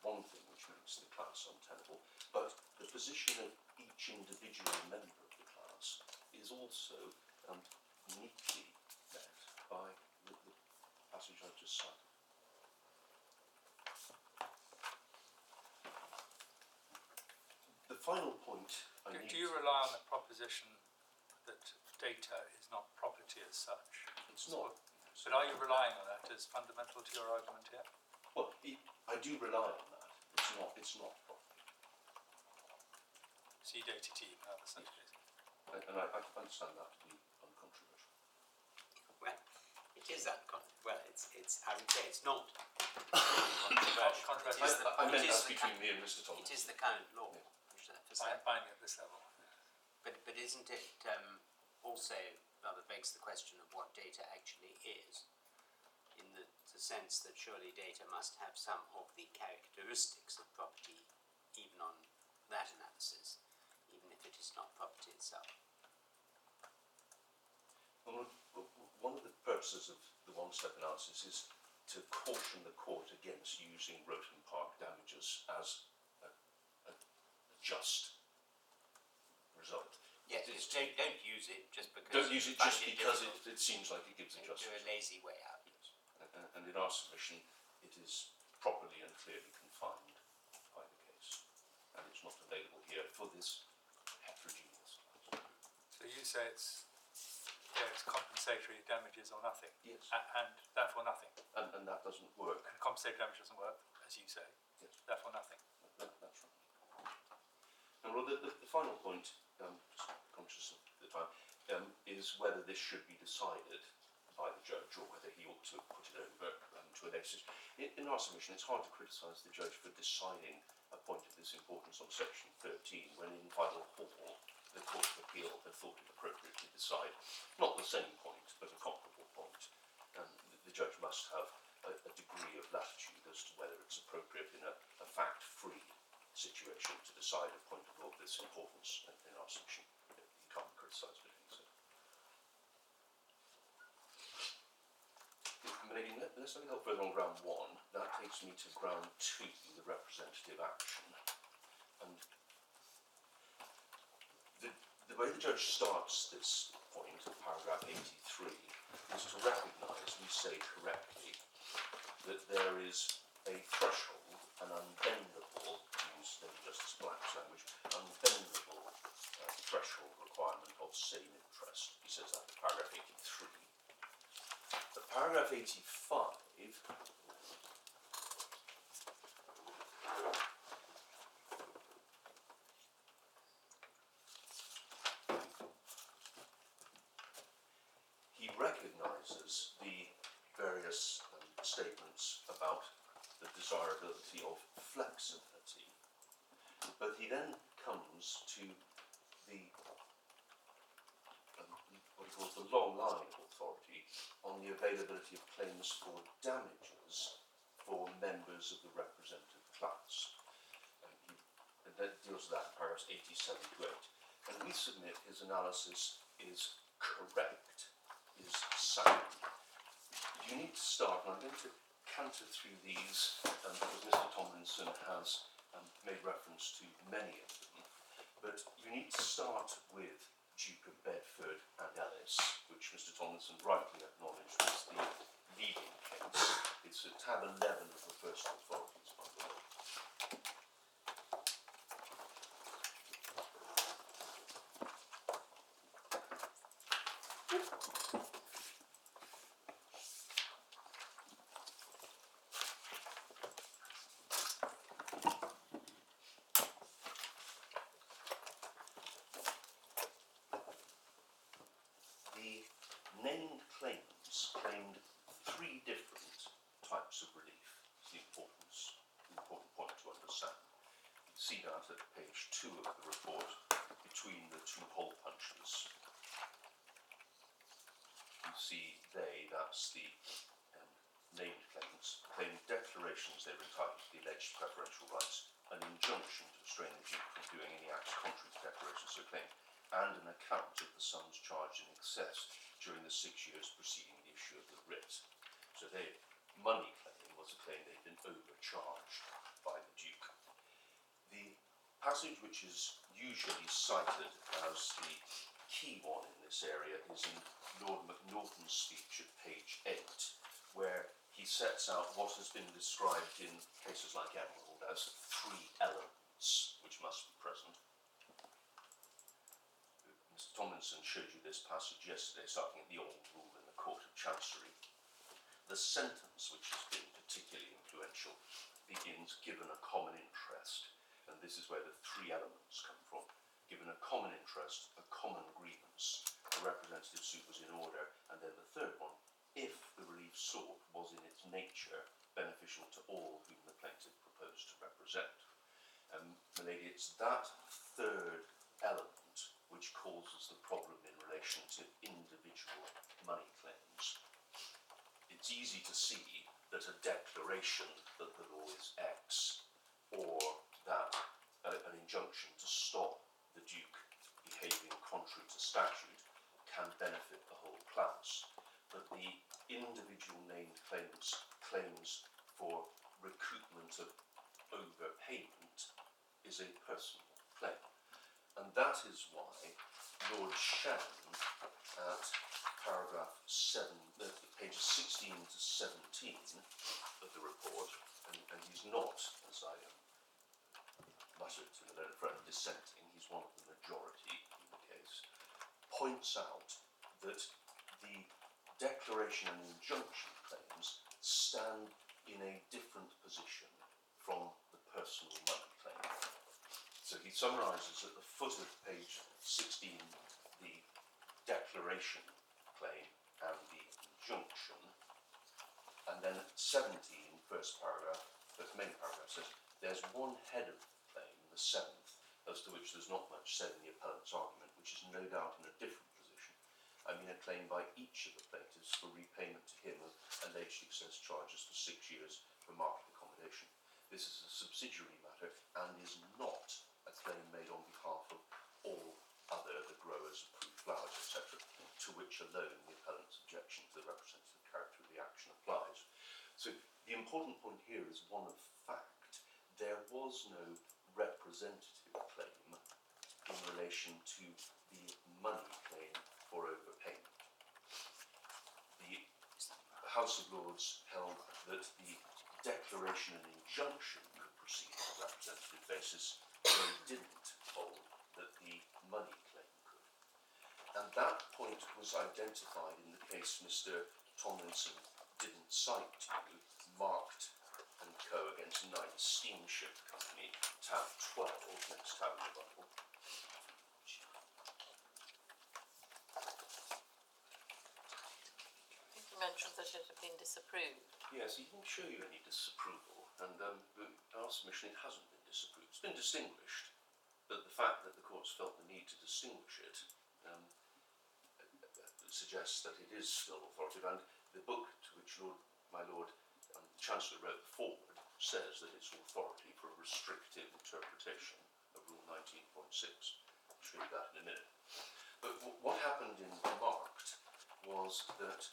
one thing which makes the class untenable, but the position of each individual member of the class is also neatly met by the passage I just cited. The final point Do you rely on the proposition that data is not property as such? It's not. But are you relying on that as fundamental to your argument here? Well, I do rely on that. It's not property. See data team and other such cases. And I understand that to be uncontroversial. Well, it is well, it's I would say it's not Controversial. I meant that between me and Mr. Thomas. It is the current law. Yeah. Binding at this level. But isn't it also rather begs the question of what data actually is, in the sense that surely data must have some of the characteristics of property, even on that analysis, even if it is not property itself. Well, one of the purposes of the one-step analysis is to caution the court against using Roten Park damages as a just result. Yes, It's don't use it just because. Don't use it just because it seems like it gives a just do a result. lazy way out. Yes. And in our submission, it is properly and clearly confined by the case, and it's not available here for this heterogeneous class. So you say it's compensatory damages or nothing, Yes, and therefore nothing. and that doesn't work. And compensatory damage doesn't work, as you say. Yes. Therefore nothing. That's right. And well, the final point, just conscious of the time, is whether this should be decided by the judge or whether he ought to put it over to a later stage. In our submission, it's hard to criticise the judge for deciding a point of this importance on section 13 when in Vital Hall the Court of Appeal had thought it appropriate to decide not the same point but a comparable point. And the judge must have a degree of latitude as to whether it's appropriate in a fact-free situation to decide a point of law of this importance in our submission. You can't be criticised for doing so. Maybe let's look a little further on ground 1. That takes me to ground 2, the representative action. And the way the judge starts this point of paragraph 83 is to recognise, we say correctly, that there is a threshold, an unbendable, to use Lady Justice Black's language, unbendable threshold requirement of same interest. He says that in paragraph 83. But paragraph 85 he recognises the various statements about the desirability of flexibility But he then comes to the what he calls the long line of authority on the availability of claims for damages for members of the representative class. And that deals with that in paragraphs 87 to 8. And we submit his analysis is correct, is sound. You need to start, and I'm going to canter through these because Mr. Tomlinson has made reference to many of them, but you need to start with Duke of Bedford and Ellis, which Mr. Tomlinson rightly acknowledged was the leading case. It's at tab 11 of the first authorities, by the way. The named claimants claimed three different types of relief. It's the important point to understand. You see that at page 2 of the report between the two hole punches. You see that's the named claimants, claimed declarations they were entitled to the alleged preferential rights, an injunction to restrain the Duke from doing any acts contrary to declarations so claimed, and an account of the sums charged in excess during the 6 years preceding the issue of the writ. So their money claim was a claim they'd been overcharged by the Duke. The passage which is usually cited as the key one in this area is in Lord Macnaghten's speech at page 8, where he sets out what has been described in cases like Emerald as three elements which must be present. Mr. Tomlinson showed you this passage yesterday, starting at the old rule in the Court of Chancery. The sentence, which has been particularly influential, begins, given a common interest, and this is where the three elements come from. Given a common interest, a common grievance, a representative suit was in order, and then the third one, if the relief sought was in its nature beneficial to all whom the plaintiff proposed to represent. My lady, it's that third element which causes the problem in relation to individual money claims. It's easy to see that a declaration that the law is X, or that an injunction to stop the Duke behaving contrary to statute can benefit the whole class. But the individual named claims for recoupment of overpayment is a personal claim. And that is why Lord Shan, at paragraph 7, pages 16 to 17 of the report, and he's not, as I muttered to the learned friend, dissenting, he's one of the majority in the case, points out that the declaration and injunction claims stand in a different position from the personal money claim. So he summarises at the foot of page 16 the declaration claim and the injunction, and then at 17, first main paragraph says there's one head of the claim, the seventh, as to which there's not much said in the appellant's argument, which is no doubt in a different position. I mean a claim by each of the plaintiffs for repayment to him of alleged excess charges for 6 years for market accommodation. This is a subsidiary matter and is not a claim made on behalf of all other, the growers of fruit, flowers, etc., to which alone the appellant's objection to the representative character of the action applies. So the important point here is one of fact. There was no representative claim in relation to the money claim for overpayment. The House of Lords held that the declaration and injunction could proceed on a representative basis, they didn't hold that the money claim could. And that point was identified in the case Mr. Tomlinson didn't cite to you, Marked and Co. against Knight Steamship Company, tab 12, next tab in the Bible. I think you mentioned that it had been disapproved. Yes, he didn't show you any disapproval, and our submission, it hasn't been disapproved. It's been distinguished, but the fact that the courts felt the need to distinguish it suggests that it is still authoritative, and the book to which my Lord the Chancellor wrote the foreword says that it's authority for a restrictive interpretation of Rule 19.6. I'll show you that in a minute. But what happened in Marked was that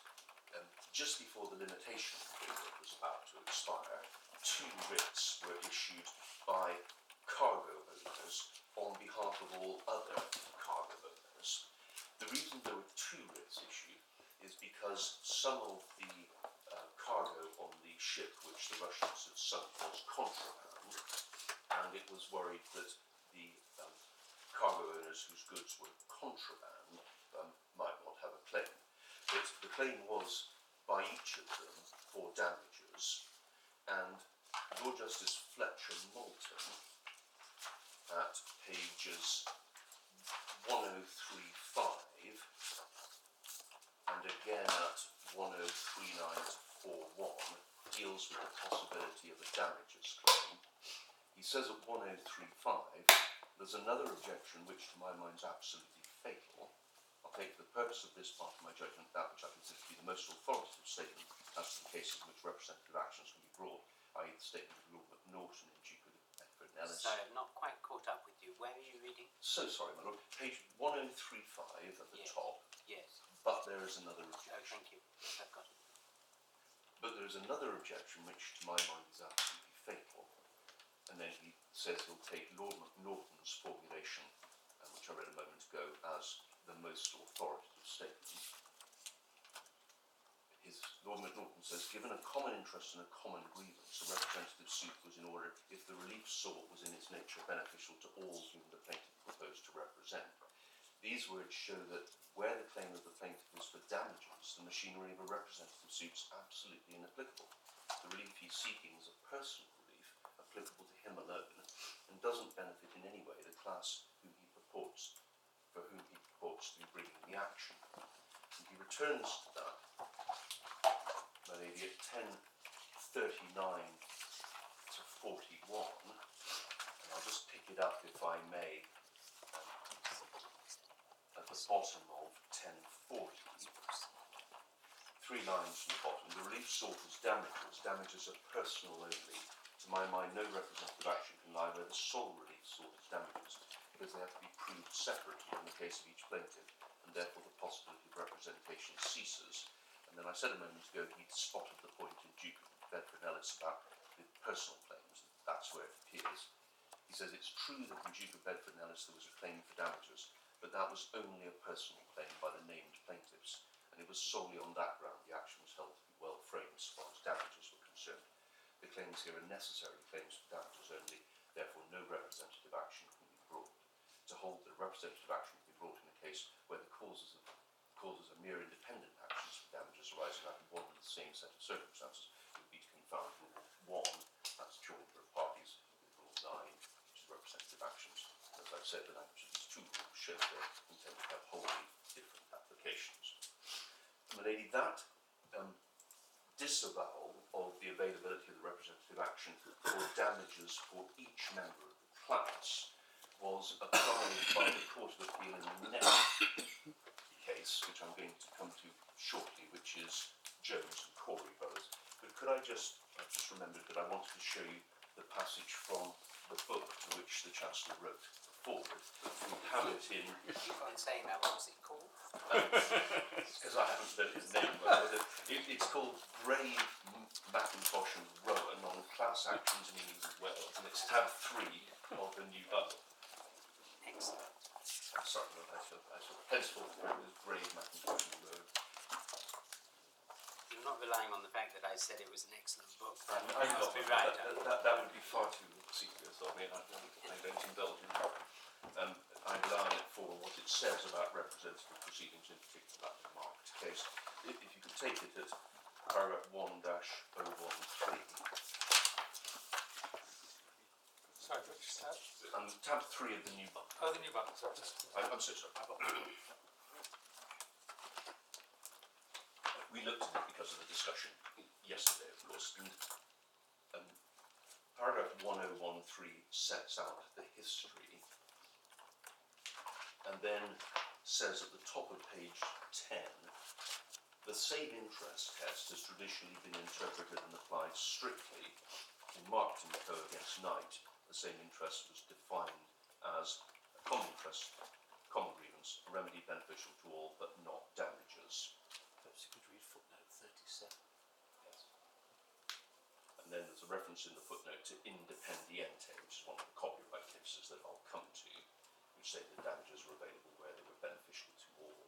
just before the limitation period was about to expire, 2 writs were issued by cargo owners on behalf of all other cargo owners. The reason there were 2 writs issued is because some of the cargo on the ship which the Russians had sunk was contraband, and it was worried that the cargo owners whose goods were contraband might not have a claim. But the claim was by each of them for damages, and Lord Justice Fletcher Moulton at pages 1035 and again at 1039 to 41 deals with the possibility of a damages claim. He says at 1035 there's another objection which to my mind is absolutely fatal. I'll take for the purpose of this part of my judgment that which I consider to be the most authoritative statement as to the cases in which representative actions can be brought, i.e. the statement of Lord Macnaghten in Duke of Bedford and Ellis. Sorry, I've not quite caught up with you. Where are you reading? So sorry, my lord. Page 1035 at the top. Yes. But there is another Oh, objection. thank you. Yes, I've got it. But there is another objection which, to my mind, is absolutely fatal. And then he says he'll take Lord Macnaghten's formulation, which I read a moment ago, as the most authoritative statement. Lord Macnaghten says, given a common interest and a common grievance, a representative suit was in order if the relief sought was in its nature beneficial to all whom the plaintiff proposed to represent. These words show that where the claim of the plaintiff is for damages, the machinery of a representative suit is absolutely inapplicable. The relief he's seeking is a personal relief, applicable to him alone, and doesn't benefit in any way the class for whom he purports to be bringing the action. And he returns to that, my lady, at 1039 to 41, and I'll just pick it up if I may, at the bottom of 1040. 3 lines from the bottom. The relief sought is damages. Damages are personal only. To my mind, no representative action can lie where the sole relief sought is damages, because they have to be proved separately in the case of each plaintiff, and therefore the possibility of representation ceases. And then I said a moment ago he'd spotted the point in Duke of Bedford and Ellis about the personal claims. That's where it appears. He says it's true that in Duke of Bedford and Ellis there was a claim for damages, but that was only a personal claim by the named plaintiffs, and it was solely on that ground the action was held to be well framed as far as damages were concerned. The claims here are necessary claims for damages only, therefore no representative action can be brought. To hold that representative action can be brought in a case where the causes are mere independent actions for damages arising out of one and the same set of circumstances would be to confound Rule 1, that's joinder of parties, with Rule 9, which is representative actions. As I've said, the language of these 2 rules shows they're intended to have wholly different applications. My lady, that disavowal of the availability of the representative action for damages for each member of the class was applied by the Court of Appeal in the next case, which I'm going to come to shortly, which is Jones and Corey brothers. But could I've just remembered that I wanted to show you the passage from the book to which the Chancellor wrote forward. We have it in... Keep on saying that. What was it called? Because I haven't learned his name, but it's called Brave, Mackintosh and Rowan on class actions in England and Wales, and it's tab 3 of the new book. Excellent. I'm sorry, I shall henceforth call it Brave, Mackintosh and Rowan. You're not relying on the fact that I said it was an excellent book. I'm You must not, be right. that would be far too secret of me, and I don't indulge in that. I rely on it for what it says about representative proceedings, in particular that marked case. If you could take it at paragraph 1-013. Sorry, which tab? Tab 3 of the new book. Oh, the new button, sorry. I'm so sorry. We looked at it because of the discussion yesterday, of course, and paragraph 1013 sets out the history and then says at the top of page 10, the same interest test has traditionally been interpreted and applied strictly. In Markton Co. against Knight, the same interest was defined as a common interest, common grievance, a remedy beneficial to all but not damages. Perhaps you could read footnote 37. Yes. And then there's a reference in the footnote to Independiente, which is one of the copyright cases that I'll come to, which say that damages were available where they were beneficial to all.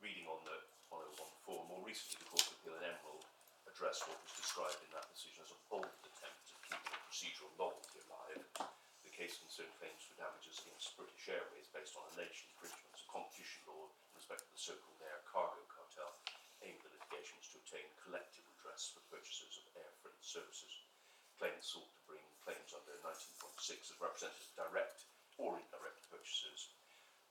Reading on the 1014, more recently the Court of Appeal in Emerald addressed what was described in that decision as a bold attempt at keeping a procedural novelty alive. The case concerned claims for damages against British Airways based on alleged infringements of competition law in respect to the so-called air cargo cartel, aimed at litigation was to obtain collective redress for purchasers of air freight services. Claimants sought to bring claims under 19.6 as represented as direct or indirect purchasers,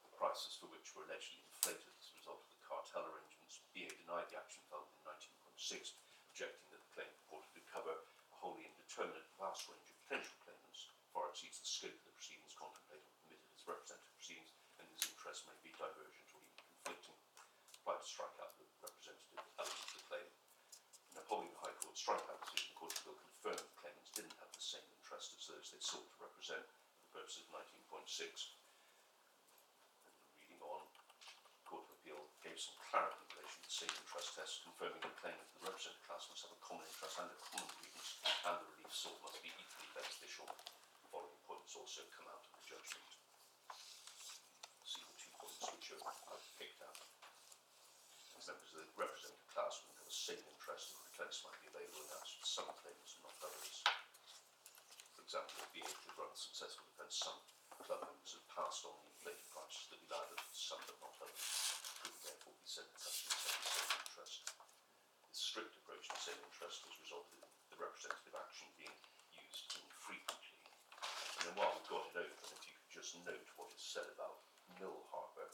the prices for which were allegedly inflated as a result of the cartel arrangements. BA denied the action filed in 19.6, objecting that the claim purported to cover a wholly indeterminate vast range of potential claimants, far exceeds the scope of the proceedings contemplated or permitted as representative proceedings, and whose interests may be divergent or even conflicting. Applied to strike out the representative element of the claim. In upholding the High Court strikeout decision, the Court of Appeal confirmed that claimants didn't have the same interest as those they sought to represent for the purposes of 19.6. Reading on, the Court of Appeal gave some clarity in relation to the same interest test, confirming that claimant the represented class must have a common interest and a common grievance, and the relief sought must be equally beneficial. The following points also come out of the judgment. See the 2 points which I've picked out. As members of the represented class wouldn't have the same interest in the defence might be available in answer to some claims and not others. For example, if BA could run a successful defence, some club members have passed on the inflated prices that be liable to some but not others, could therefore be said that customers have the same interest. This strict approach to the same interest has resulted in the representative action being used infrequently. And then while we've got it open, if you could just note what is said about Mill Harbour.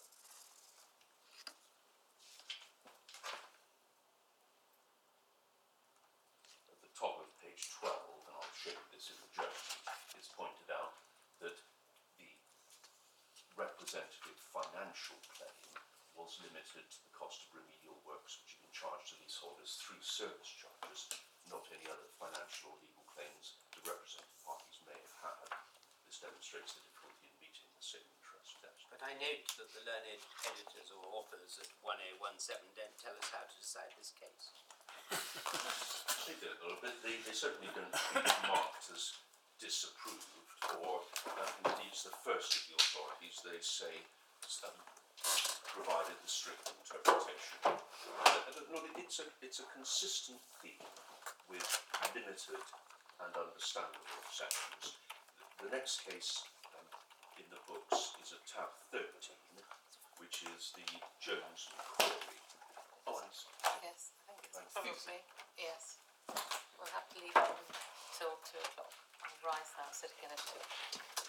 At the top of page 12, and I'll show you this in the judgment, it's pointed out that the representative financial claim was limited to the cost of remedial works which have been charged to leaseholders through service charges, not any other financial or legal claims the represented parties may have had. This demonstrates the difficulty in meeting the same interest test. But I note that the learned editors or authors at 1017 don't tell us how to decide this case. They do a little bit. They certainly don't treat it marked as disapproved, or indeed it's the first of the authorities. They say provided the strict interpretation. Look, it's a consistent theme with limited and understandable exceptions. The next case in the books is at tab 13, which is the Jones and Corey. Oh, I'm sorry. Yes, I think it's probably, yes. We'll have to leave it until 2 o'clock. I'll rise now, sitting in at 2.